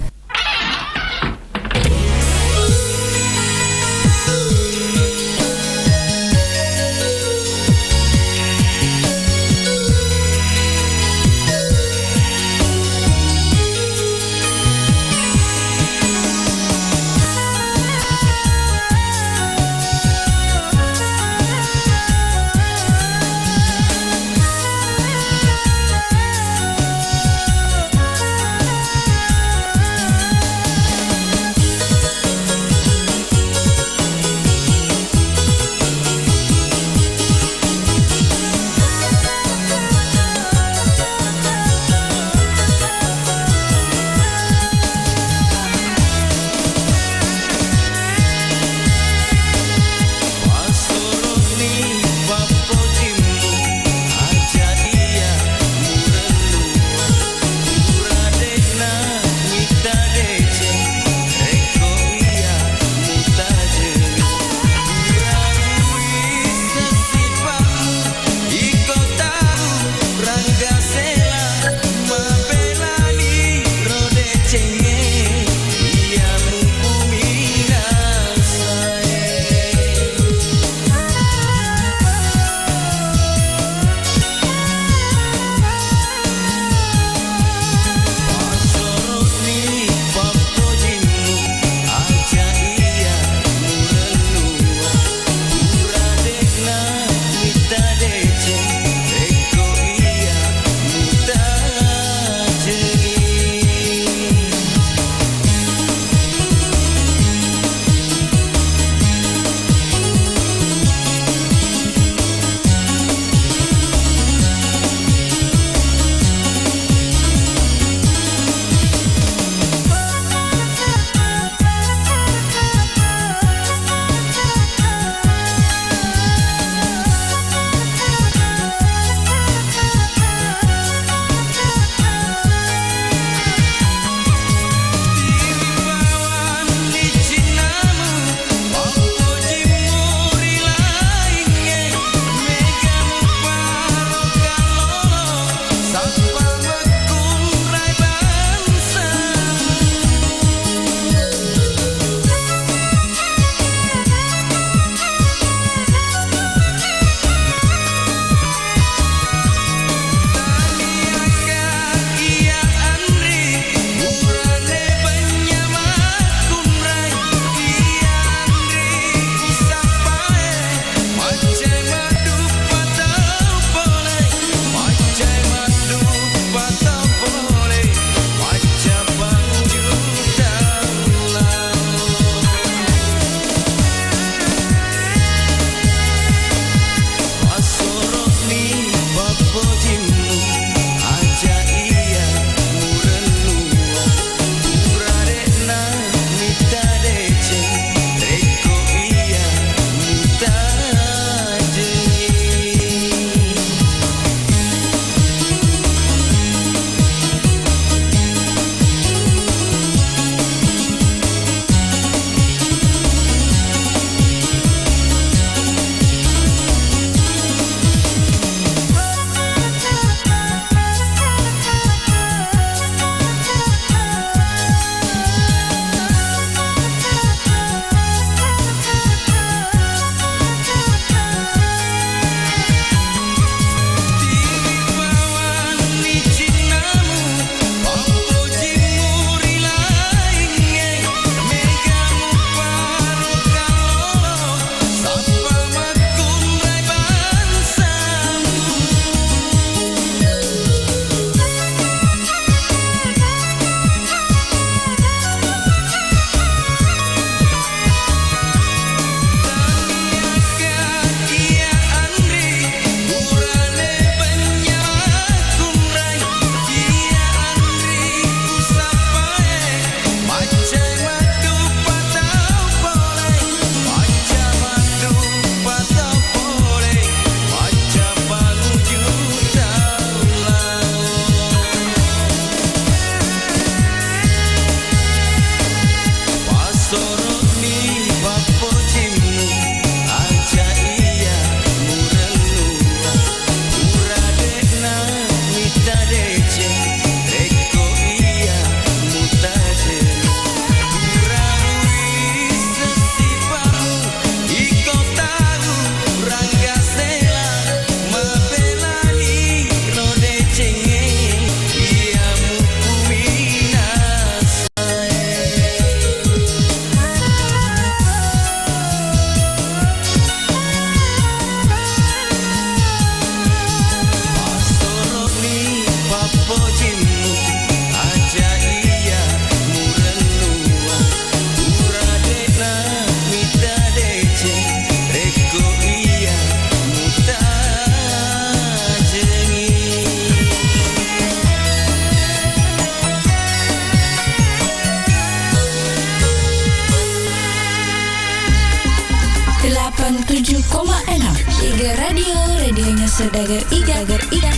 Iga Radio, radionya Saudagar Iga.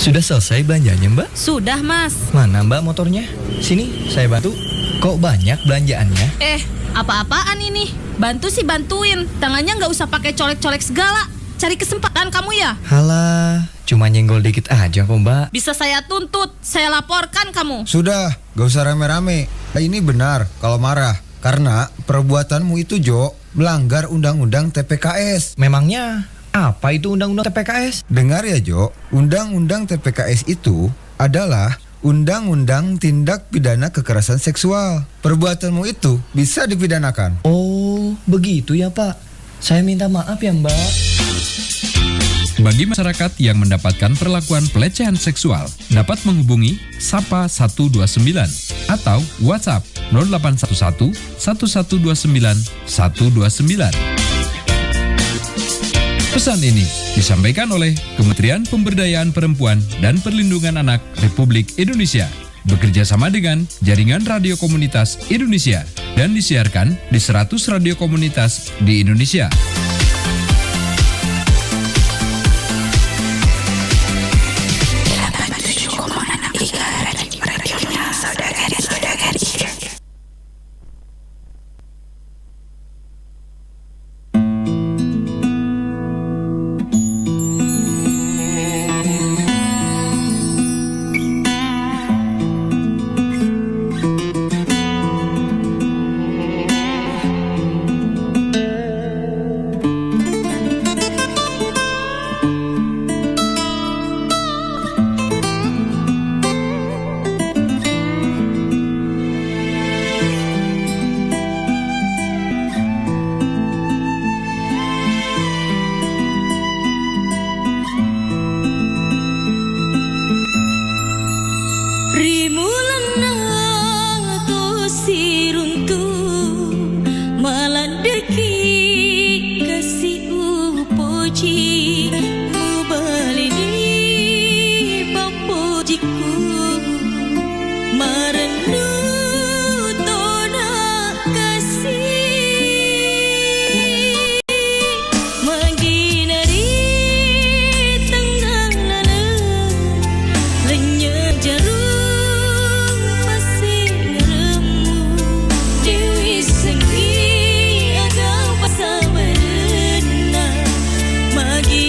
Sudah selesai belanjanya, Mbak? Sudah, Mas. Mana Mbak motornya? Sini, saya bantu. Kok banyak belanjaannya? Apa-apaan ini? Bantu sih bantuin. Tangannya nggak usah pakai colek-colek segala. Cari kesempatan kamu ya? Halah, cuma nyenggol dikit aja kok, Mbak. Bisa saya tuntut, saya laporkan kamu. Sudah, gak usah rame-rame. Ini benar kalau marah. Karena perbuatanmu itu, Jo, melanggar Undang-Undang TPKS. Memangnya apa itu Undang-Undang TPKS? Dengar ya, Jo. Undang-Undang TPKS itu adalah Undang-Undang Tindak Pidana Kekerasan Seksual. Perbuatanmu itu bisa dipidanakan. Oh, begitu ya, Pak. Saya minta maaf ya, Mbak. Bagi masyarakat yang mendapatkan perlakuan pelecehan seksual, dapat menghubungi Sapa 129 atau WhatsApp 0811 1129 129. Pesan ini disampaikan oleh Kementerian Pemberdayaan Perempuan dan Perlindungan Anak Republik Indonesia, bekerja sama dengan Jaringan Radio Komunitas Indonesia dan disiarkan di 100 radio komunitas di Indonesia. Magi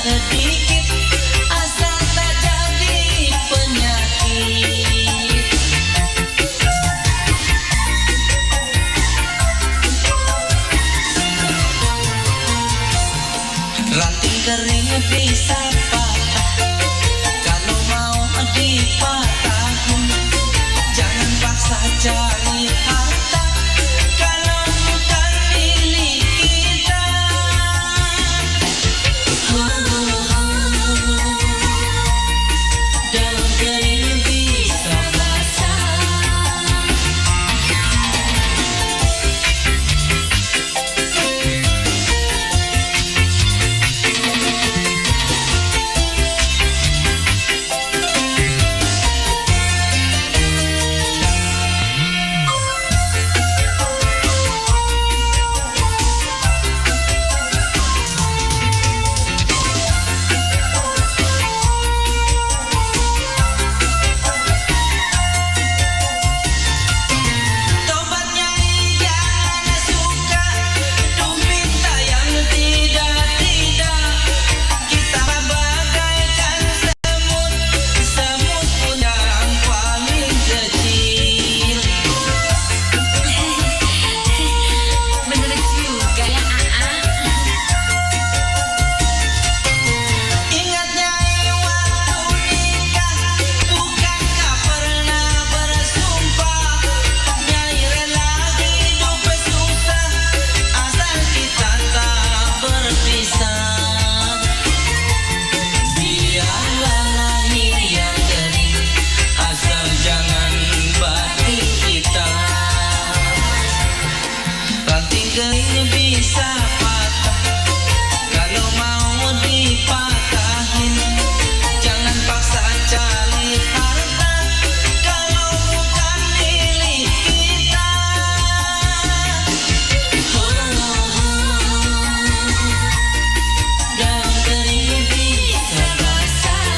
sedikit asal tak jadi penyakit. Ranting kering bisa patah, kalau mau dipatahin jangan paksa cari harta kalau bukan milik kita. Daun kering bisa basah. Tobatnya jangan suka duh minta yang tidak-tidak. Kita bagaikan semut, semut pun yang paling kecil. Bener juga ya Ingatnya waktu nikah, bukankah pernah bersumpah Nyai rela hidup susah asal kita tak berpisah. Biarlah lahir yang kering asal jangan batin kita. Ranting kering bisa patah, kalau mau dipatahin jangan paksa cari harta kalau bukan milik kita. Daun kering bisa basah.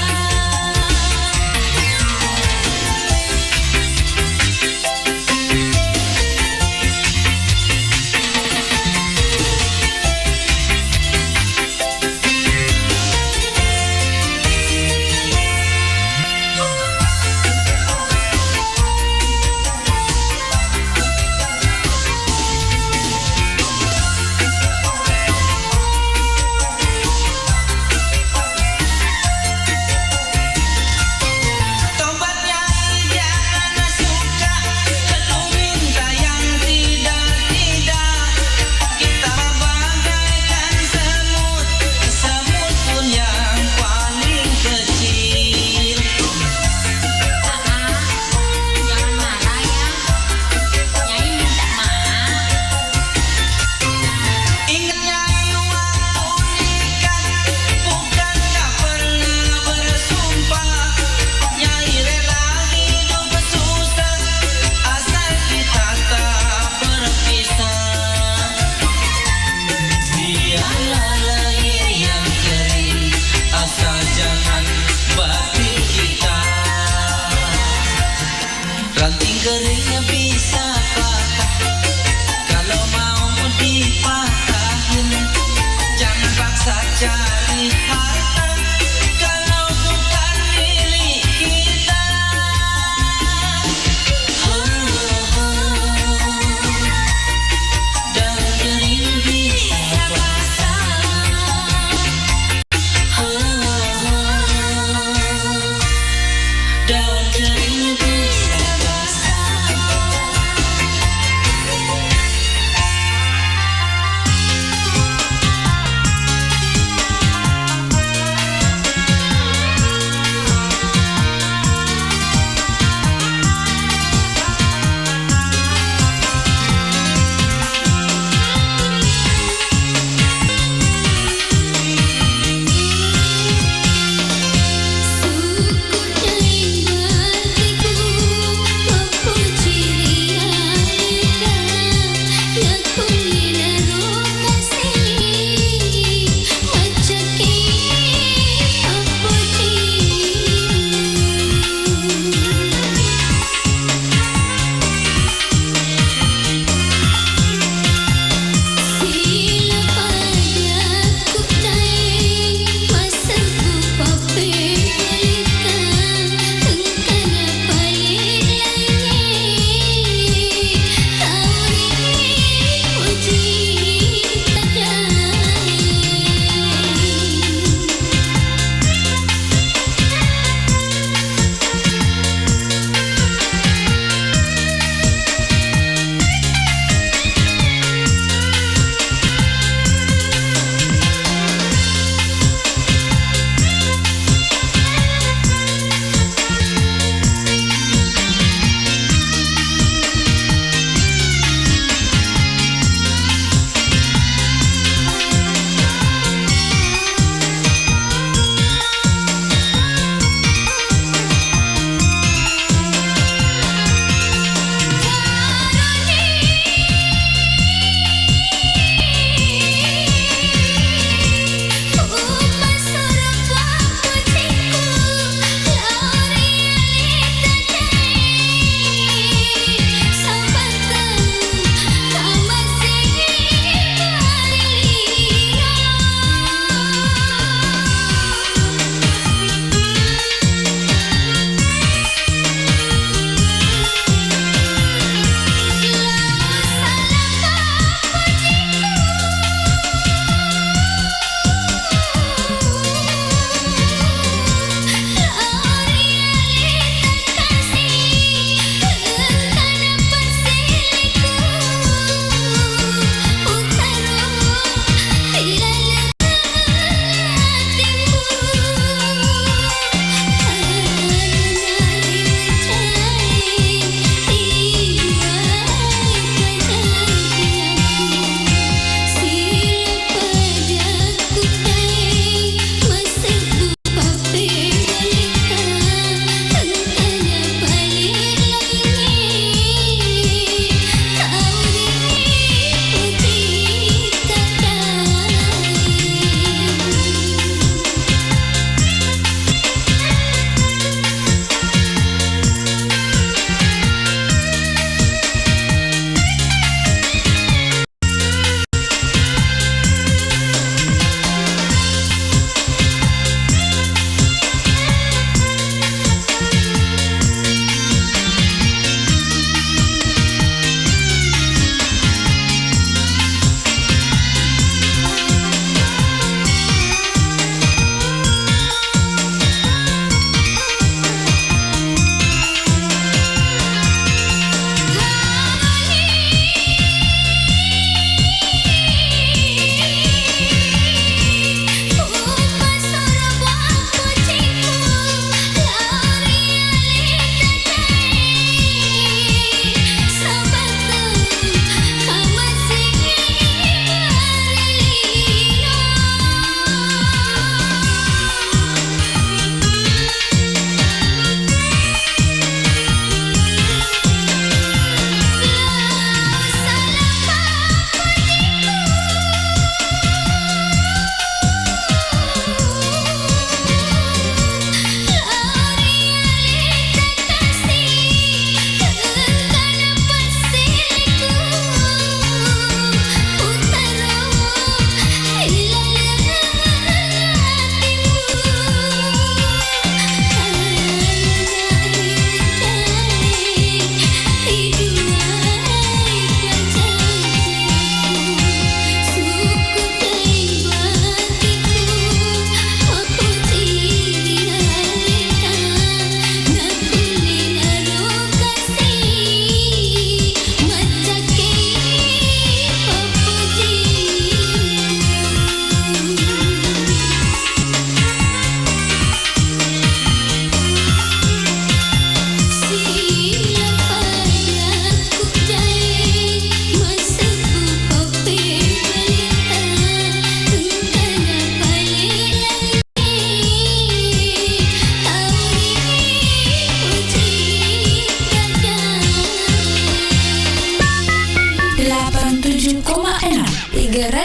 Tobatnya jangan suka duh minta yang tidak-tidak. Kita bagaikan semut, semut pun yang paling kecil. Jangan marah ya, Nyai minta maaf. Ingat Nyai waktu nikah, bukankah pernah bersumpah Nyai rela hidup susah asal kita tak berpisah. Biarlah lahir yang kering asal jangan batin kita. Ranting keringnya bisa patah, kalau mau dipatahin jangan paksa cari harta kalau bukan milik kita. Daun kering bisa basah. Daun kering bisa basah.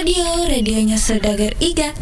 Radio, radionya Saudagar Iga.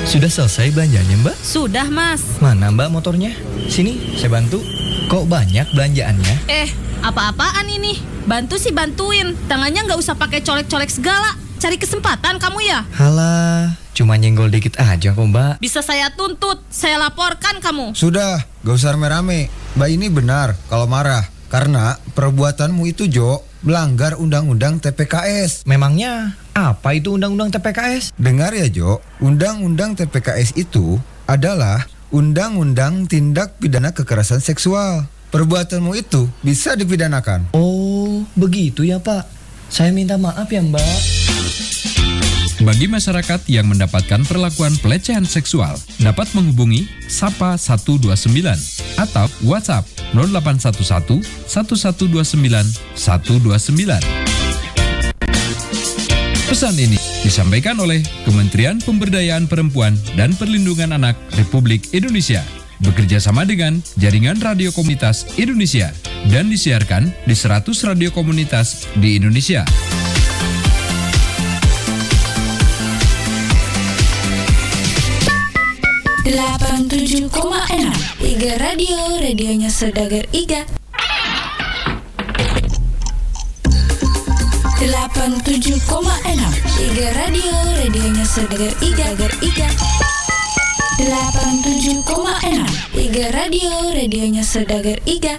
Sudah selesai belanjanya, Mbak? Sudah, Mas. Mana Mbak motornya? Sini, saya bantu. Kok banyak belanjaannya? Apa-apaan ini? Bantu sih bantuin. Tangannya nggak usah pakai colek-colek segala. Cari kesempatan kamu ya? Halah, cuma nyenggol dikit aja kok, Mbak. Bisa saya tuntut, saya laporkan kamu. Sudah, gak usah rame-rame. Mbak ini benar kalau marah. Karena perbuatanmu itu, Jo, melanggar Undang-Undang TPKS. Memangnya apa itu Undang-Undang TPKS? Dengar ya, Jo. Undang-Undang TPKS itu adalah Undang-Undang Tindak Pidana Kekerasan Seksual. Perbuatanmu itu bisa dipidanakan. Oh, begitu ya, Pak. Saya minta maaf ya, Mbak. Bagi masyarakat yang mendapatkan perlakuan pelecehan seksual, dapat menghubungi Sapa 129 atau WhatsApp 0811 1129 129. Pesan ini disampaikan oleh Kementerian Pemberdayaan Perempuan dan Perlindungan Anak Republik Indonesia, bekerja sama dengan Jaringan Radio Komunitas Indonesia, dan disiarkan di 100 radio komunitas di Indonesia. .6 Iga Radio, radionya Saudagar Iga. 87,6 Iga Radio, radionya Saudagar Iga. 87,6 Iga Radio, radionya Saudagar Iga.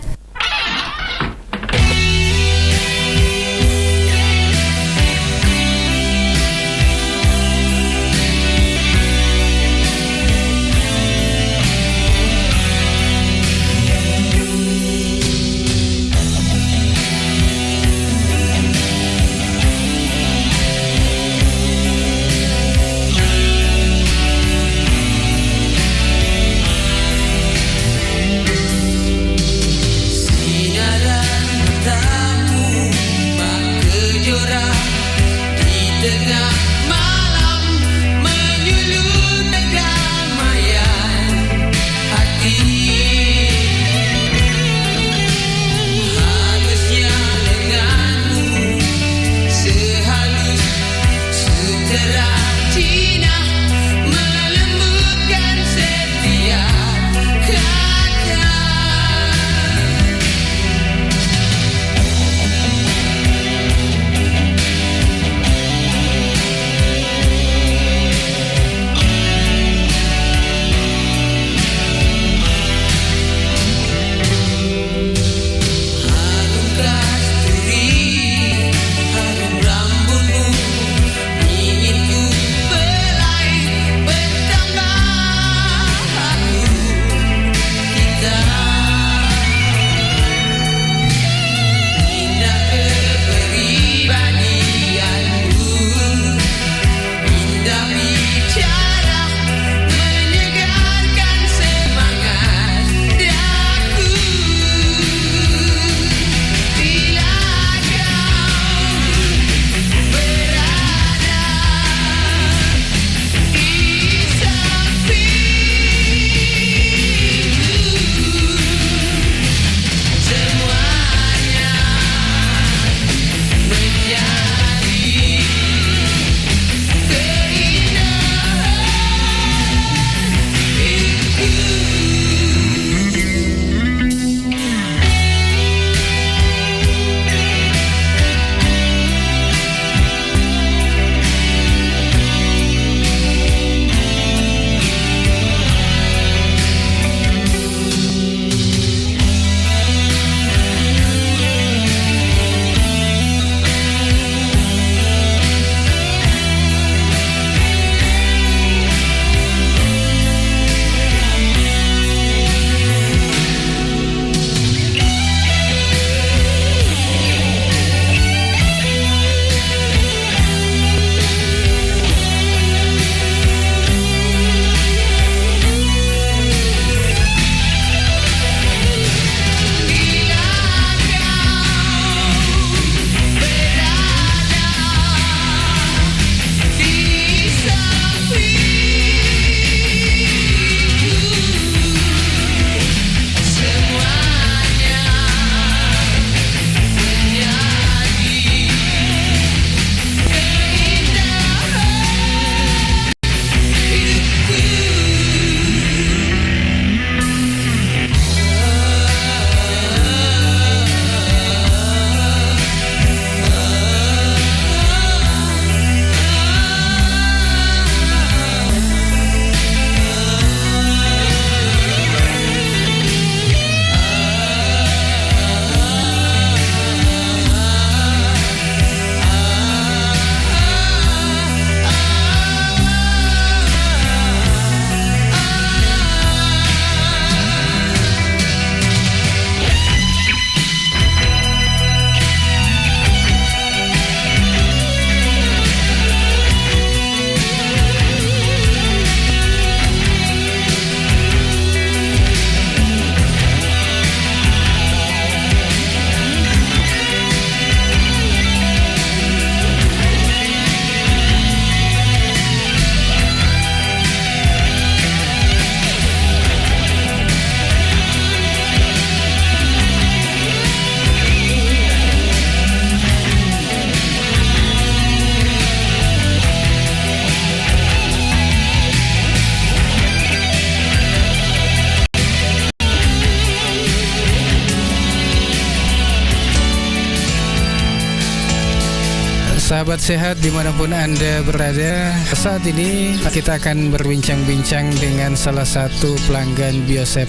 Sahabat sehat dimanapun Anda berada, saat ini kita akan berbincang-bincang dengan salah satu pelanggan Bio7,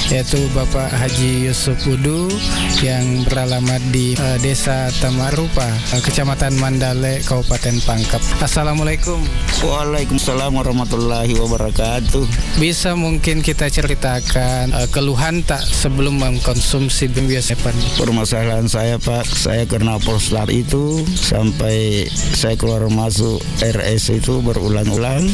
yaitu Bapak Haji Yusuf Udu yang beralamat di Desa Tamarupa, Kecamatan Mandale, Kabupaten Pangkep. Assalamualaikum. Waalaikumsalam warahmatullahi wabarakatuh. Bisa mungkin kita ceritakan keluhan tak sebelum mengkonsumsi Bio7? Permasalahan saya Pak, saya kena prostat itu sampai saya keluar masuk RS itu berulang-ulang,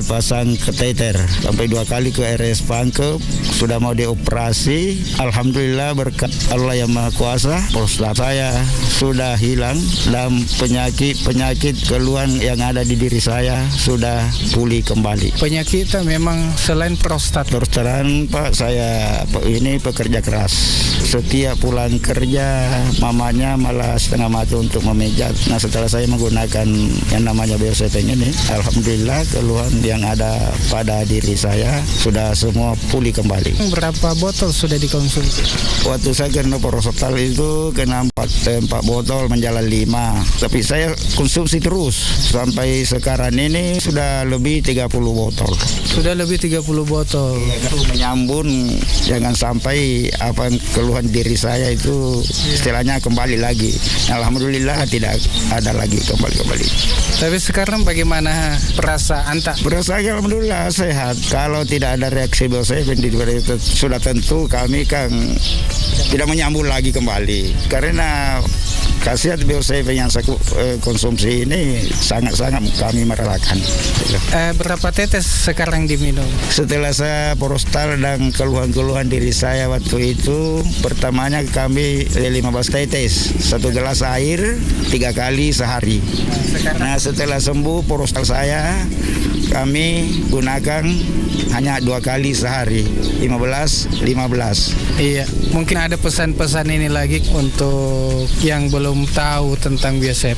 pasang kateter sampai 2 kali ke RS Pangkep, sudah mau dioperasi. Alhamdulillah berkat Allah yang Maha Kuasa, prostat saya sudah hilang dan penyakit keluhan yang ada di diri saya sudah pulih kembali. Penyakit memang selain prostat. Terus terang Pak, saya ini pekerja keras. Setiap pulang kerja mamanya malah setengah mati untuk memijat. Nah, setelah saya menggunakan yang namanya Bio7 ini, alhamdulillah keluhan yang ada pada diri saya sudah semua pulih kembali. Berapa botol sudah dikonsumsi? Waktu saya kena prostat itu kena 4 botol menjalan 5. Tapi saya konsumsi terus sampai sekarang ini sudah lebih 30 botol. Sudah lebih 30 botol. Menyambung jangan sampai apa keluhan diri saya itu istilahnya kembali lagi. Alhamdulillah tidak ada lagi kembali. Tapi sekarang bagaimana perasaan tak? Perasaan alhamdulillah sehat. Kalau tidak ada reaksi Bio7 sudah tentu kami kan tidak menyambung lagi kembali. Karena khasiat Bio7 yang saya konsumsi ini sangat-sangat kami merelakan. Berapa tetes sekarang diminum? Setelah saya prostat dan keluhan-keluhan diri saya waktu itu, pertamanya kami 15 tetes, 1 gelas air 3 kali sehari. Nah, setelah sembuh prostat saya, kami gunakan hanya 2 kali sehari, 15. Iya, mungkin ada pesan-pesan ini lagi untuk yang belum tahu tentang Bio7.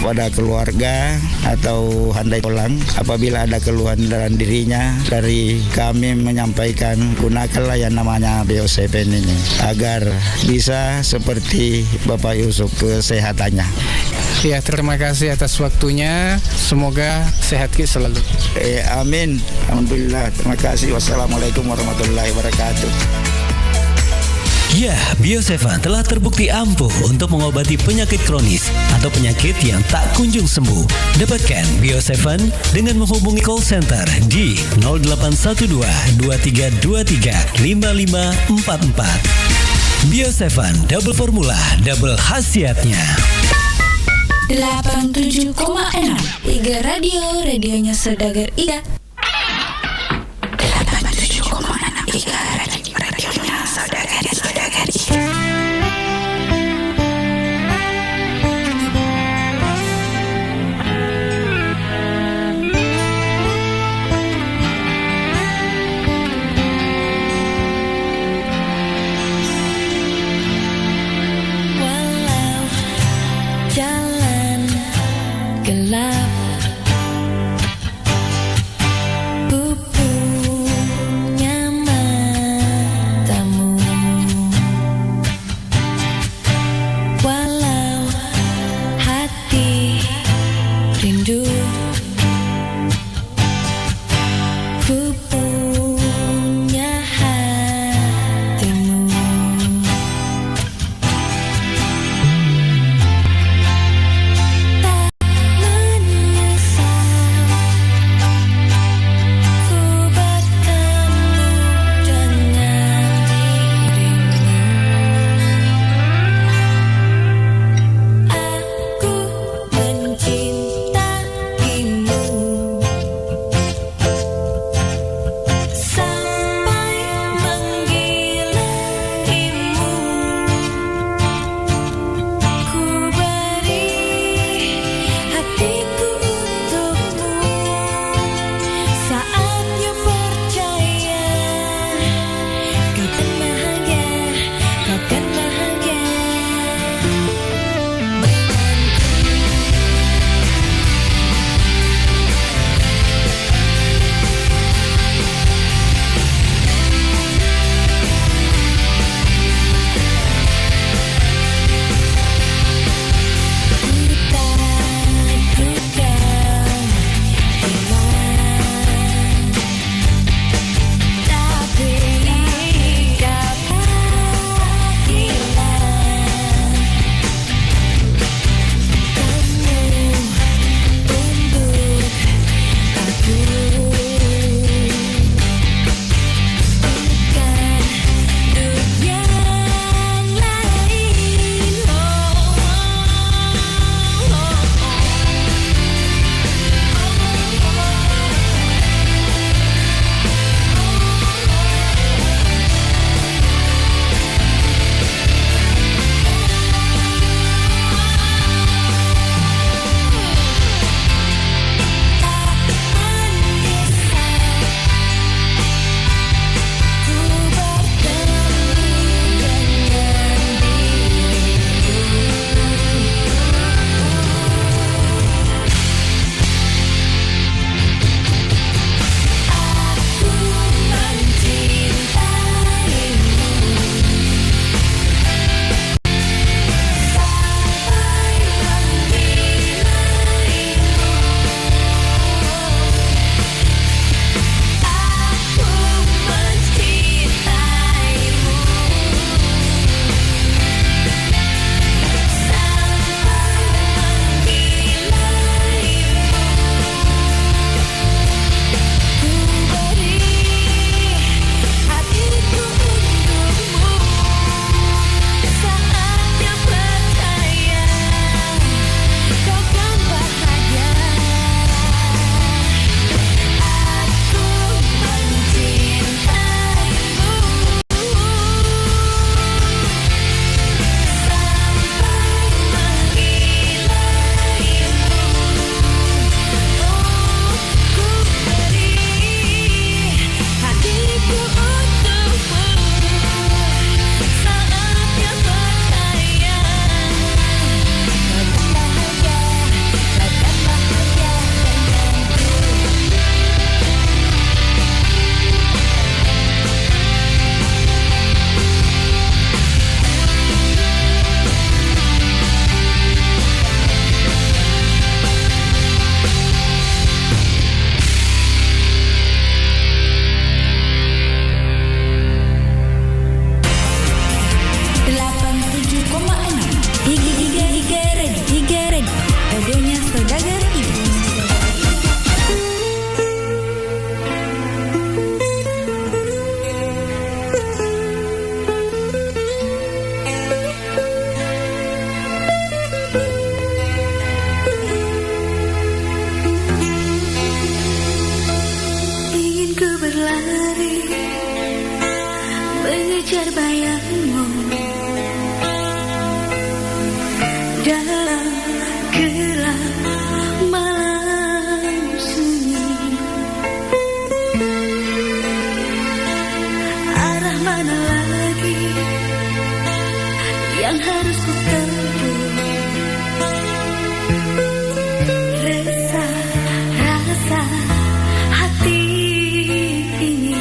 Pada keluarga atau handai tulang, apabila ada keluhan dalam dirinya, dari kami menyampaikan gunakanlah yang namanya Bio7 ini agar bisa seperti Bapak Yusuf kesehatannya. Ya, terima kasih atas waktunya. Semoga sehat selalu. Amin. Alhamdulillah. Terima kasih. Wassalamualaikum warahmatullahi wabarakatuh. Ya, Bio7 telah terbukti ampuh untuk mengobati penyakit kronis atau penyakit yang tak kunjung sembuh. Dapatkan Bio7 dengan menghubungi call center di 0812 2323 5544. Bio7 double formula, double khasiatnya. 87,6 Iga Radio, radionya Saudagar Iga. 87,6 Iga Radio, radionya Saudagar Iga. Walau jalan gelap, pupunya matamu, lari mengejar bayangmu dalam gelap malam sunyi. Arah mana lagi yang harus ku tempuh? Rasa hati ini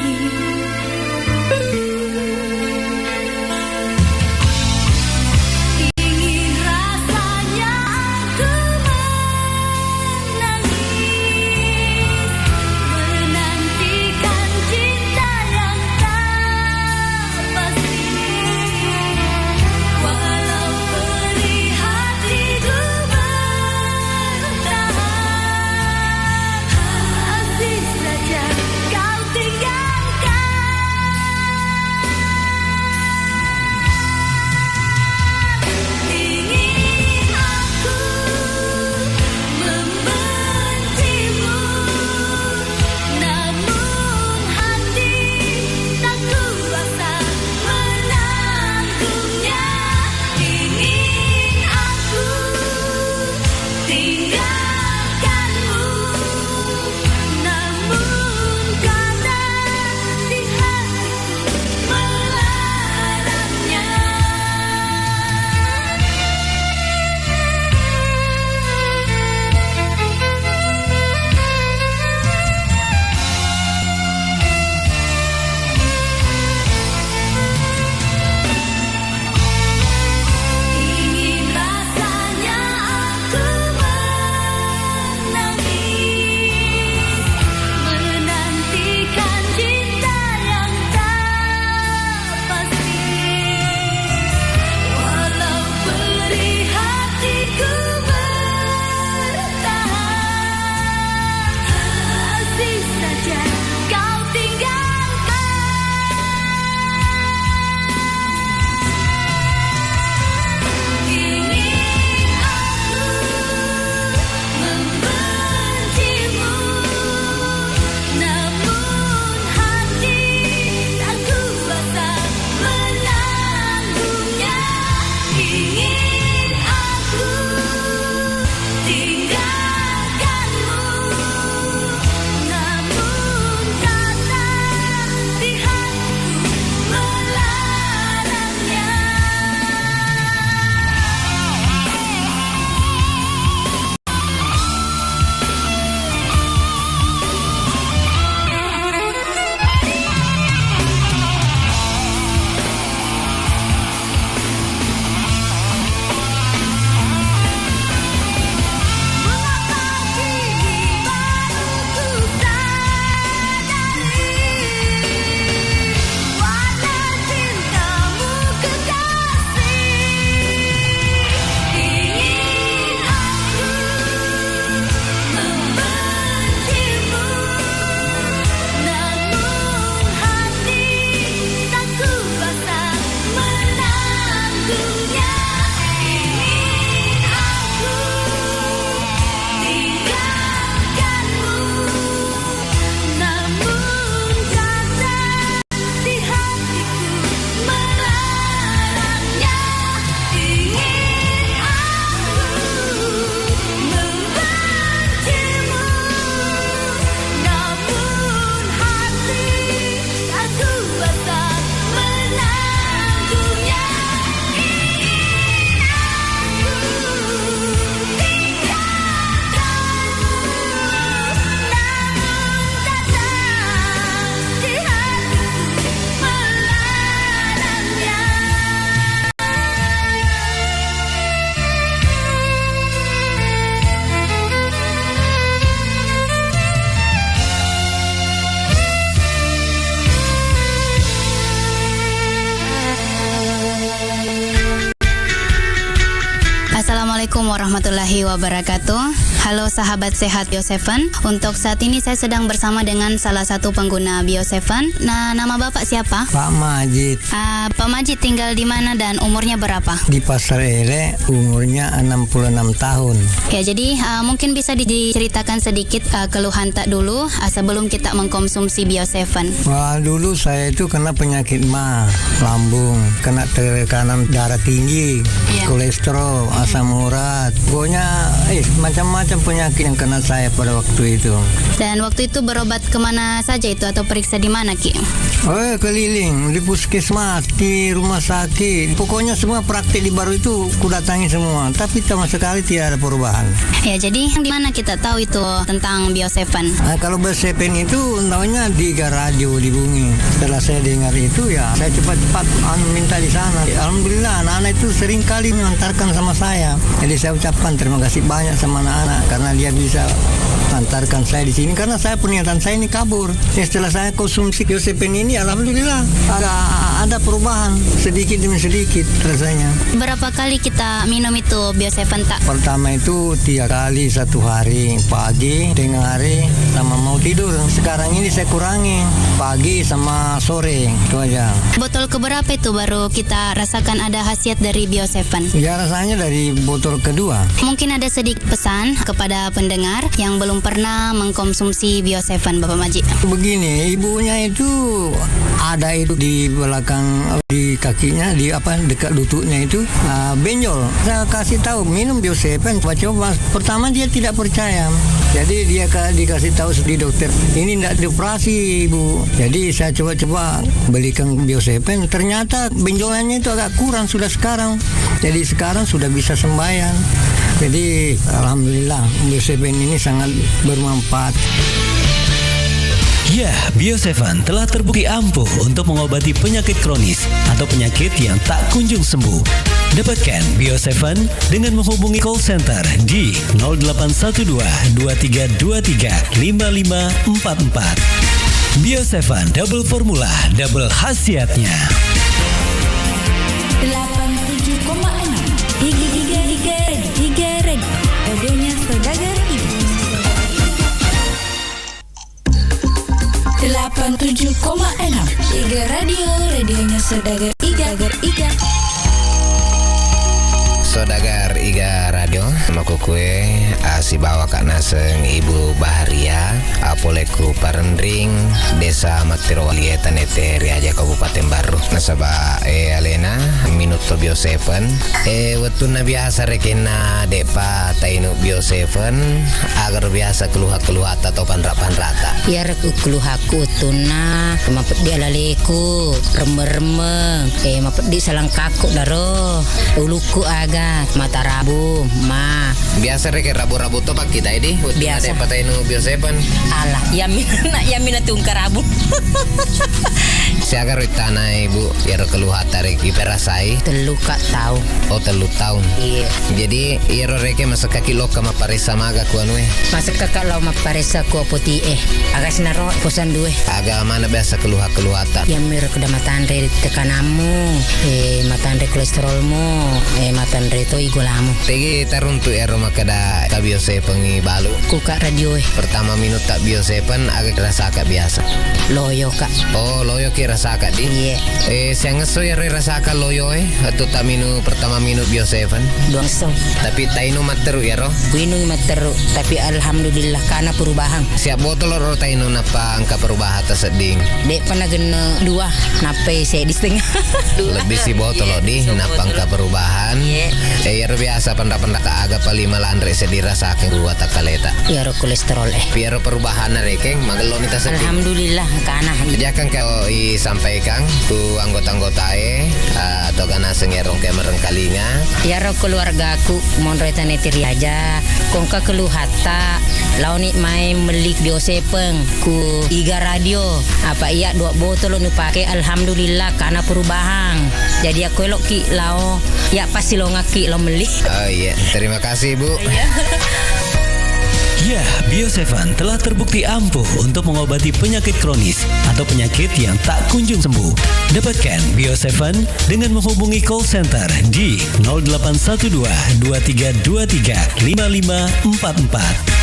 Assalamualaikum warahmatullahi wabarakatuh. Halo sahabat sehat Bio7. Untuk saat ini saya sedang bersama dengan salah satu pengguna Bio7. Nah, nama Bapak siapa? Pak Majid. Pak Majid tinggal di mana dan umurnya berapa? Di Pasar Ele, umurnya 66 tahun. Ya, jadi mungkin bisa diceritakan sedikit keluhan tak dulu sebelum kita mengkonsumsi Bio7. Wah, dulu saya itu kena penyakit mah, lambung, kena tekanan darah tinggi, kolesterol, asam urat, pokoknya macam-macam penyakit yang kena saya pada waktu itu. Dan waktu itu berobat kemana saja itu atau periksa di mana, Ki? Keliling di puskesmas, di rumah sakit, pokoknya semua praktik di baru itu kudatangi semua, tapi sama sekali tidak ada perubahan. Ya, jadi di mana kita tahu itu tentang Bio7? Kalau Bio7 itu tahunya di radio di Bumi. Setelah saya dengar itu ya saya cepat-cepat minta di sana. Alhamdulillah anak-anak itu sering kali mengantarkan sama saya. Jadi saya ucapkan terima kasih banyak sama anak-anak karena dia bisa antarkan saya di sini karena saya pernyataan saya ini kabur. Setelah saya konsumsi Bio7 ini alhamdulillah ada perubahan sedikit demi sedikit rasanya. Berapa kali kita minum itu Bio7 tak? Pertama itu 3 kali satu hari, pagi, tengah hari, sama mau tidur. Sekarang ini saya kurangi pagi sama sore, itu aja. Botol keberapa itu baru kita rasakan ada khasiat dari Bio7? Ya rasanya dari botol kedua. Mungkin ada sedikit pesan kepada pendengar yang belum pernah mengkonsumsi Bio7, Bapak Majid. Begini, ibunya itu ada itu di belakang di kakinya, di dekat lututnya itu benjol. Saya kasih tahu minum Bio7, coba. Pertama dia tidak percaya. Jadi dia dikasih tahu di dokter, ini tidak dioperasi ibu. Jadi saya coba-coba belikan Bio7, ternyata benjolannya itu agak kurang sudah sekarang. Jadi sekarang sudah bisa sembahyang. Jadi alhamdulillah Bio7 ini sangat bermanfaat. Ya, Bio7 telah terbukti ampuh untuk mengobati penyakit kronis atau penyakit yang tak kunjung sembuh. Dapatkan Bio7 dengan menghubungi call center di 0812 2323 5544. Bio7 double formula, double khasiatnya. 87,6 Iga radionya Saudagar Iga. 87,6 Iga radionya Saudagar Iga. Saudagar Iga Radio, maku kue si bawa kak naseng Ibu Baharia, apoleku Parendring, Desa Matirowali Tanete Riaja Kabupaten Baru. Nasaba alena minuto Bio7. Wetuna biasa rekena depa tainu Bio7 agar biasa keluha atau panra-panrata. Ya reku keluhaku tuna, mapet dia laleku, remeng-remeng, mapet di salang kaku daro, uluku aga mata rabu ma biasa rek rabu-rabu to pak kita ini biasa ada patainu Bio7 alah ya mina tungkar rabu siaga tanah ibu ya keluhat tarik iperasai telu kak tahu telu tahun iya jadi iya reke masa kaki loka maparisa maga kuanwe masa kakak lo maparisa ku putih agak sinaro posan due agak mana biasa keluhata ya mir kuda matandre tekanamu matandre kolesterolmu matandre itu igulamu tegi taruntu ero makada ka Bio7 pengi balu kuka radio pertama minut tak Bio7 agak rasa kak biasa loyo kak loyo ki rasa kak di iya saya ngeso ya rasa kak loyo atau tak pertama minut Bio7 doang so tapi tainu materu ya ro winu materu tapi alhamdulillah karena perubahan siap botol ro tainu napa angka perubahan terseding dek pernah gena 2 nape saya di setengah lebih si botol lo di napa angka perubahan ya biasa pendapat agak paling malah andre sedirasakan gua tak kaleta ya ro kolesterol biar perubahan rekeng magelon kita sedih alhamdulillah kana jangan kau sampaikan ku anggota-anggota atau kana sengerong ke merengkalinga ya ro keluarga aku mon reta netiri aja kongka keluhata launi main melik Bio7 ku Iga radio apa iya 2 botol nu pake alhamdulillah karena perubahan jadi aku elok ki lao ya pasti lo ngaki lo meli oh iya terima kasih Bu Ya, Bio7 telah terbukti ampuh untuk mengobati penyakit kronis atau penyakit yang tak kunjung sembuh. Dapatkan Bio7 dengan menghubungi call center di 0812 2323 5544.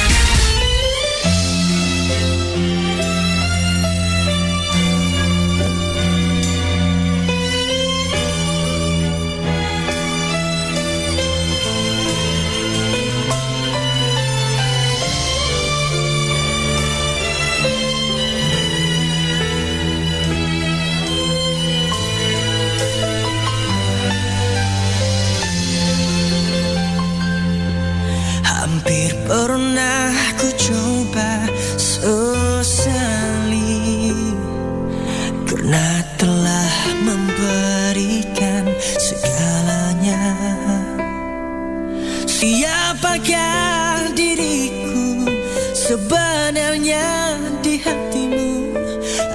Hampir pernah ku coba sesali karena telah memberikan segalanya. Siapakah diriku sebenarnya di hatimu,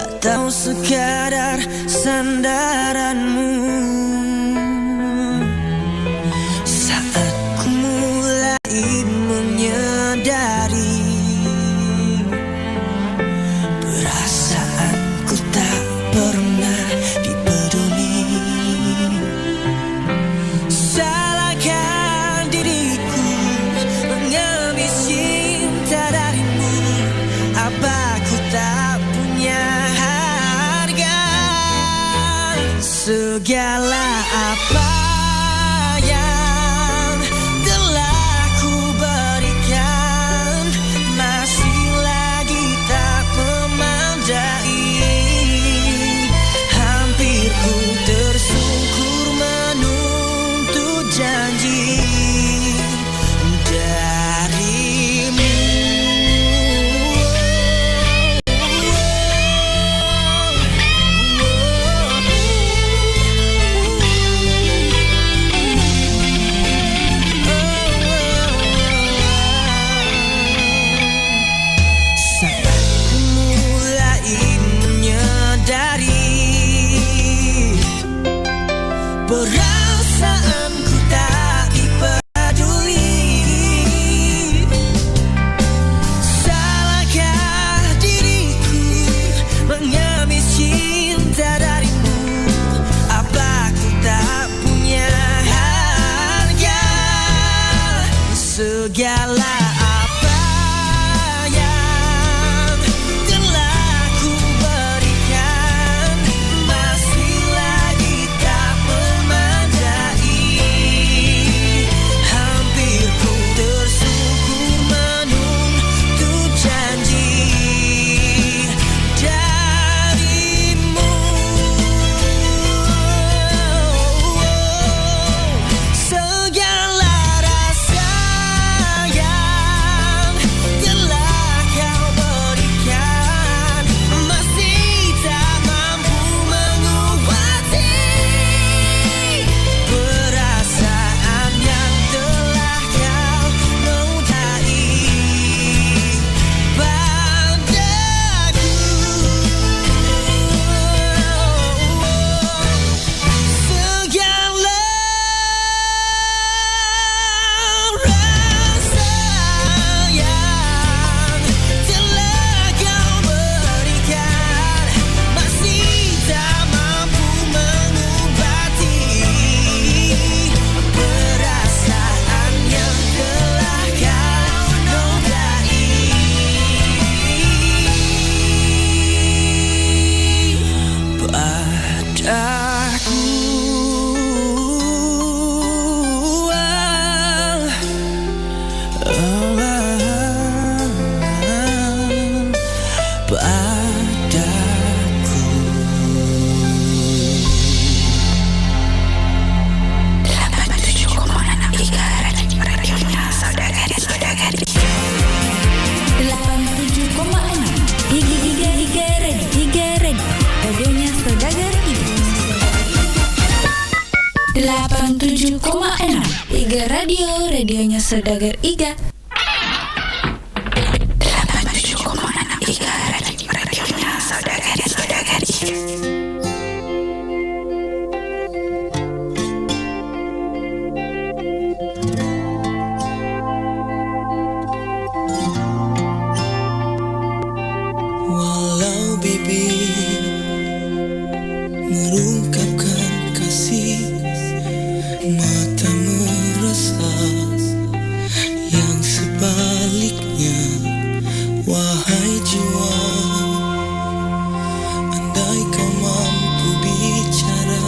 atau sekadar sandaranmu? Saat ku mulai menyadari perasaanku tak pernah dipeduli, salahkah diriku mengambil cinta darimu? Apa ku tak punya harga? Segala apa yang telah ku berikan masih lagi tak memadai. Hampir ku tersungkur menuntut janji darimu. Saat ku mulai menyadari perasaanku tak dipeduli, salahkah diriku mengambil cinta darimu? Apa ku tak punya harga? Segala apa yang telah ku berikan masih lagi tak memadai. Hampir ku tersungkur menuntut janji darimu. Segala rasa yang telah kau berikan masih tak mampu mengobati perasaan yang telah kau notai padaku. Segala rasa yang telah kau berikan masih tak mampu mengobati perasaan yang telah kau nodai padaku. Radionya Saudagar Iga. 87,6 Iga Radio, radionya Saudagar Iga. 87,6 Iga Radio, radionya Saudagar Iga. Andai kau mampu bicara,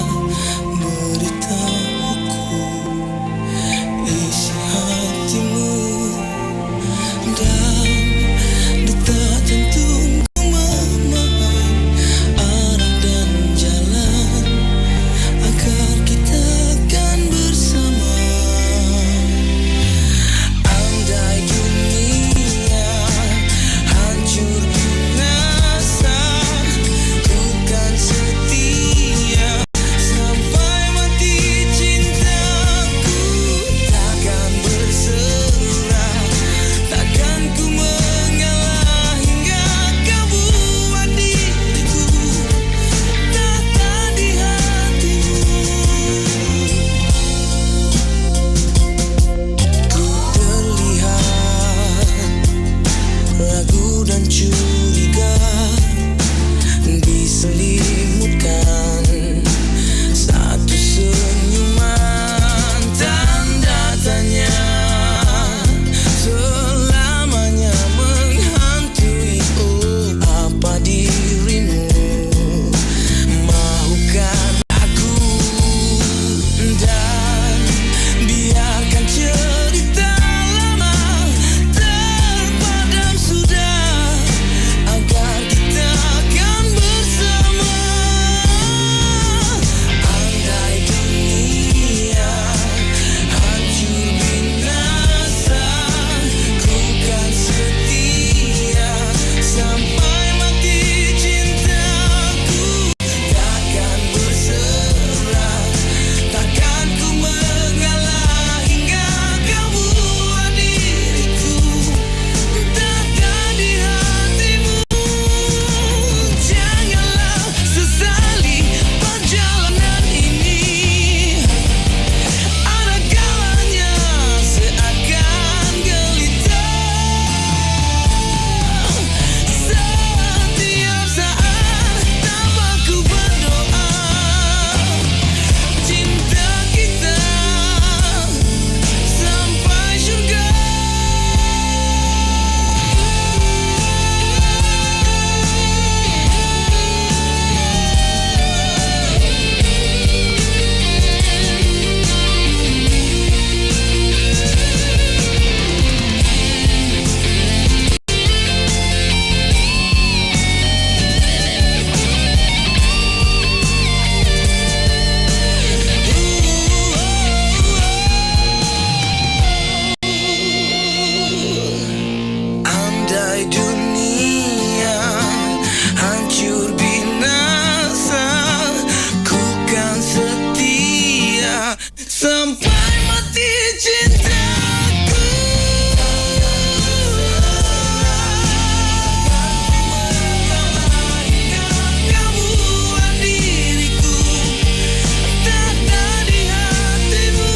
beritahuku isi hatimu dan detak jantungku memahami arah dan jalan agar kita kan bersama. Andai dunia hancur binasa, ku kan setia sampai mati. Cintaku takkan berserah, takkan ku mengalah hingga kau buat diriku tata di hatimu. Ku terlihat ragu dan curiga, diselimutkan satu senyuman tanda tanya selamanya menghantui. Oh, apa dirimu mahukan aku, dan biarkan cerita lama terpadam sudah agar kita kan bersama. Andai dunia hancur binasa, ku kan setia sampai mati. Cintaku takkan berserah, takkan ku mengalah hingga kau buat diriku tata di hatimu. Janganlah sesali perjalanan ini, ada kalanya seakan gelita. Setiap saat tanpa ku berdoa, cinta kita sampai surga. Andai dunia hancur binasa, ku kan setia sampai mati. Cintaku kau buat diriku tata di hatimu.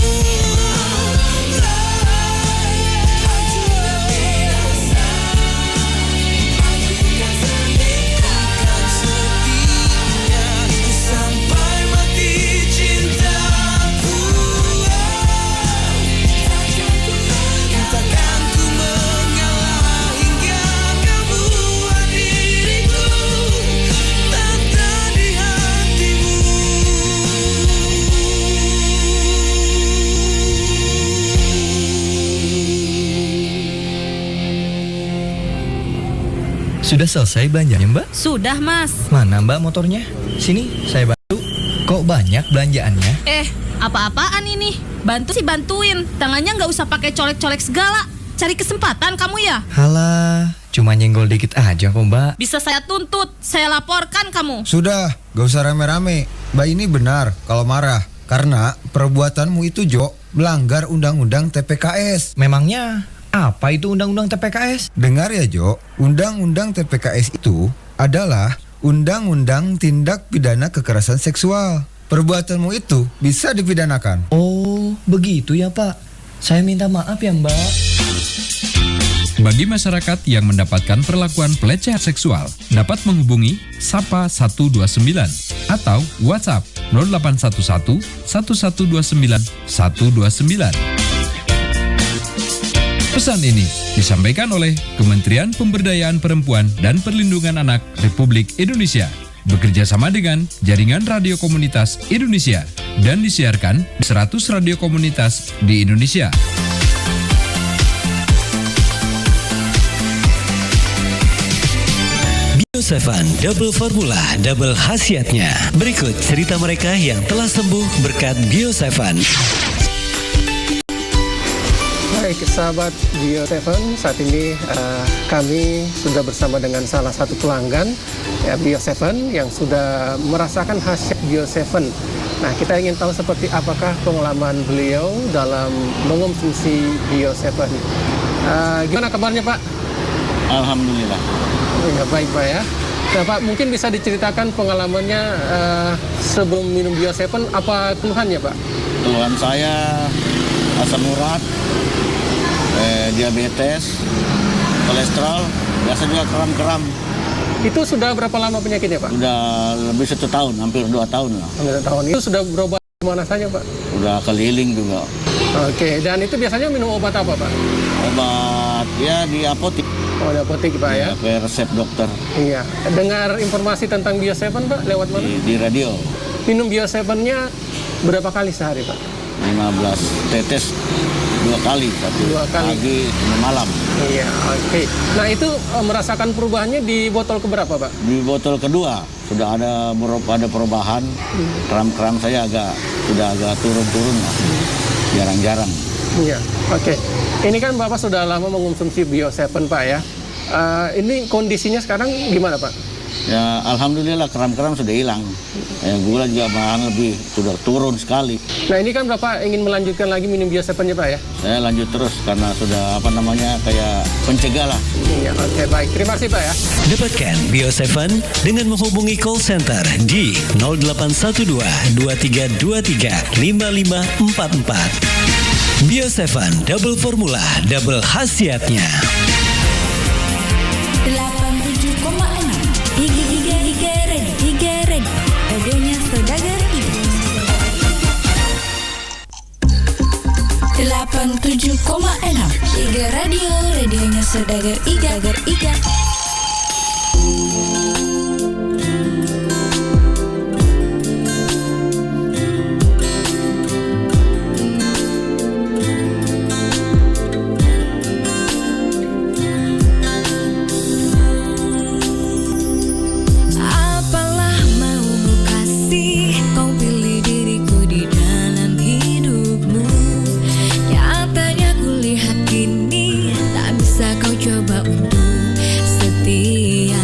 Sampai mati cintaku, takkan ku mengalah hingga kau buat diriku tata di hatimu. Sudah selesai belanjanya, Mbak? Sudah, Mas. Mana Mbak motornya? Sini, saya bantu. Kok banyak belanjaannya? Apa-apaan ini? Bantu sih bantuin. Tangannya nggak usah pakai colek-colek segala. Cari kesempatan kamu ya? Halah, cuma nyenggol dikit aja kok, Mbak. Bisa saya tuntut, saya laporkan kamu. Sudah, gak usah rame-rame. Mbak ini benar kalau marah. Karena perbuatanmu itu, Jo, melanggar Undang-Undang TPKS. Memangnya apa itu Undang-Undang TPKS? Dengar ya, Jo. Undang-Undang TPKS itu adalah Undang-Undang Tindak Pidana Kekerasan Seksual. Perbuatanmu itu bisa dipidanakan. Oh, begitu ya, Pak. Saya minta maaf ya, Mbak. Bagi masyarakat yang mendapatkan perlakuan pelecehan seksual, dapat menghubungi Sapa 129 atau WhatsApp 0811 1129 129. Pesan ini disampaikan oleh Kementerian Pemberdayaan Perempuan dan Perlindungan Anak Republik Indonesia bekerja sama dengan Jaringan Radio Komunitas Indonesia dan disiarkan di 100 radio komunitas di Indonesia. Bio7 double formula, double khasiatnya. Berikut cerita mereka yang telah sembuh berkat Bio7. Baik, sahabat Bio7, saat ini kami sudah bersama dengan salah satu pelanggan ya, Bio7 yang sudah merasakan khasiat Bio7. Nah, kita ingin tahu seperti apakah pengalaman beliau dalam mengonsumsi Bio7. Gimana kabarnya, Pak? Alhamdulillah. Ya, baik, Pak ya. Nah, Pak, mungkin bisa diceritakan pengalamannya sebelum minum Bio7, apa keluhannya, Pak? Keluhan saya asam urat, diabetes, kolesterol, biasa juga kram-kram. Itu sudah berapa lama penyakitnya, Pak? Sudah lebih 1 tahun, hampir 2 tahun lah. Hampir 2 tahun. Itu sudah berobat kemana saja, Pak? Udah keliling juga. Oke, dan itu biasanya minum obat apa, Pak? Obat ya di apotek. Oh, di apotek, Pak ya? Pakai resep dokter. Iya. Dengar informasi tentang Bio7, Pak, lewat mana? Di radio. Minum Bio7-nya berapa kali sehari, Pak? 15 tetes 2 kali, 2 kali. Pagi, malam. Iya, oke. Nah, itu merasakan perubahannya di botol keberapa, Pak? Di botol kedua sudah ada perubahan. Kram-kram saya sudah agak turun-turun lah. Jarang-jarang. Iya, oke. Ini kan Bapak sudah lama mengonsumsi Bio7, Pak ya. Ini kondisinya sekarang gimana, Pak? Ya, alhamdulillah kram-kram sudah hilang. Gula juga malahan lebih sudah turun sekali. Nah, ini kan Bapak ingin melanjutkan lagi minum Bio7-nya, Pak ya? Saya lanjut terus karena sudah kayak pencegah lah. Iya, oke, baik. Terima kasih, Pak ya. Dapatkan Bio7 dengan menghubungi call center di 0812 2323 5544. Bio7 double formula, double khasiatnya. 87,6 Iga Red radionya Saudagar Iga. 87,6 Iga radionya Saudagar Iga. Coba untuk setia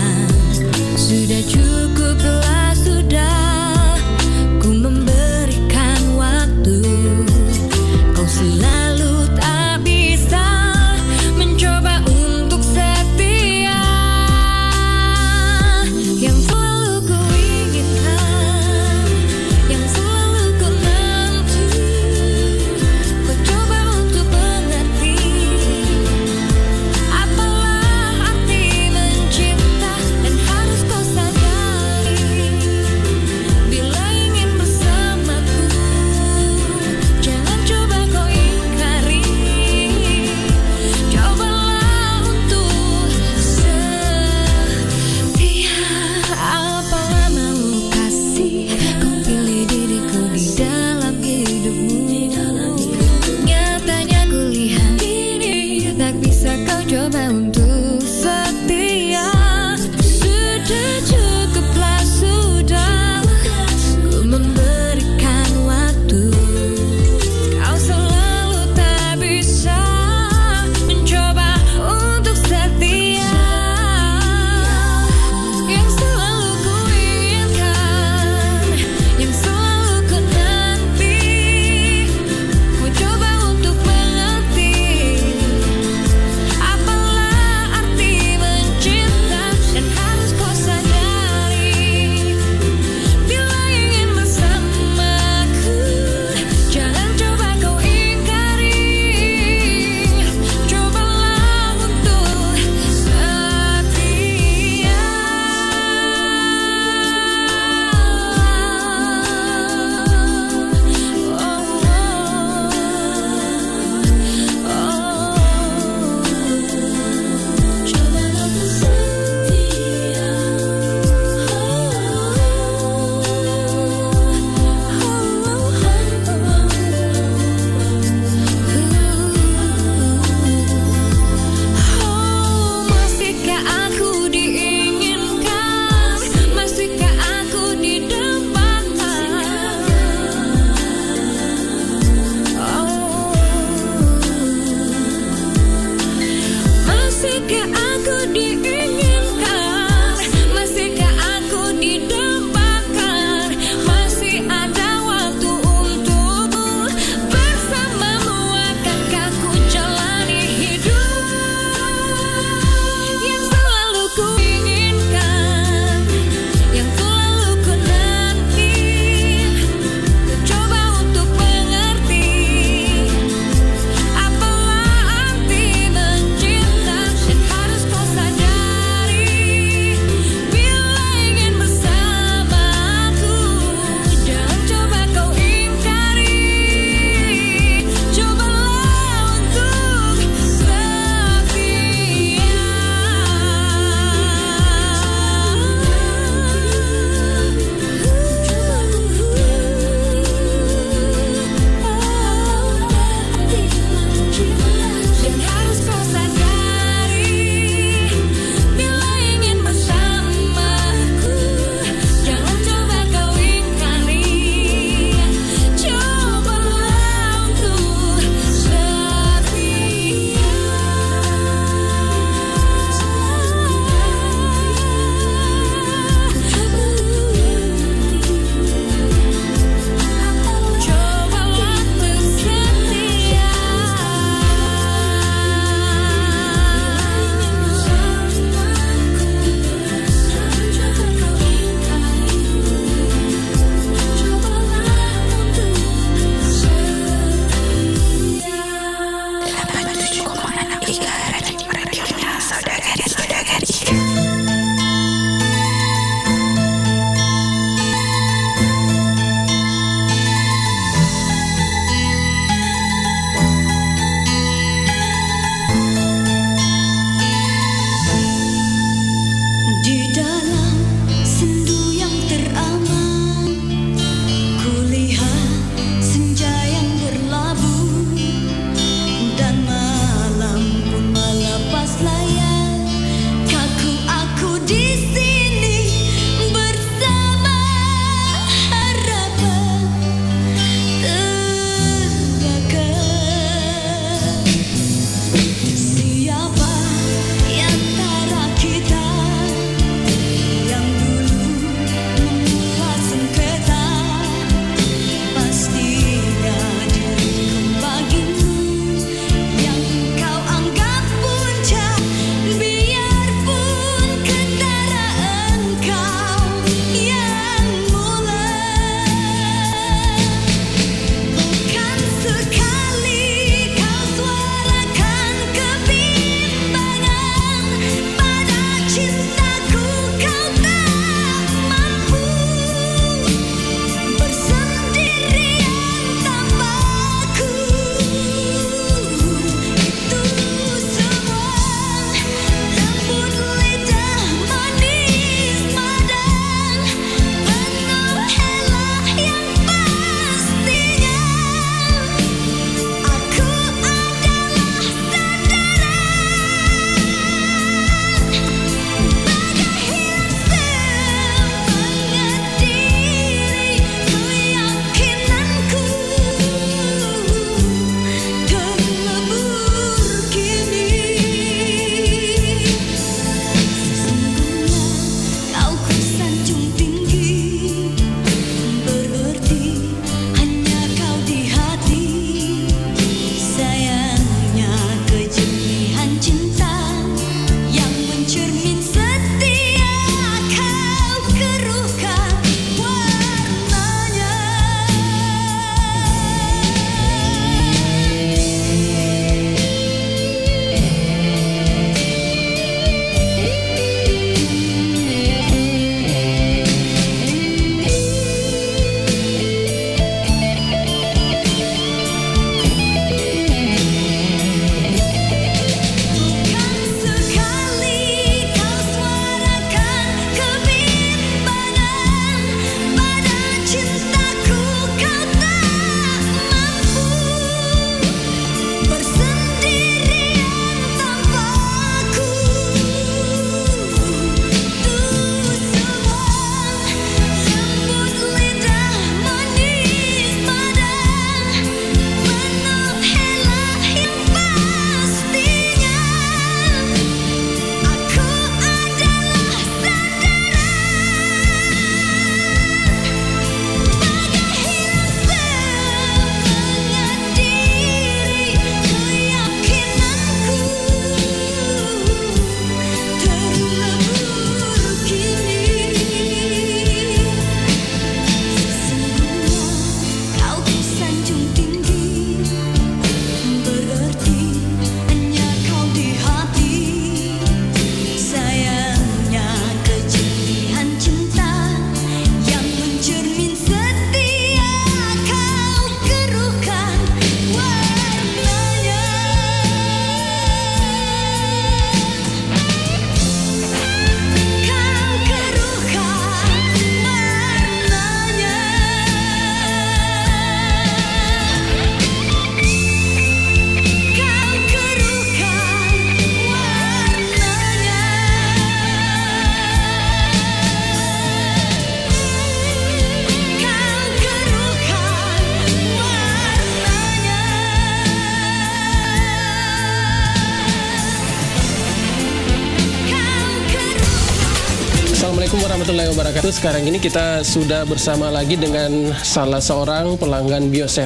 warahmatullahi wabarakatuh. Sekarang ini kita sudah bersama lagi dengan salah seorang pelanggan Bio7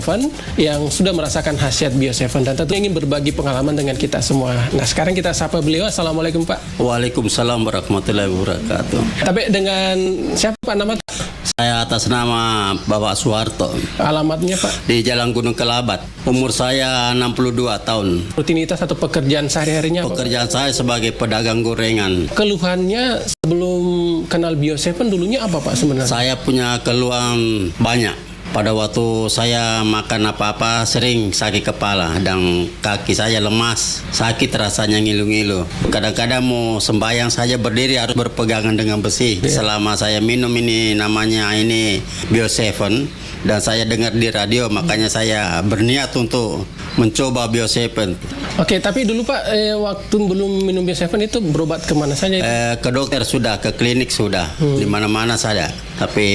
yang sudah merasakan khasiat Bio7 dan tentu ingin berbagi pengalaman dengan kita semua. Nah, sekarang kita sapa beliau. Assalamualaikum Pak. Waalaikumsalam warahmatullahi wabarakatuh. Tapi dengan siapa Pak nama? Saya atas nama Bapak Suharto. Alamatnya Pak? Di Jalan Gunung Kelabat. Umur saya 62 tahun. Rutinitas atau pekerjaan sehari-harinya? Pekerjaan saya sebagai pedagang gorengan. Keluhannya sebelum kenal Bio7 dulunya apa Pak sebenarnya? Saya punya keluhan banyak. Pada waktu saya makan apa-apa sering sakit kepala dan kaki saya lemas, sakit rasanya ngilu-ngilu. Kadang-kadang mau sembahyang saja berdiri harus berpegangan dengan besi. Selama saya minum ini namanya ini Bio7 dan saya dengar di radio, makanya saya berniat untuk mencoba Bio7. Oke, tapi dulu Pak, waktu belum minum Bio7 itu berobat kemana saja? Ke dokter sudah, ke klinik sudah, di mana-mana saja. Tapi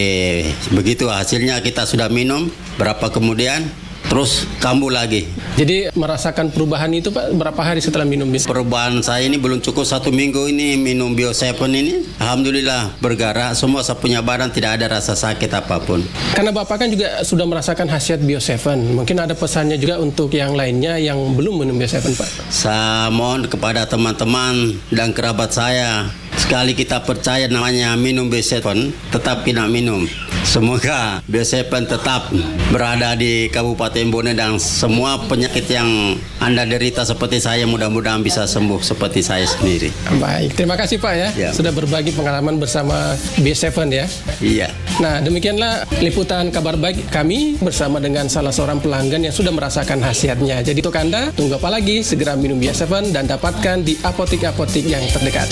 begitu hasilnya kita sudah minum, berapa kemudian terus kambuh lagi. Jadi merasakan perubahan itu Pak berapa hari setelah minum Bio7? Perubahan saya ini belum cukup 1 minggu ini minum Bio7 ini. Alhamdulillah bergerak, semua saya punya badan tidak ada rasa sakit apapun. Karena Bapak kan juga sudah merasakan khasiat Bio7. Mungkin ada pesannya juga untuk yang lainnya yang belum minum Bio7 Pak. Saya mohon kepada teman-teman dan kerabat saya, sekali kita percaya namanya minum Bio7, tetap kita minum. Semoga Bio7 tetap berada di Kabupaten Bone dan semua penyakit yang Anda derita seperti saya mudah-mudahan bisa sembuh seperti saya sendiri. Baik, terima kasih Pak ya. Sudah berbagi pengalaman bersama Bio7 ya. Iya. Nah, demikianlah liputan kabar baik kami bersama dengan salah seorang pelanggan yang sudah merasakan khasiatnya. Jadi untuk Anda, tunggu apa lagi? Segera minum Bio7 dan dapatkan di apotek-apotek yang terdekat.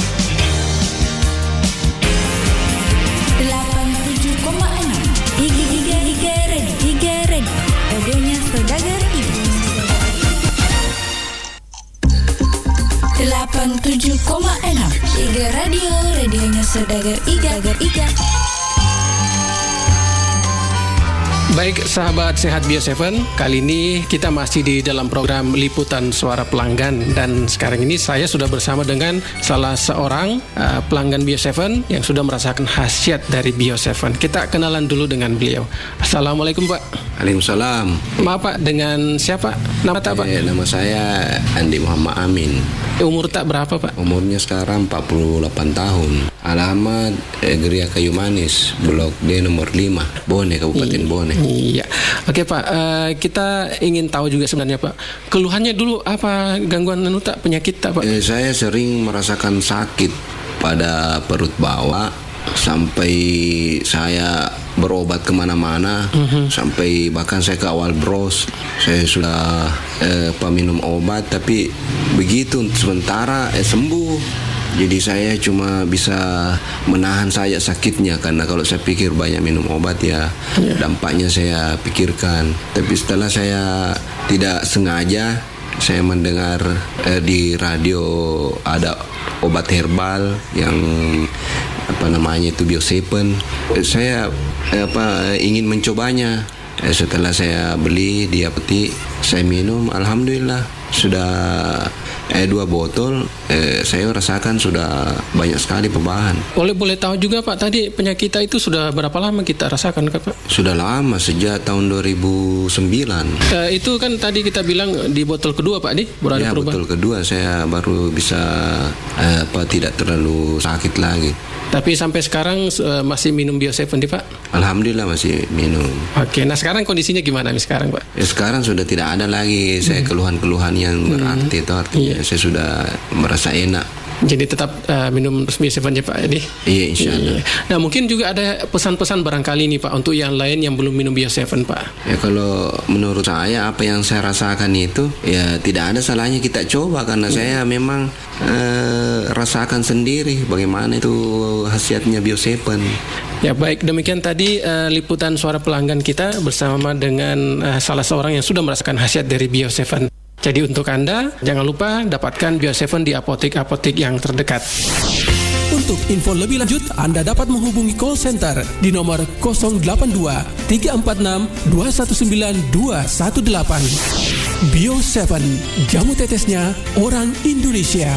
87,6 Iga Radio, radionya Saudagar Iga. Baik sahabat sehat Bio7, kali ini kita masih di dalam program Liputan Suara Pelanggan dan sekarang ini saya sudah bersama dengan salah seorang pelanggan Bio7 yang sudah merasakan khasiat dari Bio7. Kita kenalan dulu dengan beliau. Assalamualaikum Pak. Waalaikumsalam. Maaf Pak, dengan siapa? Nama tak Pak? Nama saya Andi Muhammad Amin. Umur tak berapa Pak? Umurnya sekarang 48 tahun. Alamat Geria Kayu Manis, Blok D nomor 5, Bone, Kabupaten Bone. Iya. Oke Pak, kita ingin tahu juga sebenarnya Pak, keluhannya dulu apa, gangguan tak penyakit tak Pak? Saya sering merasakan sakit pada perut bawah sampai saya berobat kemana-mana, sampai bahkan saya ke awal bros, saya sudah minum obat, tapi begitu sementara sembuh. Jadi saya cuma bisa menahan saja sakitnya, karena kalau saya pikir banyak minum obat ya dampaknya saya pikirkan. Tapi setelah saya tidak sengaja saya mendengar di radio ada obat herbal yang apa namanya itu Bio7. Saya ingin mencobanya. Setelah saya beli di apotek, saya minum, alhamdulillah sudah 2 botol, saya rasakan sudah banyak sekali perubahan. Boleh tahu juga Pak, tadi penyakit kita itu sudah berapa lama kita rasakan Pak? Sudah lama, sejak tahun 2009. Itu kan tadi kita bilang di botol kedua Pak, baru ada perubahan. Botol kedua saya baru bisa tidak terlalu sakit lagi. Tapi sampai sekarang masih minum Bio7 Pak? Alhamdulillah masih minum. Oke, nah sekarang kondisinya gimana sekarang Pak? Sekarang sudah tidak ada lagi saya keluhan-keluhan yang berarti itu artinya saya sudah merasa enak. Jadi tetap minum Bio7 ya Pak ini? Iya, insya Allah. Nah mungkin juga ada pesan-pesan barangkali nih Pak untuk yang lain yang belum minum Bio7 Pak. Ya kalau menurut saya apa yang saya rasakan itu ya tidak ada salahnya kita coba, karena saya memang rasakan sendiri bagaimana itu khasiatnya Bio7. Ya baik, demikian tadi liputan suara pelanggan kita bersama dengan salah seorang yang sudah merasakan khasiat dari Bio7. Jadi untuk Anda, jangan lupa dapatkan Bio7 di apotek-apotek yang terdekat. Untuk info lebih lanjut, Anda dapat menghubungi call center di nomor 082 346 219 218. Bio7, jamu tetesnya orang Indonesia.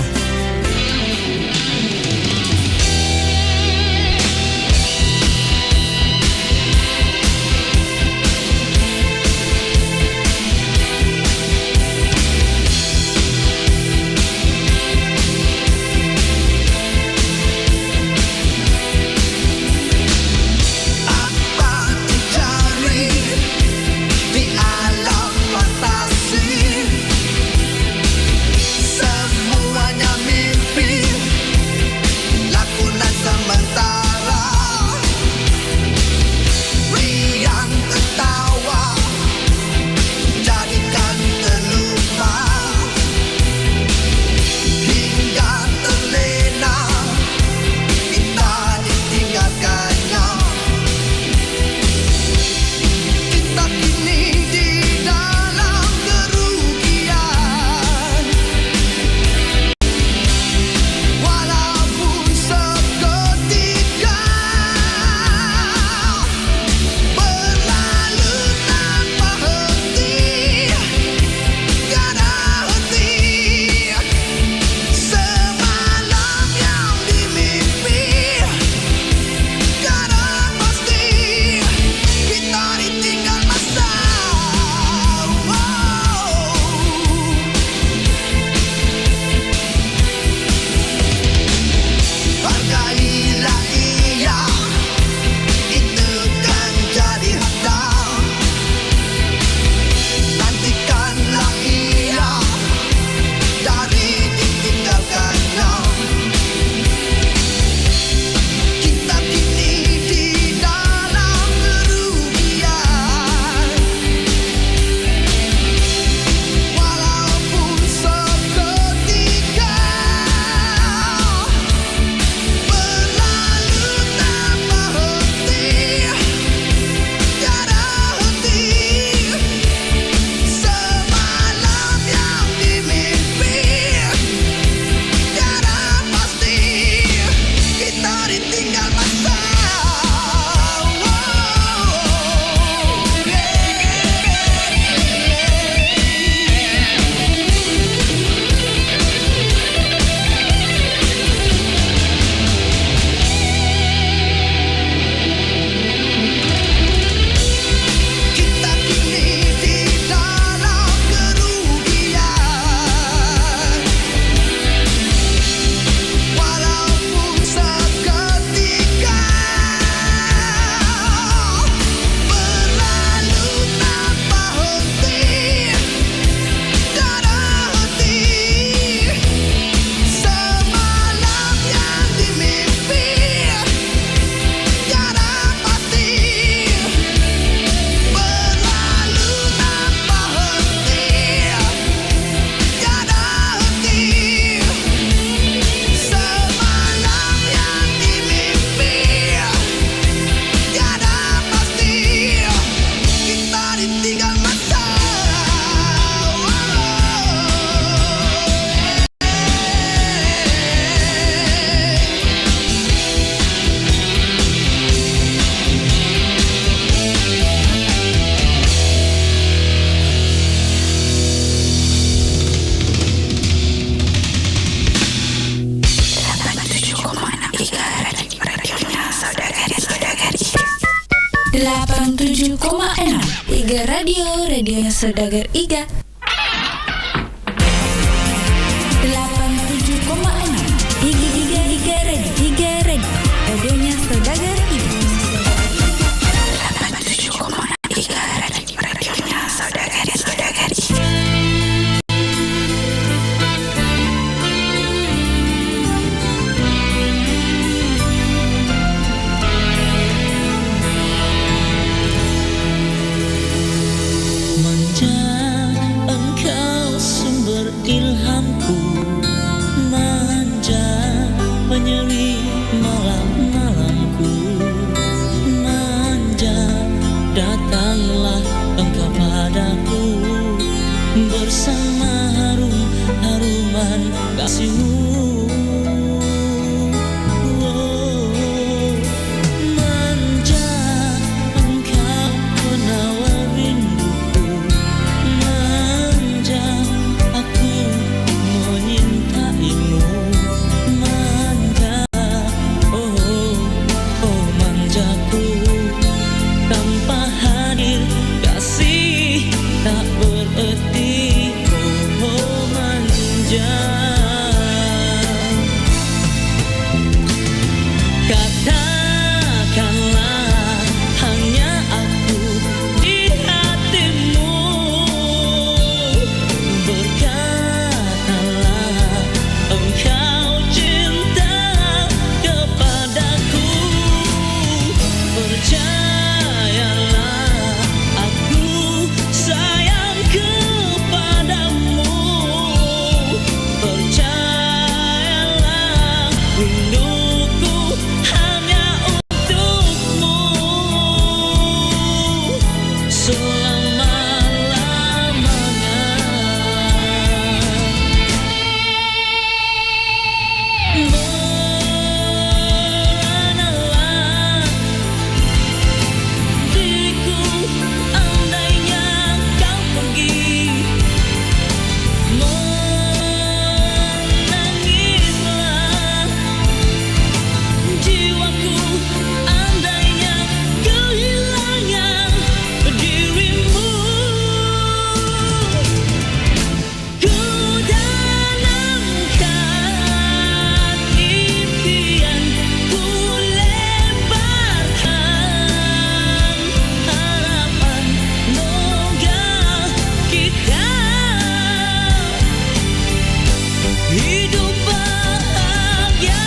87,6 Iga Radio, radionya Saudagar Iga. 87,6 Iga Radio, radionya Saudagar Iga. 87,6 Iga Radio, radionya Saudagar Iga. Ilhamku manja, menyeri malam-malamku manja, datanglah engkau padaku bersama haruman kasihmu. Manja, engkau penawar rinduku, manja, menyintaimu, manja, oh manjaku, tanpa hadir kasih tak berarti, oh manja. Katakanlah hanya aku di hatimu, berkatalah engkau cinta kepadaku, percayalah aku sayang kepadamu, percayalah rinduku hanya untukmu selama-lamanya. Manalah diriku andainya kau pergi, menangislah jiwaku andainya kehilangan dirimu. Ku tanamkan impian, ku lebarkan harapan, moga kita hidup bahagia.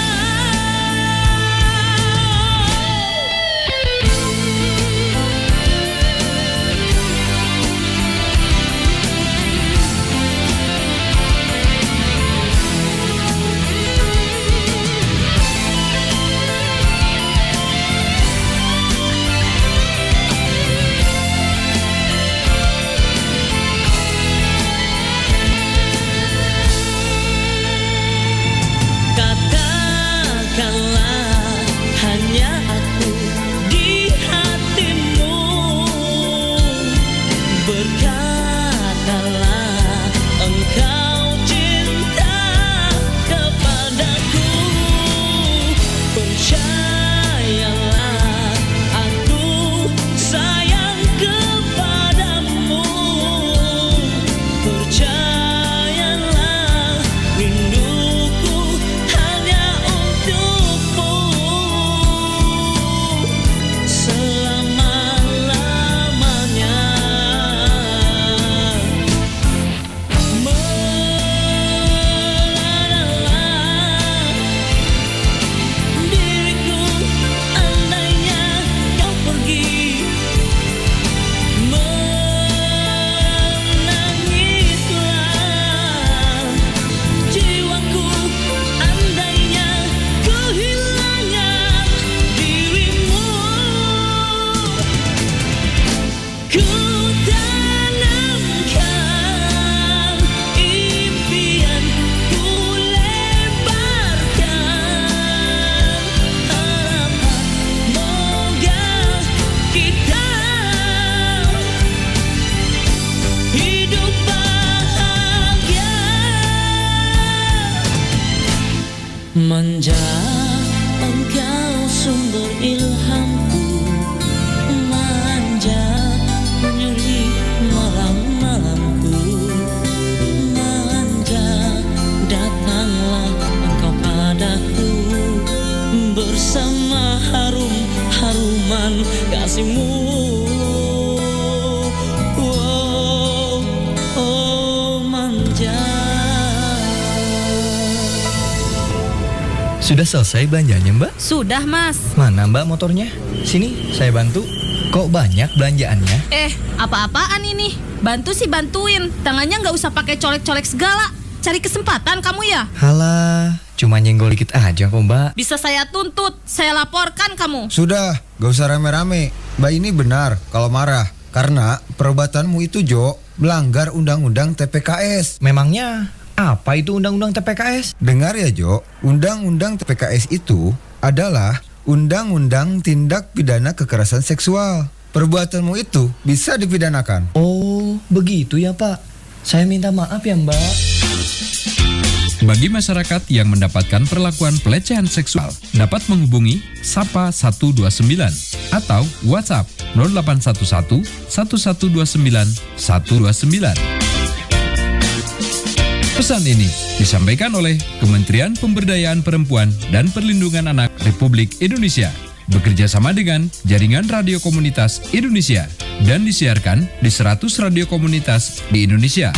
Katakanlah hanya aku di hatimu, berkatalah engkau cinta kepadaku, percayalah aku sayang kepadamu, percayalah rinduku hanya untukmu selama-lamanya. Manalah diriku andainya kau pergi, menangislah jiwaku andainya kehilangan dirimu. Ku tanamkan impian, ku lebarkan harapan, moga kita hidup bahagia. Manja, engkau sumber ilhamku, sayangmu. Oh, oh manja. Sudah selesai belanjanya, Mbak? Sudah, Mas. Mana Mbak motornya? Sini, saya bantu. Kok banyak belanjaannya? Apa-apaan ini? Bantu sih bantuin. Tangannya nggak usah pakai colek-colek segala. Cari kesempatan kamu ya? Halah, cuma nyenggol dikit aja kok, Mbak. Bisa saya tuntut, saya laporkan kamu. Sudah, gak usah rame-rame. Mbak ini benar kalau marah. Karena perobatanmu itu, Jo, melanggar Undang-Undang TPKS. Memangnya apa itu Undang-Undang TPKS? Dengar ya, Jo. Undang-Undang TPKS itu adalah Undang-Undang Tindak Pidana Kekerasan Seksual. Perbuatanmu itu bisa dipidanakan. Oh, begitu ya, Pak. Saya minta maaf ya, Mbak. Bagi masyarakat yang mendapatkan perlakuan pelecehan seksual dapat menghubungi Sapa 129 atau WhatsApp 0811 1129 129. Pesan ini disampaikan oleh Kementerian Pemberdayaan Perempuan dan Perlindungan Anak Republik Indonesia bekerja sama dengan Jaringan Radio Komunitas Indonesia dan disiarkan di 100 radio komunitas di Indonesia.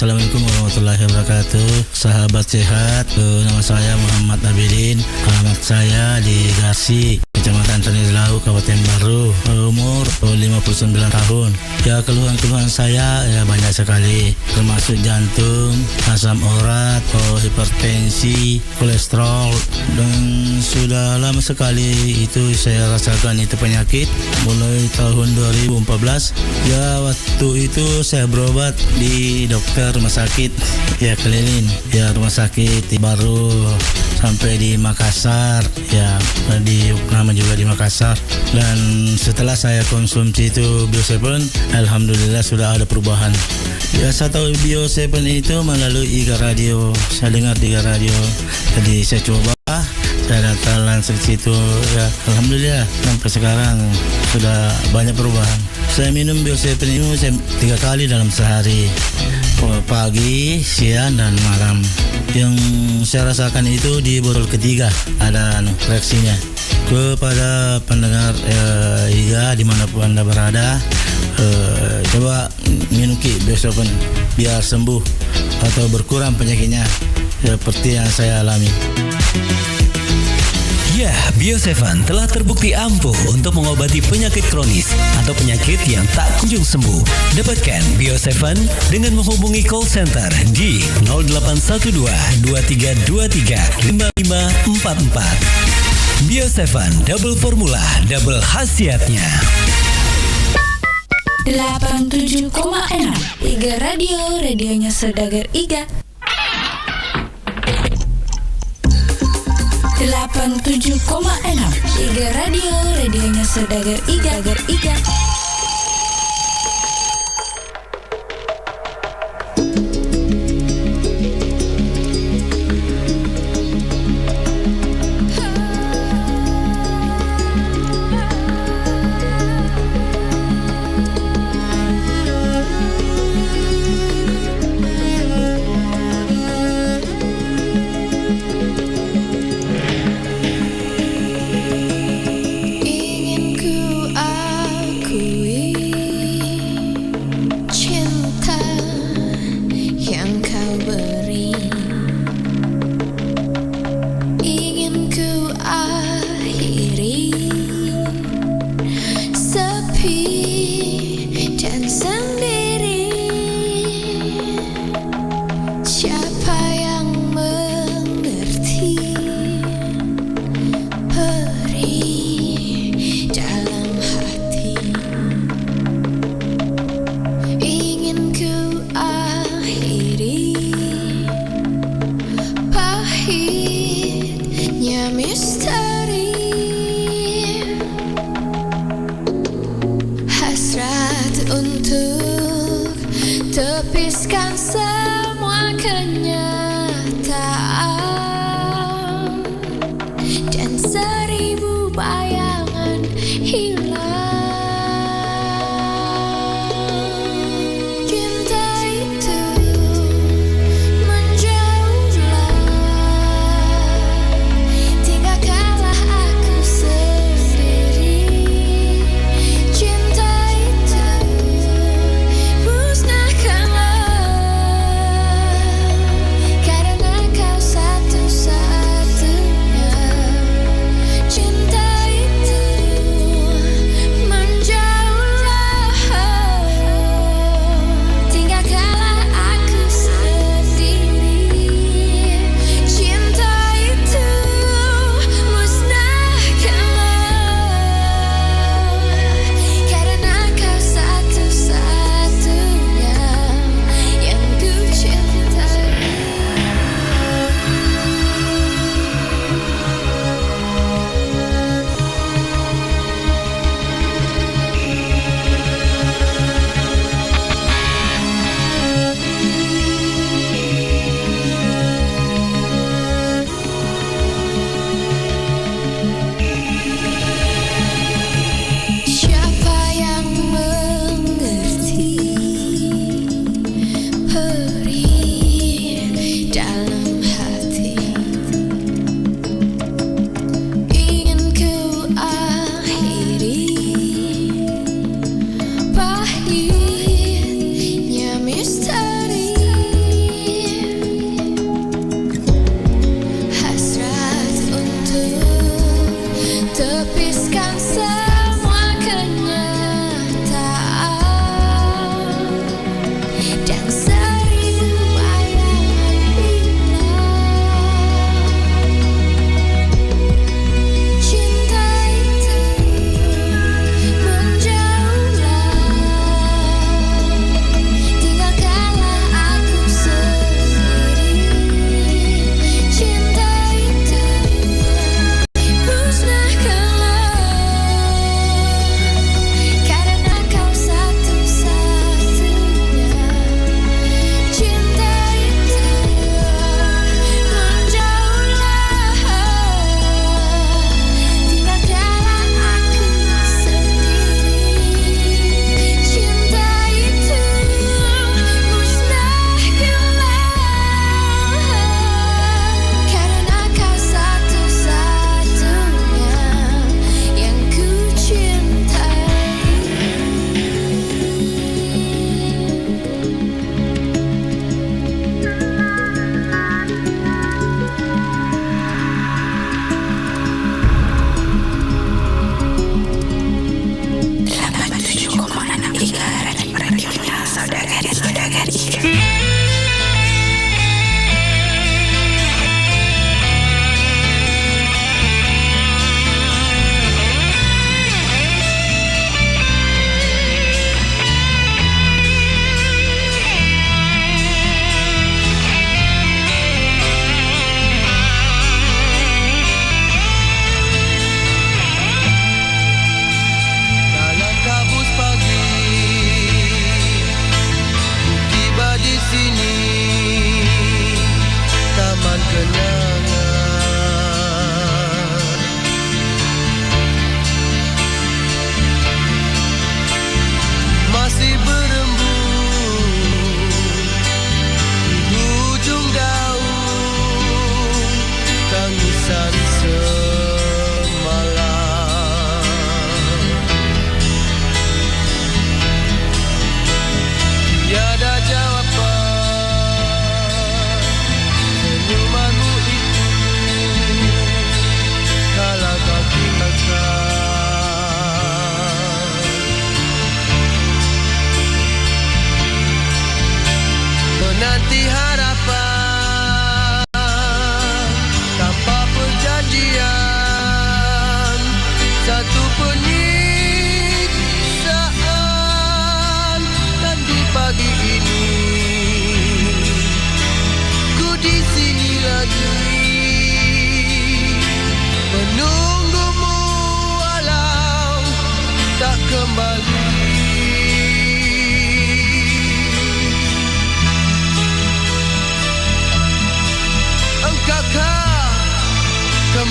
Assalamualaikum warahmatullahi wabarakatuh. Sahabat sehat, nama saya Muhammad Abidin. Alamat saya di Garsi, Kecamatan Tanilau, Kabupaten Baru. Umur 59 tahun. Ya, keluhan-keluhan saya ya banyak sekali, termasuk jantung, asam urat, hipertensi, kolesterol, dan sudah lama sekali itu saya rasakan itu penyakit mulai tahun 2014. Ya, waktu itu saya berobat di dokter rumah sakit ya keliling ya rumah sakit baru sampai di Makassar ya, di nama juga di Makassar. Dan setelah saya konsumsi itu Bio7, alhamdulillah sudah ada perubahan. Ya, saya tahu Bio7 itu melalui IGA Radio, saya dengar di IGA Radio, jadi saya coba, saya datang langsung situ ya, alhamdulillah sampai sekarang sudah banyak perubahan. Saya minum Bio7 ini 3 kali dalam sehari, pagi, siang, dan malam. Yang saya rasakan itu di borol ketiga ada reaksinya. Kepada pendengar IGA dimanapun Anda berada, coba minum Bio7 biar sembuh atau berkurang penyakitnya seperti yang saya alami. Ya, Bio7 telah terbukti ampuh untuk mengobati penyakit kronis atau penyakit yang tak kunjung sembuh. Dapatkan Bio7 dengan menghubungi call center di 0812 2323 5544. Bio7 double formula, double khasiatnya. 87,6 IGA Radio, radionya Saudagar IGA. 87,6 IGA Radio, radionya Saudagar IGA. Ingin ku akui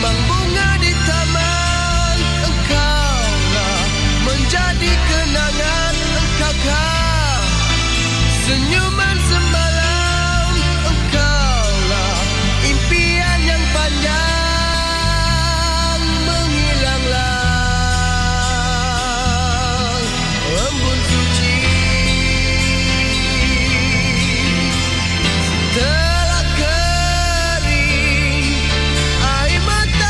kembang bunga di taman. Engkaulah menjadi kenangan. Engkaukah senyuman semalam. Engkaulah impian yang panjang menghilanglah. Embun suci telah kering air mata.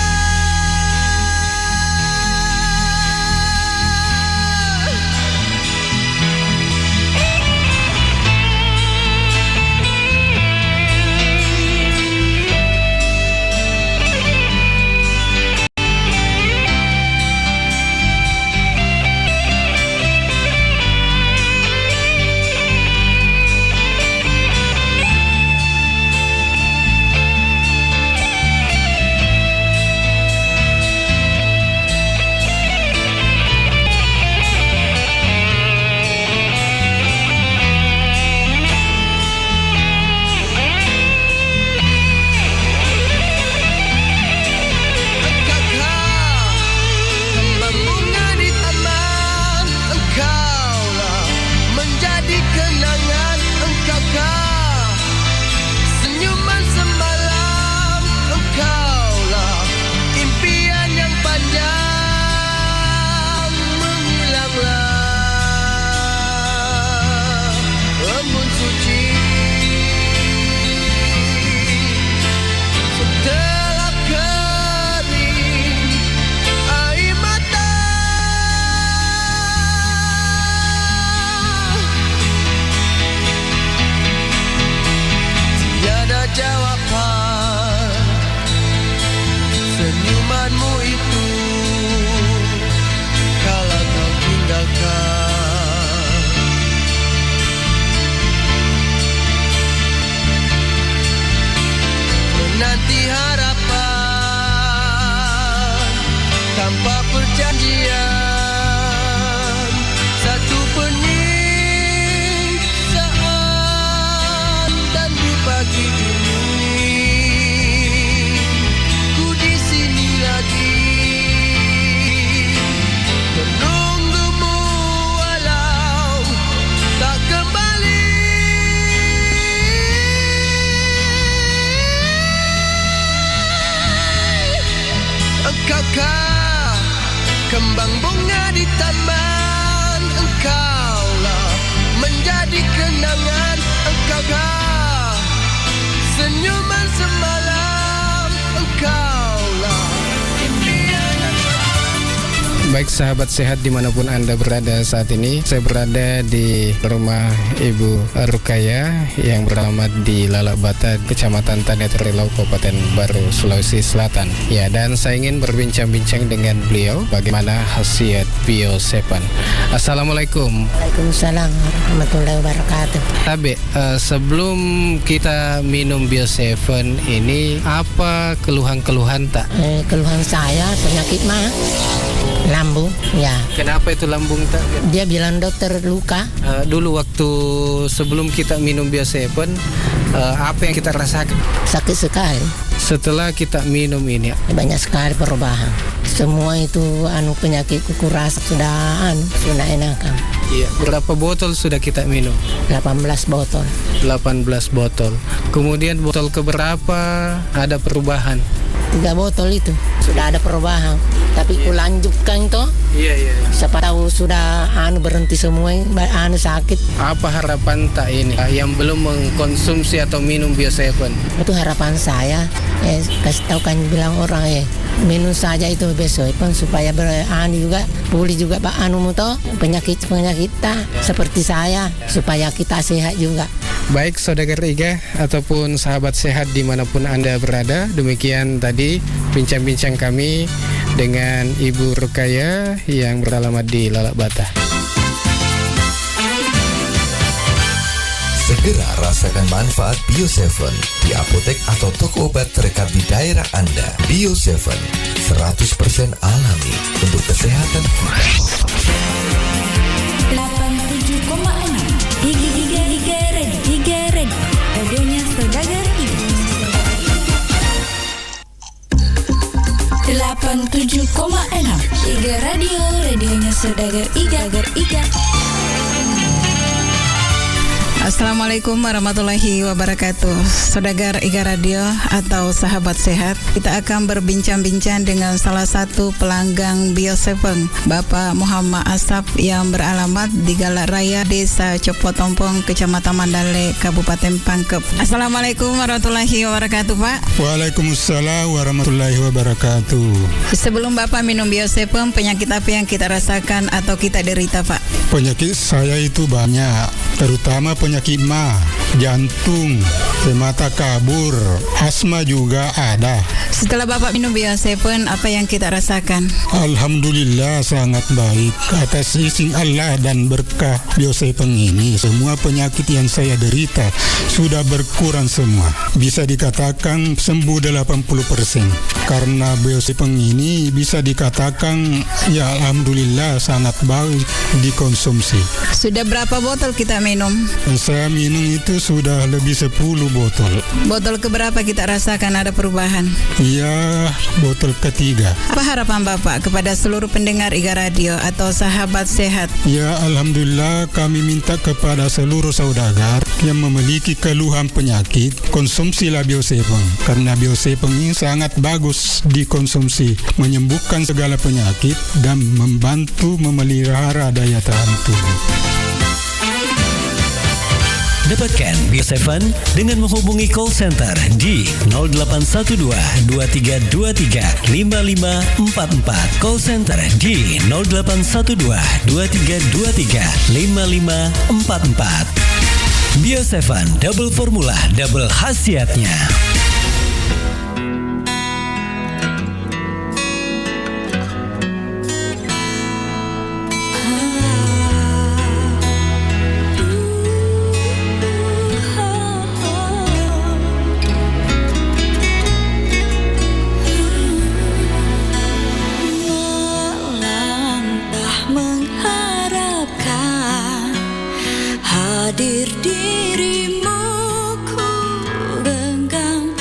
Kembang bunga di taman. Engkaulah menjadi kenangan. Engkaukah senyuman semalam. Engkaulah impian yang panjang menghilanglah. Embun suci telah kering air mata. Tiada jawaban senyumanmu itu kala kau tinggalkan. Menanti harapan tanpa perjanjian. Satu penyiksaan dan di pagi ini ku di sini lagi menunggumu walau tak kembali. Engkaukah kembang bunga di taman. Engkaulah menjadi kenangan. Engkaukah senyuman semalam. Engkaulah impian yang Baik sahabat sehat dimanapun Anda berada saat ini, saya berada di rumah Ibu Rukaya yang beralamat di Lalabata, Kecamatan Tanetrilau, Kabupaten Baru, Sulawesi Selatan. Ya, dan saya ingin berbincang-bincang dengan beliau bagaimana khasiat Bio7. Assalamualaikum. Waalaikumsalam warahmatullahi wabarakatuh. Tabe, sebelum kita minum Bio7 ini, apa keluhan-keluhan tak? Keluhan saya penyakit mah lambung, ya. Kenapa itu lambung tak? Dia bilang dokter luka. Dulu waktu sebelum kita minum Bio7, apa yang kita rasakan? Sakit sekali. Setelah kita minum ini, banyak sekali perubahan. Semua itu penyakit kuras sudah enakan. Iya. Berapa botol sudah kita minum? 18 botol. 18 botol. Kemudian botol keberapa ada perubahan? 3 botol itu sudah ada perubahan. Tapi ku lanjutkan toh. Iya. Siapa tahu sudah berhenti semua sakit. Apa harapan tak ini yang belum mengkonsumsi atau minum Bio7? Itu harapan saya. Kasih tahu kan bilang orang minum saja itu besok supaya juga pulih juga penyakit tak seperti saya supaya kita sehat juga. Baik saudara Iga ataupun sahabat sehat dimanapun Anda berada, demikian tadi bincang-bincang kami dengan Ibu Rukaya yang beralamat di Lalabata. Segera rasakan manfaat Bio7 di apotek atau toko obat terdekat di daerah Anda. Bio7 100% alami untuk kesehatan kita. 87,6 Iga Red radionya Saudagar Iga. 87,6 Iga Radio, radionya Saudagar Iga. Assalamualaikum warahmatullahi wabarakatuh. Saudagar Iga Radio atau sahabat sehat, kita akan berbincang-bincang dengan salah satu pelanggan Bio7, Bapak Muhammad Asap yang beralamat di Galak Raya, Desa Copotompong, Kecamatan Mandale, Kabupaten Pangkep. Assalamualaikum warahmatullahi wabarakatuh, Pak. Waalaikumsalam warahmatullahi wabarakatuh. Sebelum Bapak minum Bio7, penyakit apa yang kita rasakan atau kita derita, Pak? Penyakit saya itu banyak, terutama penyakit mah, jantung, mata kabur, asma juga ada. Setelah Bapak minum Bio7, apa yang kita rasakan? Alhamdulillah sangat baik. Atas izin Allah dan berkah Bio7 ini, semua penyakit yang saya derita sudah berkurang semua. Bisa dikatakan sembuh 80%. Karena Bio7 ini bisa dikatakan ya alhamdulillah sangat baik dikonsumsi. Sudah berapa botol kita minum? Saya minum itu sudah lebih 10 botol. Botol keberapa kita rasakan ada perubahan? Iya, botol ketiga. Apa harapan Bapak kepada seluruh pendengar Iga Radio atau sahabat sehat? Ya, alhamdulillah kami minta kepada seluruh saudagar yang memiliki keluhan penyakit, konsumsilah Bio7 karena Bio7 ini sangat bagus dikonsumsi, menyembuhkan segala penyakit dan membantu memelihara daya tahan tubuh. Dapatkan Bio7 dengan menghubungi call center di 0812 2323 5544. Call center di 0812 2323 5544. Bio7 double formula, double khasiatnya. Hadir dirimu ku genggam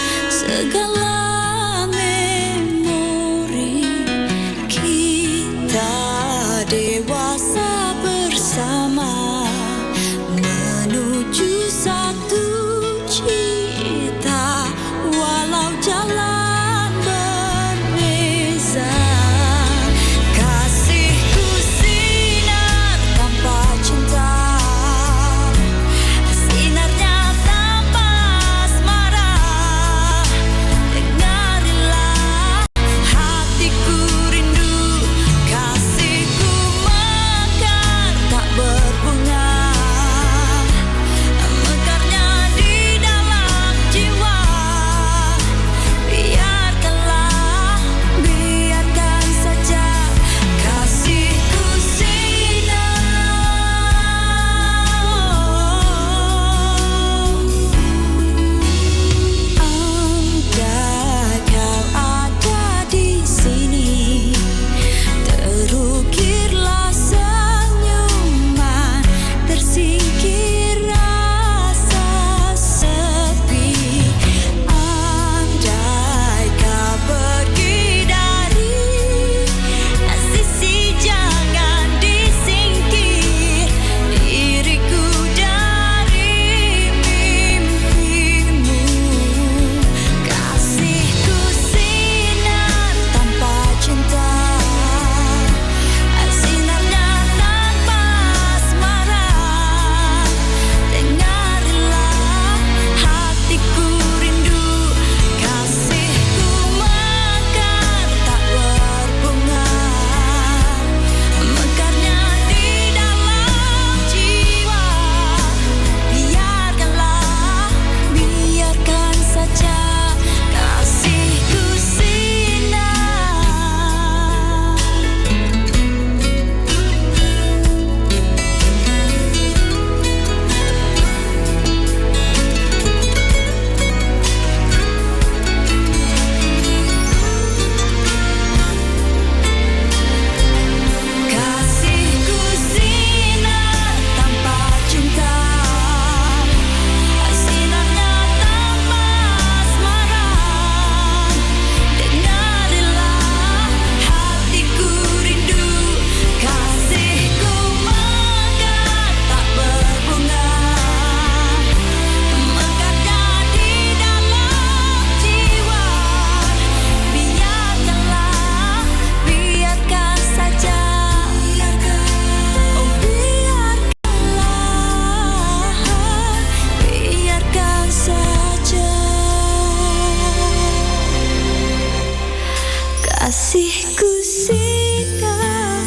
Kasihku sinar,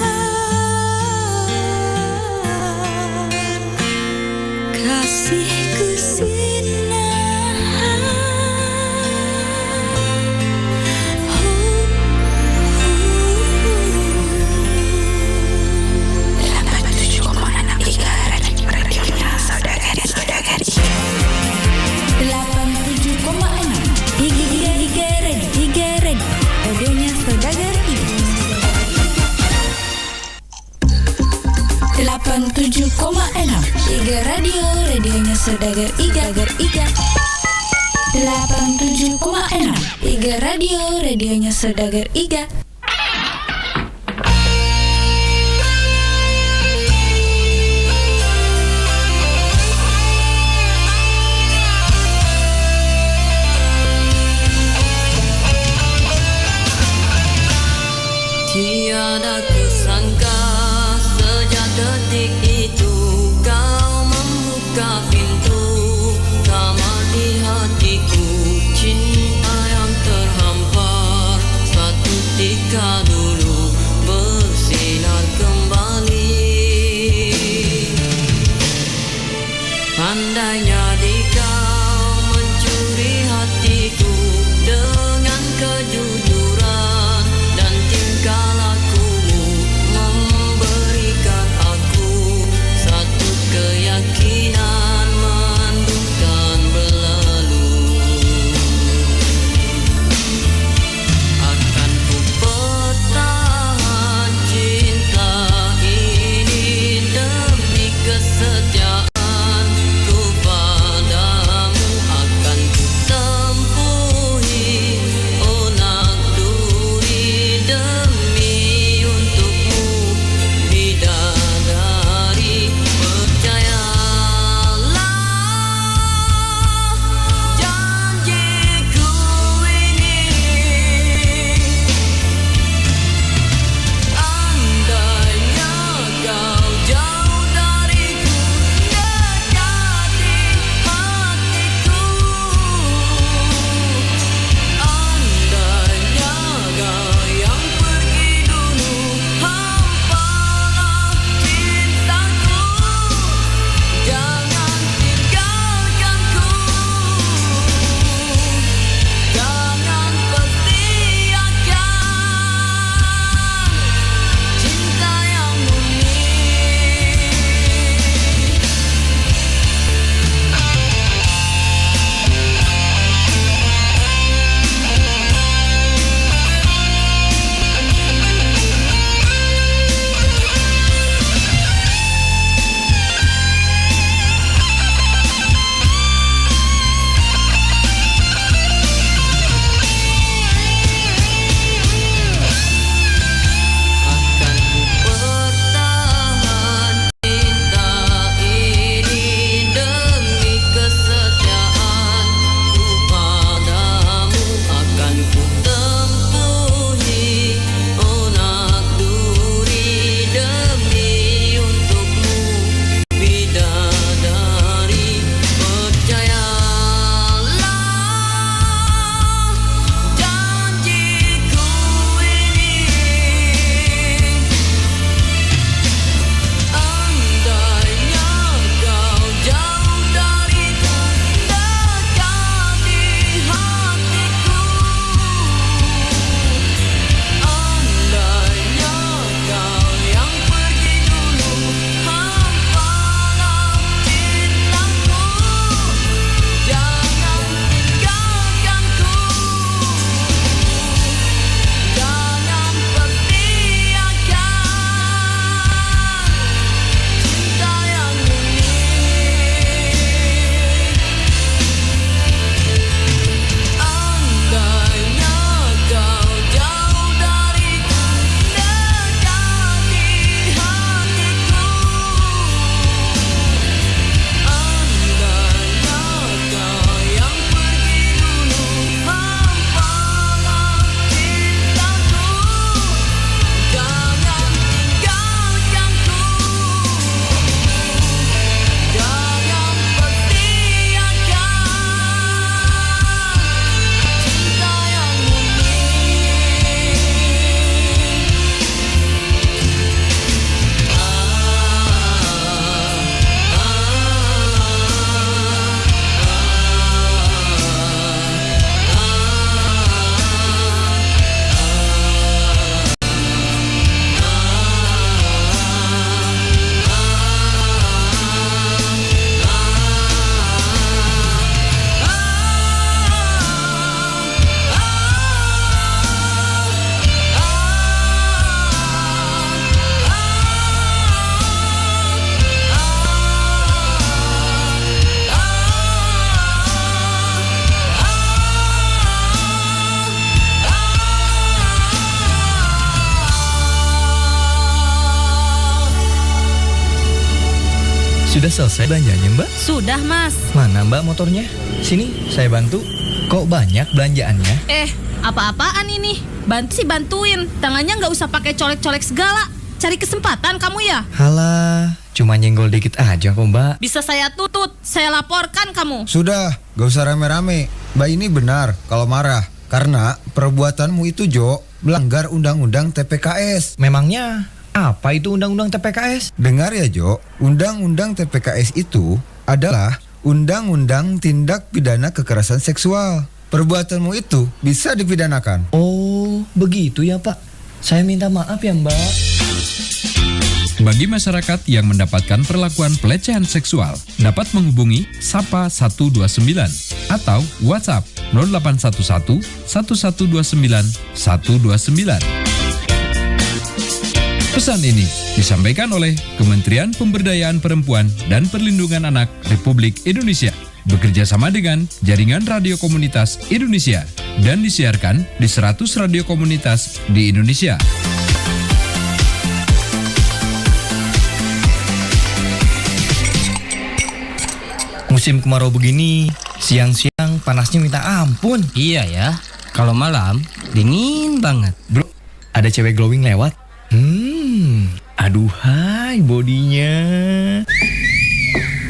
kasihku sinar. Dapat 7,6 Iga radionya Saudagari. 87,6 Iga radionya Saudagari. 87,6 Iga radionya Saudagar Iga. 87,6 Iga radionya Saudagar Iga. Tiada kusangka sejak detik itu kau membuka pintu kamar di hatiku, cinta yang terhampar satu titik Sudah selesai belanjanya, Mbak? Sudah, Mas. Mana Mbak motornya? Sini, saya bantu. Kok banyak belanjaannya? Apa-apaan ini? Bantu sih bantuin. Tangannya nggak usah pakai colek-colek segala. Cari kesempatan kamu ya? Halah, cuma nyenggol dikit aja kok, Mbak. Bisa saya tutut, saya laporkan kamu. Sudah, gak usah rame-rame. Mbak ini benar kalau marah. Karena perbuatanmu itu, Jo, melanggar Undang-Undang TPKS. Memangnya apa itu Undang-Undang TPKS? Dengar ya, Jo. Undang-Undang TPKS itu adalah Undang-Undang Tindak Pidana Kekerasan Seksual. Perbuatanmu itu bisa dipidanakan. Oh, begitu ya, Pak. Saya minta maaf ya, Mbak. Bagi masyarakat yang mendapatkan perlakuan pelecehan seksual, dapat menghubungi Sapa 129 atau WhatsApp 0811 1129 129. Pesan ini disampaikan oleh Kementerian Pemberdayaan Perempuan dan Perlindungan Anak Republik Indonesia, bekerja sama dengan Jaringan Radio Komunitas Indonesia, dan disiarkan di 100 radio komunitas di Indonesia. Musim kemarau begini, siang-siang panasnya minta ampun. Iya ya, kalau malam dingin banget. Bro, ada cewek glowing lewat. Aduhai bodinya.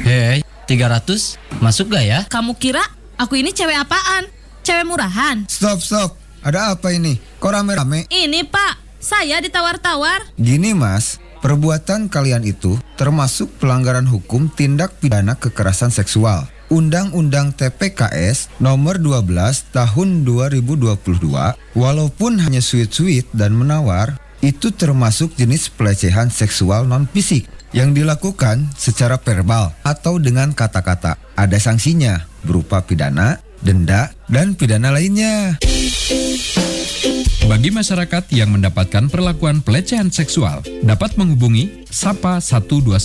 Hei, 300 masuk gak ya? Kamu kira aku ini cewek apaan? Cewek murahan? Stop. Ada apa ini? Kok rame-rame? Ini Pak, saya ditawar-tawar. Gini Mas, perbuatan kalian itu termasuk pelanggaran hukum tindak pidana kekerasan seksual. Undang-Undang TPKS nomor 12 tahun 2022, walaupun hanya sweet-sweet dan menawar, itu termasuk jenis pelecehan seksual non-fisik yang dilakukan secara verbal atau dengan kata-kata. Ada sanksinya berupa pidana, denda, dan pidana lainnya. Bagi masyarakat yang mendapatkan perlakuan pelecehan seksual, dapat menghubungi Sapa 129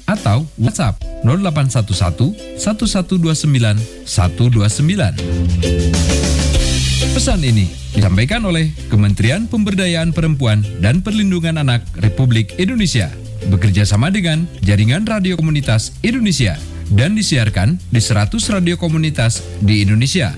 atau WhatsApp 0811 1129 129. Pesan ini disampaikan oleh Kementerian Pemberdayaan Perempuan dan Perlindungan Anak Republik Indonesia, bekerja sama dengan Jaringan Radio Komunitas Indonesia, dan disiarkan di 100 radio komunitas di Indonesia.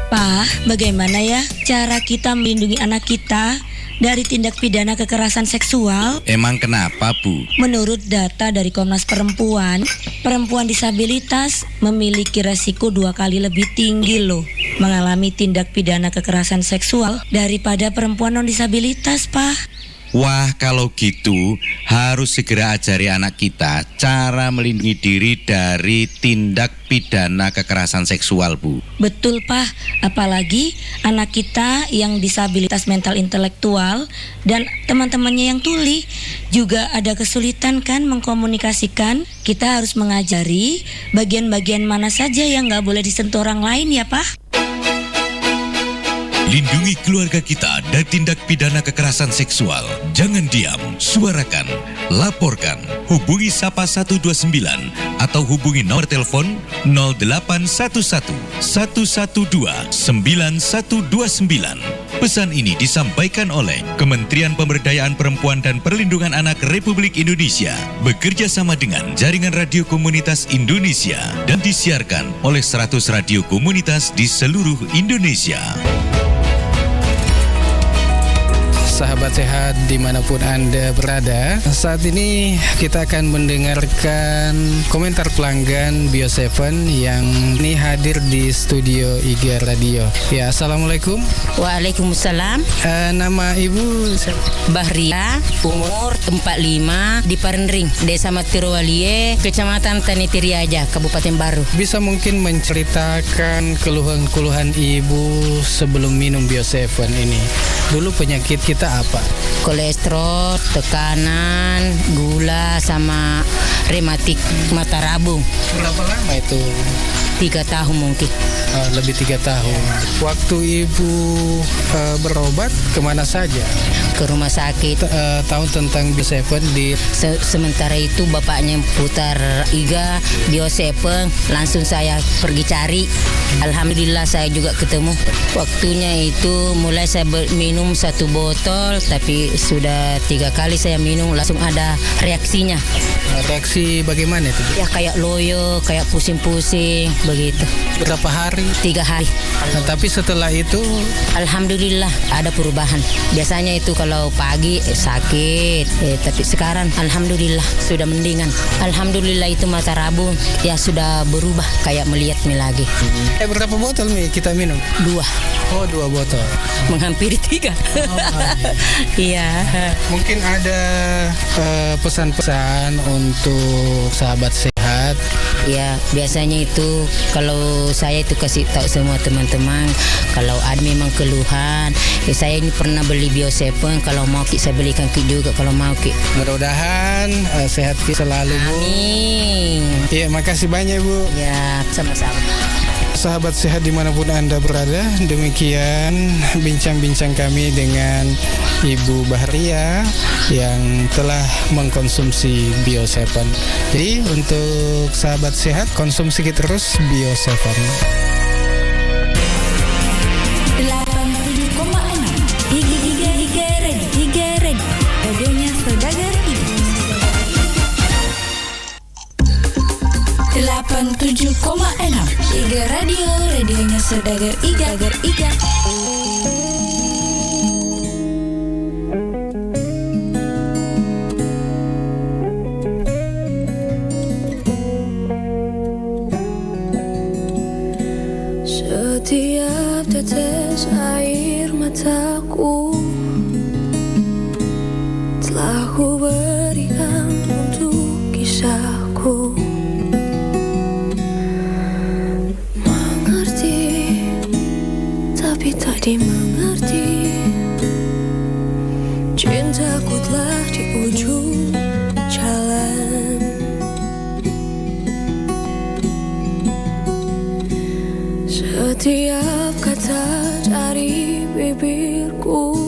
Pak, bagaimana ya cara kita melindungi anak kita dari tindak pidana kekerasan seksual? Emang kenapa, Bu? Menurut data dari Komnas Perempuan, perempuan disabilitas memiliki resiko 2 kali lebih tinggi loh mengalami tindak pidana kekerasan seksual daripada perempuan non-disabilitas, Pak. Wah, kalau gitu harus segera ajari anak kita cara melindungi diri dari tindak pidana kekerasan seksual, Bu. Betul, Pak. Apalagi anak kita yang disabilitas mental intelektual dan teman-temannya yang tuli juga ada kesulitan kan mengkomunikasikan. Kita harus mengajari bagian-bagian mana saja yang nggak boleh disentuh orang lain ya, Pak. Lindungi keluarga kita dari tindak pidana kekerasan seksual. Jangan diam, suarakan, laporkan. Hubungi Sapa 129 atau hubungi nomor telepon 0811 112 9129. Pesan ini disampaikan oleh Kementerian Pemberdayaan Perempuan dan Perlindungan Anak Republik Indonesia, bekerja sama dengan Jaringan Radio Komunitas Indonesia, dan disiarkan oleh 100 radio komunitas di seluruh Indonesia. Sahabat sehat dimanapun Anda berada, saat ini kita akan mendengarkan komentar pelanggan Bio7 yang ini hadir di studio IGA Radio. Ya, Assalamualaikum. Waalaikumsalam. Nama Ibu? Bahria, umur 45, di Parenring, Desa Matirowalie, Kecamatan Tanitiriaja, Kabupaten Baru. Bisa mungkin menceritakan keluhan-keluhan Ibu sebelum minum Bio7 ini. Dulu penyakit kita apa? Kolesterol, tekanan, gula, sama rematik mata rabung. Berapa lama itu 3 tahun mungkin. Lebih 3 tahun. Waktu ibu berobat kemana saja? Ke rumah sakit. Tahu tentang Bio7 di sementara itu bapaknya putar IGA Bio7, langsung saya pergi cari. Alhamdulillah saya juga ketemu. Waktunya itu mulai saya minum 1 botol, tapi sudah 3 kali saya minum langsung ada reaksinya. Reaksi bagaimana itu? Ya kayak loyo, kayak pusing-pusing begitu. Berapa hari? 3 hari. Tapi setelah itu alhamdulillah ada perubahan. Biasanya itu kalau pagi sakit, tapi sekarang alhamdulillah sudah mendingan. Alhamdulillah itu mata rabun ya sudah berubah kayak melihatnya lagi. Berapa botol nih kita minum? 2. Oh, 2 botol. Menghampiri 3. Iya. Mungkin ada pesan-pesan untuk sahabat sehat. Ya, biasanya itu kalau saya itu kasih tahu semua teman-teman kalau ada memang keluhan, saya ini pernah beli Bio7, kalau mau saya belikan juga kalau mau Mudah-mudahan sehat selalu, Bu. Amin. Iya, makasih banyak, Bu. Ya, sama-sama. Sahabat sehat dimanapun Anda berada, demikian bincang-bincang kami dengan Ibu Bahria yang telah mengkonsumsi Bio7. Jadi untuk sahabat sehat, konsumsi terus Bio7. 87,6 Iga Red radionya Saudagar Iga. 87,6 Iga Radio, radionya Saudagar Iga. Setiap tetes air mataku telah ku berikan untuk kisahku. Tapi tak dimengerti, cintaku telah di ujung jalan. Setiap kata dari bibirku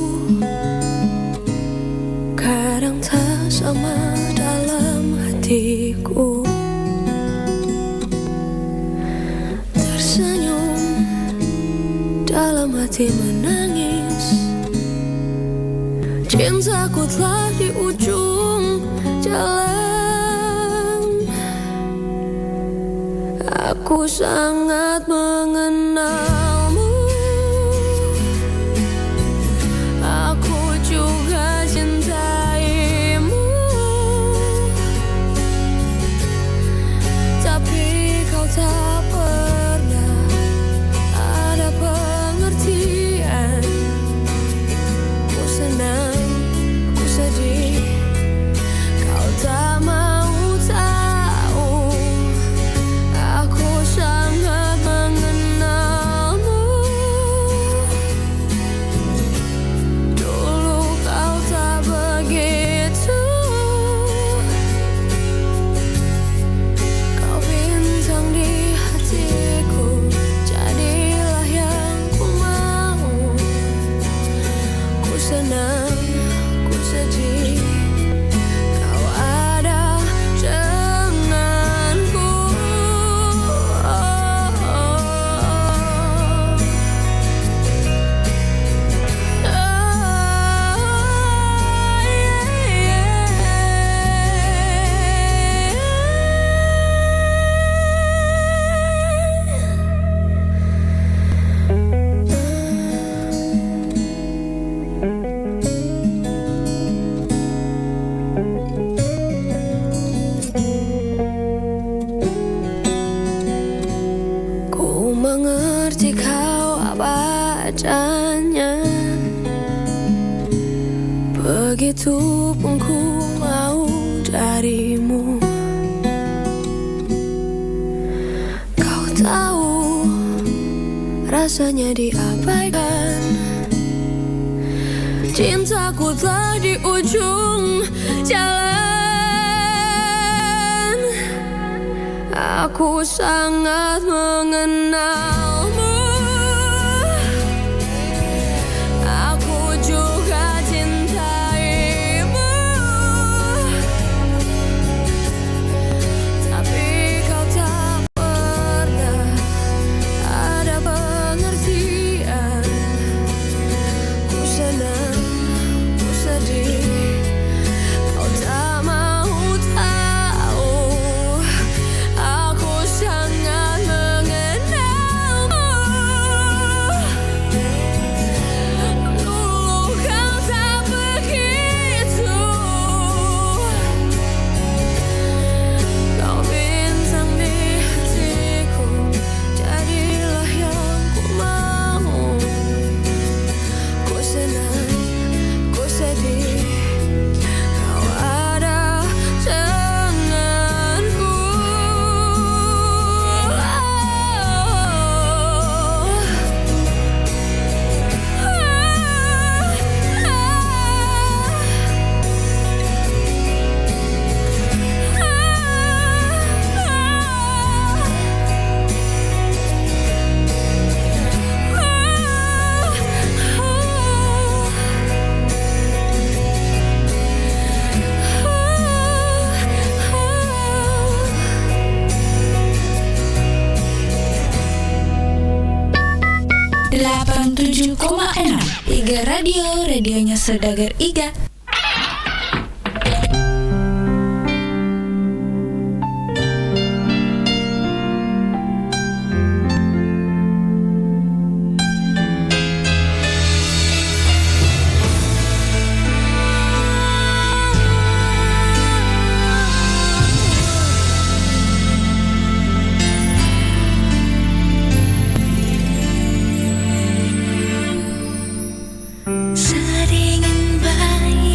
kadang tak sama dalam hatiku. Tersenyum dalam hati menangis, cintaku telah di ujung jalan. Aku sangat mengenalmu, aku juga cintaimu, tapi kau tak pernah ada pengertian. Ku senang, ku sedih, kau tak mau tahu. Aku sangat mengenalmu, dulu kau tak begitu. Kau bintang di hatiku, jadilah yang ku mau. Ku senang, ku sedih, kau ada denganku. Ku mengerti kau apa adanya, begitu pun ku mau darimu. Kau tahu rasanya diabaikan, cintaku telah di ujung jalan. Aku sangat mengenalmu. Aku juga cintaimu. Tapi kau tak pernah ada pengertian. Ku senang, ku sedih, kau tak mau tahu. Aku sangat mengenalmu. Dulu kau tak begitu. Kau bintang di hatiku, jadilah yang ku mau. Ku senang, ku sedih, kau ada denganku. Iga Radio, radionya Saudagar Iga. Seringan bayi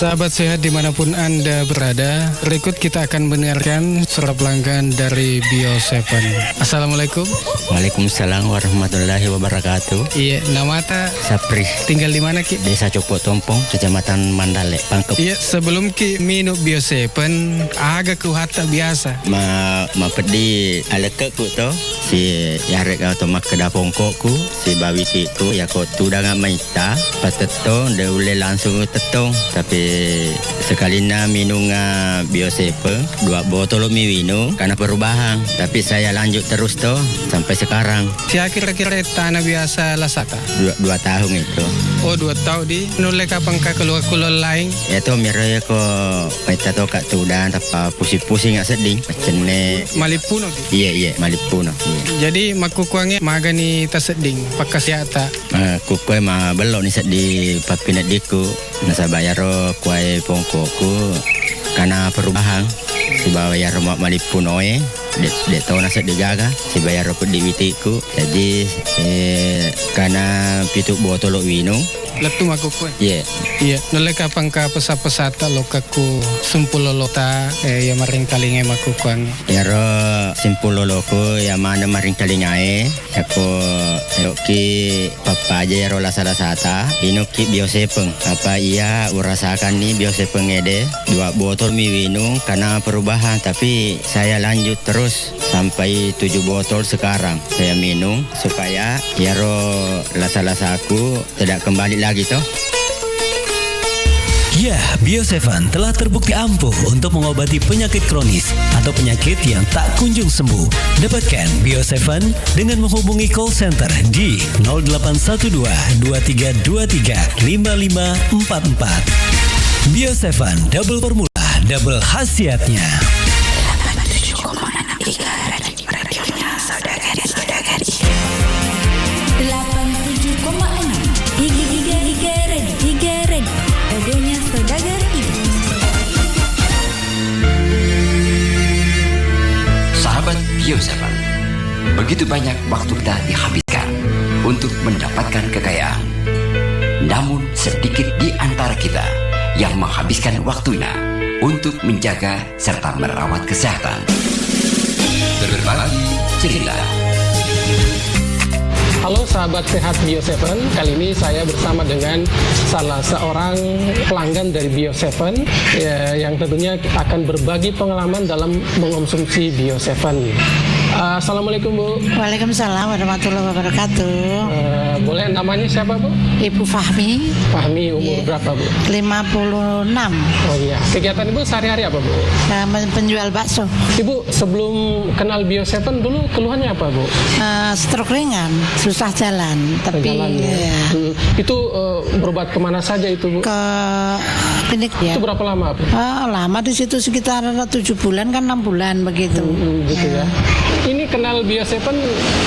Sahabat sehat dimanapun Anda berada, berikut kita akan mendengarkan surat pelanggan dari Bio7. Assalamualaikum. Waalaikumsalam warahmatullahi wabarakatuh. Iya, nama ta? Sapri. Tinggal di mana Ki? Desa Cokpo Tompong, Kecamatan Mandale, Pangkep. Iya, sebelum Ki minum Bio7, agak kuhata biasa. Ma pedi aleke ku to, si yarek atau mak kedapongko ku, si bawiti ku ya ko tudang maita, patetong de ule langsung tetong, tapi sekali na minum Bio7 2 botol minum karena perubahan, tapi saya lanjut terus toh sampai sekarang. Si kira-kira tanah biasa lasata? 2 tahun itu. Oh 2 tahun di nulai kapan ka keluar lain? Ya to mira ko maita to kak tudan tapa pusing-pusing nggak sedih. Macene Malipuno. Iya Malipuno. Iya. Jadi makukuangnya magani taseding pakasiata. Kukuai ma belok ni sedih papinat diku. Nasa bayaro kuai pongkoku karena perubahan si bayar Malipunoe dek tahu nasa digaga si bayar di witiku jadi karena pitu botol wino letu makukue. Iya. Iya, nolai kapang ka pesata lokaku simpul lolota ya maring kalingai makukuang. Ya ro simpul loloko ya mana maring kalingai aku ki papa aja ya ro lasata ino ki Bio7 apa iya urasakan nih Bio7 ede 2 botol wino karena perubahan tapi saya lanjut terus sampai 7 botol sekarang saya minum supaya ya ro lasa-lasaku tidak kembali lagi toh. Ya, Bio7 telah terbukti ampuh untuk mengobati penyakit kronis atau penyakit yang tak kunjung sembuh. Dapatkan Bio7 dengan menghubungi call center di 0812 2323 5544. Bio7 double formula, double khasiatnya. 87,6 radionya saudara-saudari. 87,6 Iga Radio. Radionya Saudagar Ibu. Sahabat Bio7, begitu banyak waktu kita dihabiskan untuk mendapatkan kekayaan. Namun sedikit di antara kita yang menghabiskan waktunya untuk menjaga serta merawat kesehatan. Berbagi cerita. Halo sahabat sehat Bio7, kali ini saya bersama dengan salah seorang pelanggan dari Bio7 yang tentunya akan berbagi pengalaman dalam mengonsumsi Bio7. Assalamualaikum Bu. Waalaikumsalam warahmatullahi wabarakatuh. Boleh namanya siapa Bu? Ibu Fahmi. Fahmi umur berapa Bu? 56. Oh iya. Kegiatan Ibu sehari-hari apa Bu? Penjual bakso. Ibu sebelum kenal Bio7 dulu keluhannya apa Bu? Stroke ringan, susah jalan. Tapi jalan, ya. Itu berobat kemana saja itu Bu? Ke klinik ya. Itu berapa lama Bu? Lama di situ sekitar 7 bulan kan 6 bulan begitu. Gitu ya. Ini kenal Bio7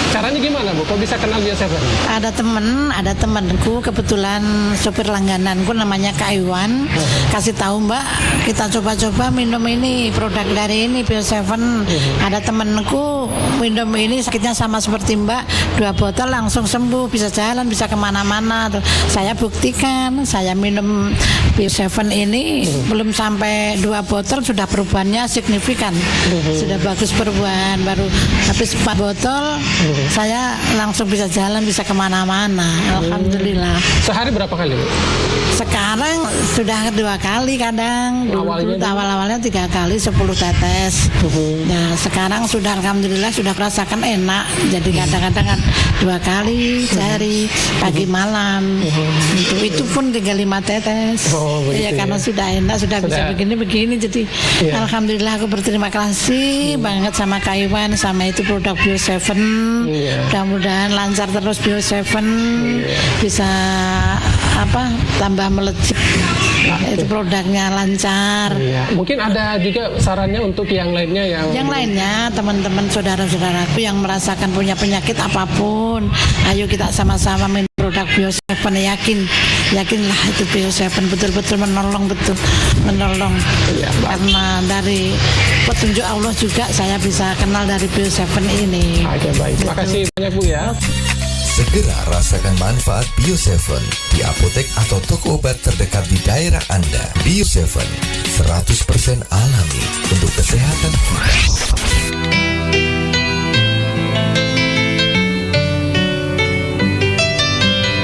caranya gimana Bu? Kok bisa kenal Bio7? Ada temanku kebetulan sopir langgananku namanya Kak Iwan. Kasih tahu Mbak, kita coba-coba minum ini produk dari ini Bio7. Ada temanku minum ini sakitnya sama seperti Mbak, 2 botol langsung sembuh, bisa jalan, bisa kemana-mana. Saya buktikan, saya minum Bio7 ini belum sampai 2 botol sudah perubahannya signifikan. Sudah bagus perubahan, baru habis 4 botol saya langsung bisa jalan, bisa kemana-mana. Alhamdulillah. Sehari berapa kali Bu? Sekarang sudah 2 kali kadang. Awal-awalnya 3 kali 10 tetes. Nah sekarang sudah alhamdulillah sudah merasakan enak. Jadi kadang-kadang kan 2 kali sehari pagi malam. Itu pun tinggal 5 tetes. Ya karena sudah enak, sudah bisa begini-begini. Jadi alhamdulillah aku berterima kasih banget sama Kak Iwan, sama itu produk Bio7. Mudah-mudahan lancar terus Bio7, bisa tambah melejit. Itu produknya lancar. Mungkin ada juga sarannya untuk yang lainnya yang lainnya teman-teman saudara-saudaraku yang merasakan punya penyakit apapun, ayo kita sama-sama minum produk Bio7. Yakinlah itu Bio7 betul-betul menolong karena dari petunjuk Allah juga saya bisa kenal dari Bio7 ini. Oke, baik. Terima kasih banyak Bu ya. Segera rasakan manfaat Bio7 di apotek atau toko obat terdekat di daerah Anda. Bio7, 100% alami untuk kesehatan kita.